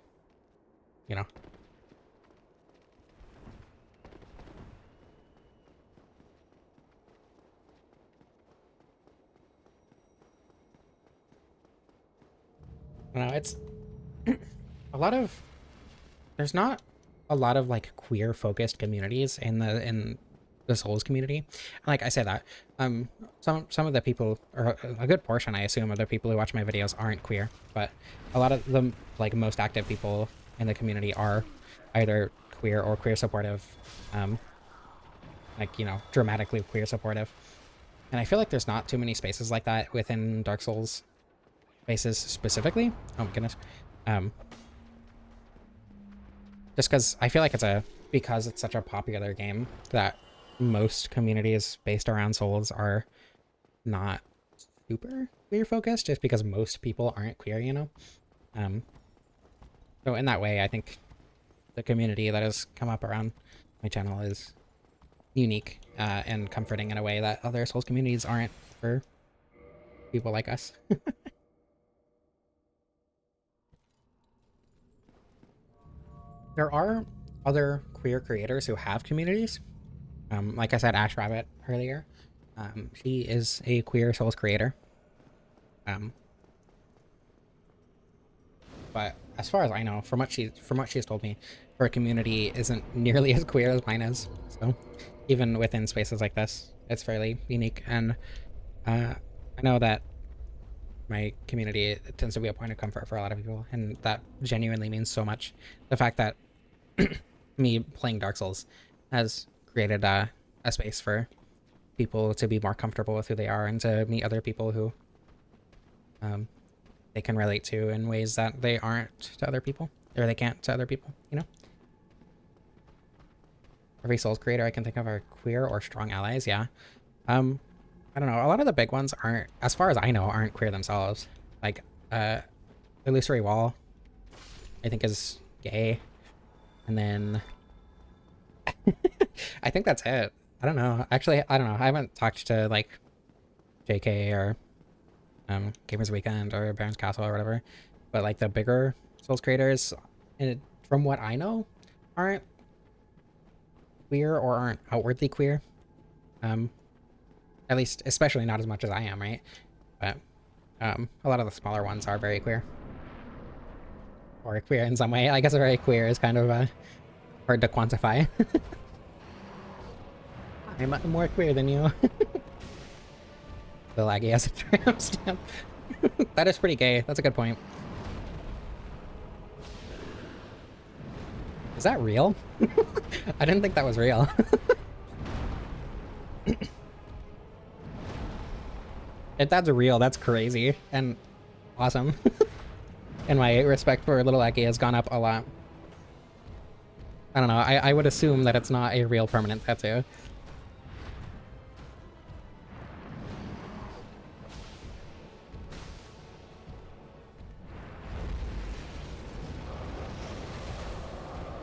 you know. You know, it's a lot of, there's not a lot of like queer focused communities in the Souls community. Like I say that, some of the people, or a good portion, I assume, of the people who watch my videos aren't queer, but a lot of the like most active people in the community are either queer or queer supportive, like, you know, dramatically queer supportive. And I feel like there's not too many spaces like that within Dark Souls spaces specifically. Oh my goodness. Just because I feel like because it's such a popular game that most communities based around Souls are not super queer focused, just because most people aren't queer, you know? So in that way, I think the community that has come up around my channel is unique and comforting in a way that other Souls communities aren't for people like us. There are other queer creators who have communities. Like I said, Ash Rabbit earlier. She is a queer Souls creator. But as far as I know, from what she's told me, her community isn't nearly as queer as mine is. So even within spaces like this, it's fairly unique. And I know that my community tends to be a point of comfort for a lot of people, and that genuinely means so much. The fact that me playing Dark Souls has created a space for people to be more comfortable with who they are and to meet other people who they can relate to in ways that they aren't to other people, or they can't to other people, you know? Every Souls creator I can think of are queer or strong allies, yeah. I don't know, a lot of the big ones aren't, as far as I know, aren't queer themselves. Like, Illusory Wall I think is gay. And then I think that's it. I don't know. Actually, I don't know. I haven't talked to like JK or Gamers Weekend or Baron's Castle or whatever, but like the bigger Souls creators, and from what I know, aren't queer or aren't outwardly queer. Um, at least, especially not as much as I am, right? But a lot of the smaller ones are very queer, or queer in some way. I guess very queer is kind of hard to quantify. I'm more queer than you. The laggy as a tramp stamp. That is pretty gay. That's a good point. Is that real? I didn't think that was real. If that's real, that's crazy and awesome. And my respect for Little Aki has gone up a lot. I don't know. I would assume that it's not a real permanent tattoo.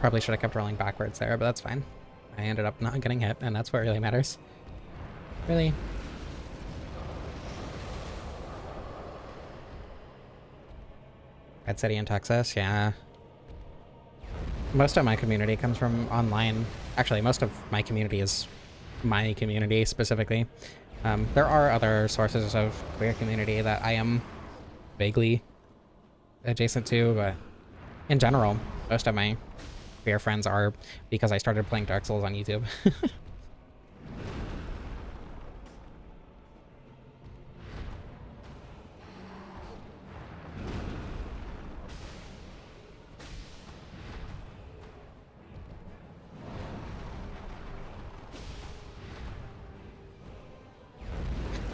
Probably should have kept rolling backwards there, but that's fine. I ended up not getting hit, and that's what really matters. Really. Red City in Texas, yeah. Most of my community comes from online. Actually, most of my community is my community specifically. There are other sources of queer community that I am vaguely adjacent to, but in general, most of my queer friends are because I started playing Dark Souls on YouTube.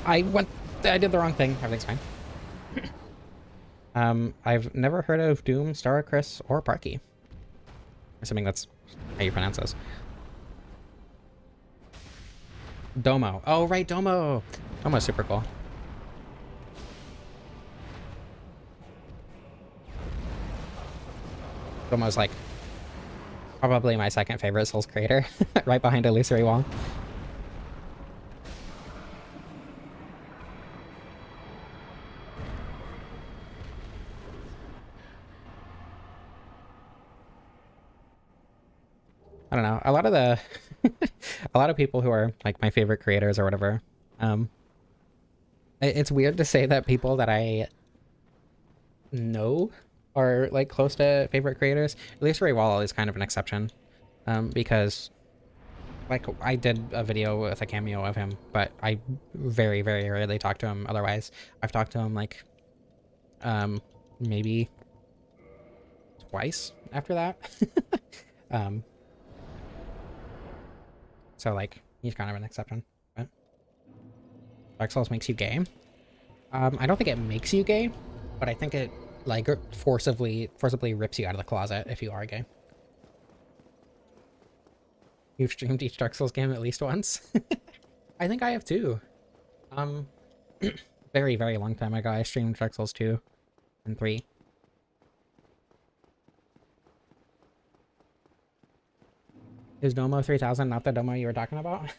I did the wrong thing. Everything's fine. I've never heard of Doom, Star, Chris, or Parky. Assuming that's how you pronounce this. Domo. Oh, right, Domo. Domo's super cool. Domo's like probably my second favorite Souls creator, right behind Illusory Wall. I don't know. A lot of the a lot of people who are like my favorite creators or whatever, it's weird to say that people that I know are like close to favorite creators. Illusory Wall is kind of an exception, because like I did a video with a cameo of him, but I very, very rarely talk to him otherwise. I've talked to him like maybe twice after that. So like he's kind of an exception. But Dark Souls makes you gay. I don't think it makes you gay, but I think it like forcibly rips you out of the closet if you are gay. You've streamed each Dark Souls game at least once. I think I have too. Very, very long time ago I streamed Dark Souls 2 and 3. Is Domo 3000 not the Domo you were talking about?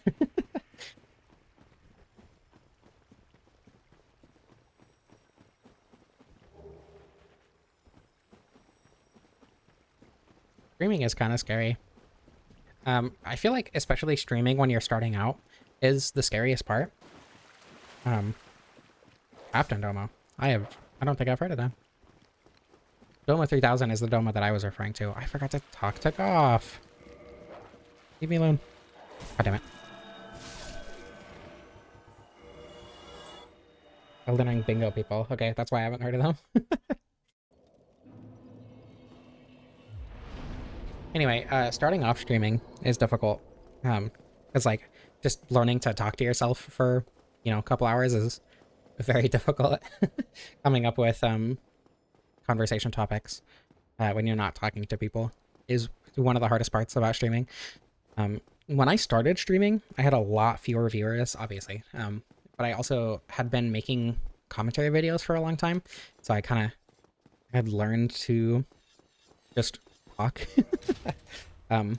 Streaming is kind of scary. I feel like especially streaming when you're starting out is the scariest part. Captain Domo. I don't think I've heard of that. Domo 3000 is the Domo that I was referring to. I forgot to talk to Goff. Leave me alone. God damn it. Elden Ring bingo people. Okay, that's why I haven't heard of them. Anyway, starting off streaming is difficult. It's like just learning to talk to yourself for, a couple hours is very difficult. Coming up with conversation topics when you're not talking to people is one of the hardest parts about streaming. When I started streaming, I had a lot fewer viewers, obviously, but I also had been making commentary videos for a long time, so I kind of had learned to just talk. um,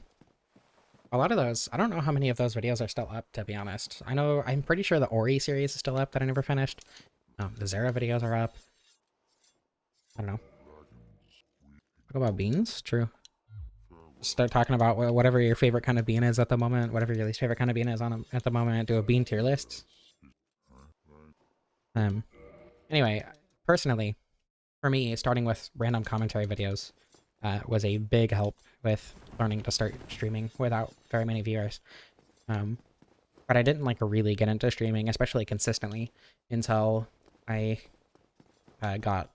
a lot of those, I don't know how many of those videos are still up, to be honest. I'm pretty sure the Ori series is still up that I never finished. The Zera videos are up. I don't know. Talk about beans? True. Start talking about whatever your favorite kind of bean is at the moment, whatever your least favorite kind of bean is at the moment. Do a bean tier list. Um, anyway, personally, for me, starting with random commentary videos was a big help with learning to start streaming without very many viewers. But I didn't like really get into streaming, especially consistently, until I got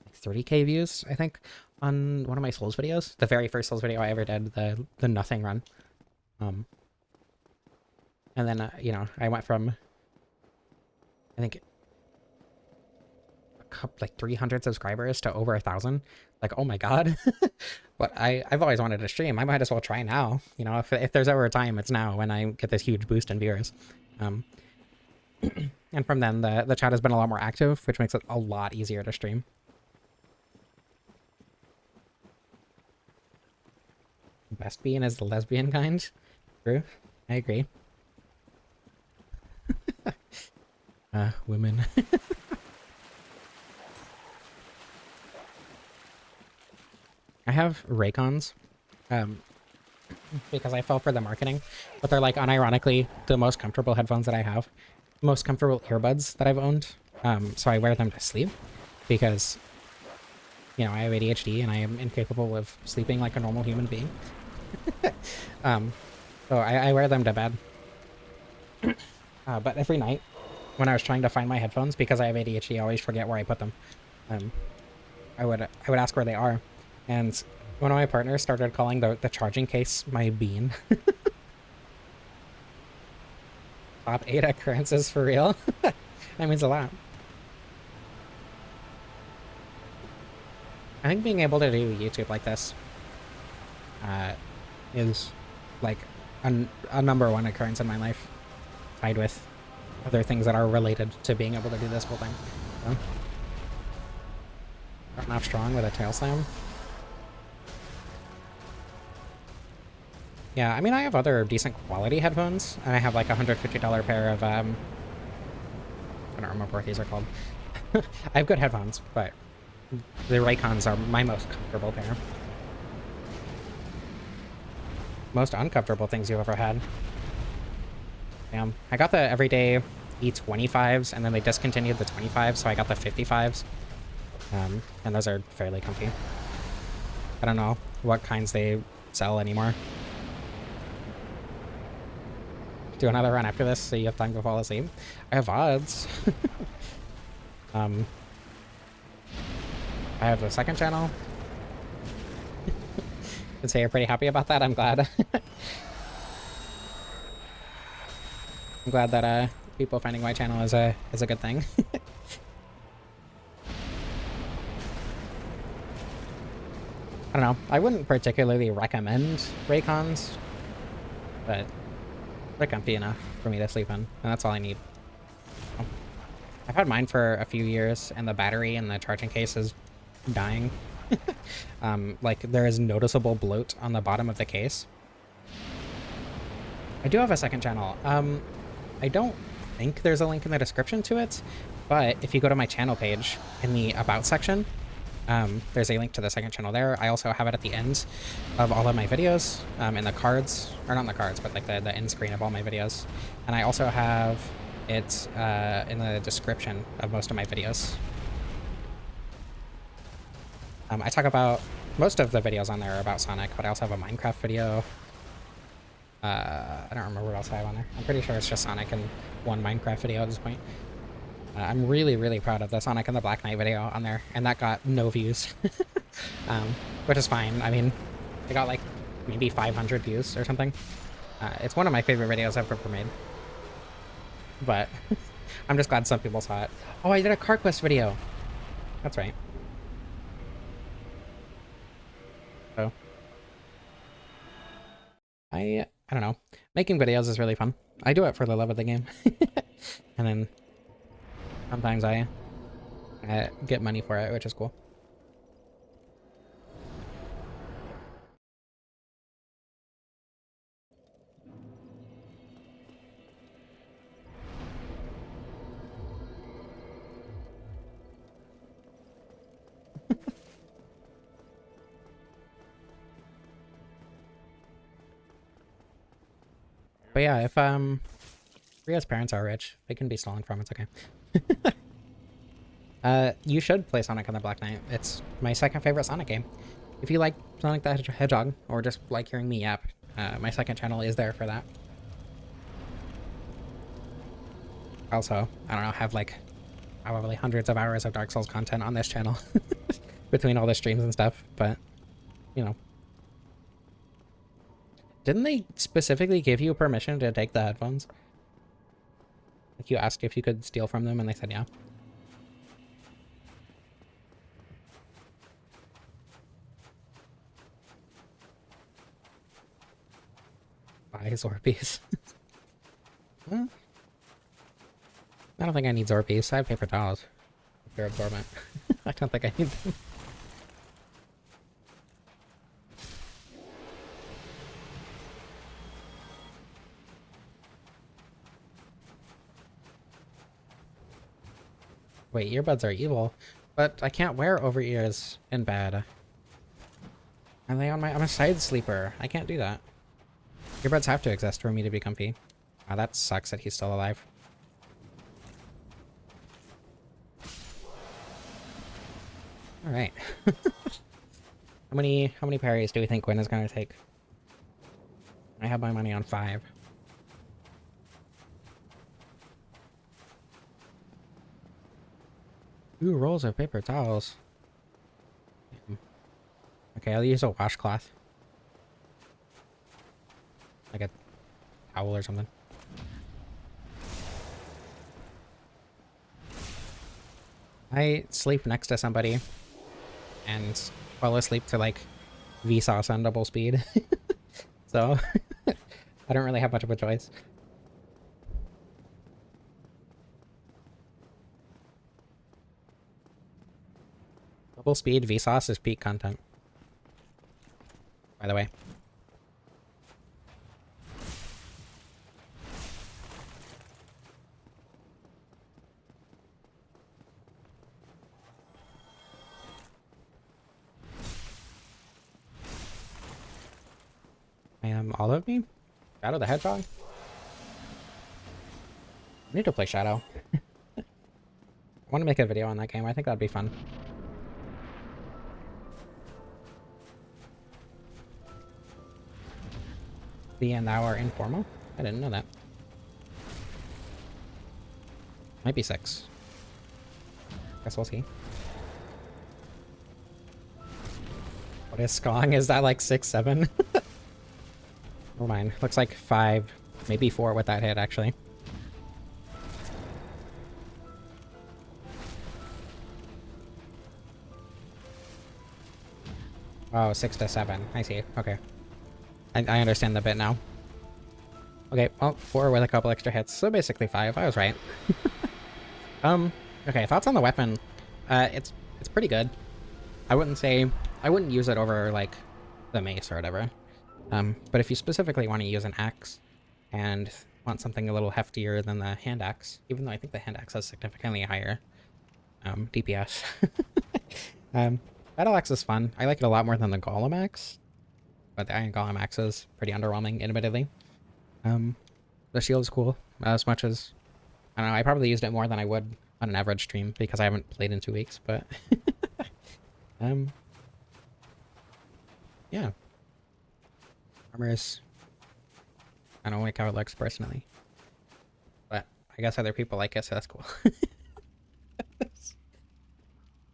like 30k views, I think, on one of my Souls videos. The very first Souls video I ever did, the nothing run. And then you know, I went from, I think, like 300 subscribers to over 1,000. Like, oh my god. But I've always wanted to stream. I might as well try now. You know, if there's ever a time, it's now when I get this huge boost in viewers. And from then, the chat has been a lot more active, which makes it a lot easier to stream. Best bean is the lesbian kind. True. I agree. Women. I have Raycons, because I fell for the marketing, but they're like unironically the most comfortable headphones that I have, most comfortable earbuds that I've owned. So I wear them to sleep because, you know, I have ADHD and I am incapable of sleeping like a normal human being. So I wear them to bed. But every night when I was trying to find my headphones, because I have ADHD, I always forget where I put them. I would ask where they are. And one of my partners started calling the charging case my bean. Top 8 occurrences for real? That means a lot. I think being able to do YouTube like this is like a #1 occurrence in my life, tied with other things that are related to being able to do this full time. So, starting off strong with a tail slam. Yeah, I mean, I have other decent quality headphones, and I have like a $150 pair of, I don't remember what these are called. I have good headphones, but the Raycons are my most comfortable pair. Most uncomfortable things you've ever had. Damn. I got the everyday E25s, and then they discontinued the 25s, so I got the 55s. And those are fairly comfy. I don't know what kinds they sell anymore. Do another run after this so you have time to fall asleep. I have odds. I have a second channel. I'd say you're pretty happy about that. I'm glad. I'm glad that people finding my channel is a good thing. I don't know. I wouldn't particularly recommend Raycons, but they're comfy enough for me to sleep in, and that's all I need. I've had mine for a few years, and the battery and the charging case is dying. Like, there is noticeable bloat on the bottom of the case. I do have a second channel. I don't think there's a link in the description to it, but if you go to my channel page in the About section, there's a link to the second channel there. I also have it at the end of all of my videos, in the cards, or not in the cards, but like the end screen of all my videos. And I also have it in the description of most of my videos. I talk about, most of the videos on there are about Sonic, but I also have a Minecraft video. I don't remember what else I have on there. I'm pretty sure it's just Sonic and one Minecraft video at this point. I'm really, really proud of the Sonic and the Black Knight video on there, and that got no views. Which is fine. I mean, it got like maybe 500 views or something. It's one of my favorite videos I've ever made. But I'm just glad some people saw it. Oh, I did a Car Quest video. That's right. So I don't know. Making videos is really fun. I do it for the love of the game. And then sometimes I get money for it, which is cool. But yeah, if Ria's parents are rich, they can be stolen from. It's okay. You should play Sonic and the Black Knight. It's my second favorite Sonic game. If you like Sonic the Hedgehog, or just like hearing me yap, my second channel is there for that. Also, I don't know, have like probably hundreds of hours of Dark Souls content on this channel between all the streams and stuff, but you know. Didn't they specifically give you permission to take the headphones? Like you asked if you could steal from them and they said yeah. Buy Zorbies. Huh? I don't think I need Zorbies. I have paper towels. They're absorbent. I don't think I need them. Wait, earbuds are evil, but I can't wear over ears in bed. I lay on I'm a side sleeper. I can't do that. Earbuds have to exist for me to be comfy. Wow, that sucks that he's still alive. All right. How many parries do we think Gwen is gonna take? I have my money on 5. Ooh, rolls of paper towels. Okay, I'll use a washcloth. Like a towel or something. I sleep next to somebody and fall asleep to like Vsauce on double speed. So I don't really have much of a choice. Double speed Vsauce is peak content, by the way. All of me? Shadow the Hedgehog? I need to play Shadow. I want to make a video on that game. I think that'd be fun. The and thou are informal? I didn't know that. Might be 6. Guess we'll see. What is Skong? Is that like 6, 7? Never mind. Looks like 5, maybe 4 with that hit, actually. Oh, 6 to 7. I see. Okay. I understand the bit now. Okay, well, 4 with a couple extra hits, so basically 5. I was right. Okay, thoughts on the weapon. It's pretty good. I wouldn't use it over, like, the mace or whatever. But if you specifically want to use an axe and want something a little heftier than the hand axe, even though I think the hand axe has significantly higher DPS. Battle axe is fun. I like it a lot more than the golem axe, but the iron golem axe is pretty underwhelming, admittedly. The shield is cool, as much as, I don't know, I probably used it more than I would on an average stream because I haven't played in 2 weeks, but yeah. Armor is, I don't like how it looks personally, but I guess other people like it, so that's cool.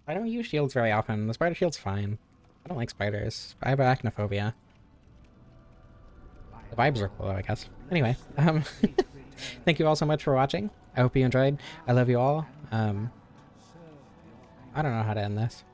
I don't use shields very often. The spider shield's fine. I don't like spiders. I have arachnophobia. The vibes are cool, I guess. Anyway, thank you all so much for watching. I hope you enjoyed. I love you all. I don't know how to end this.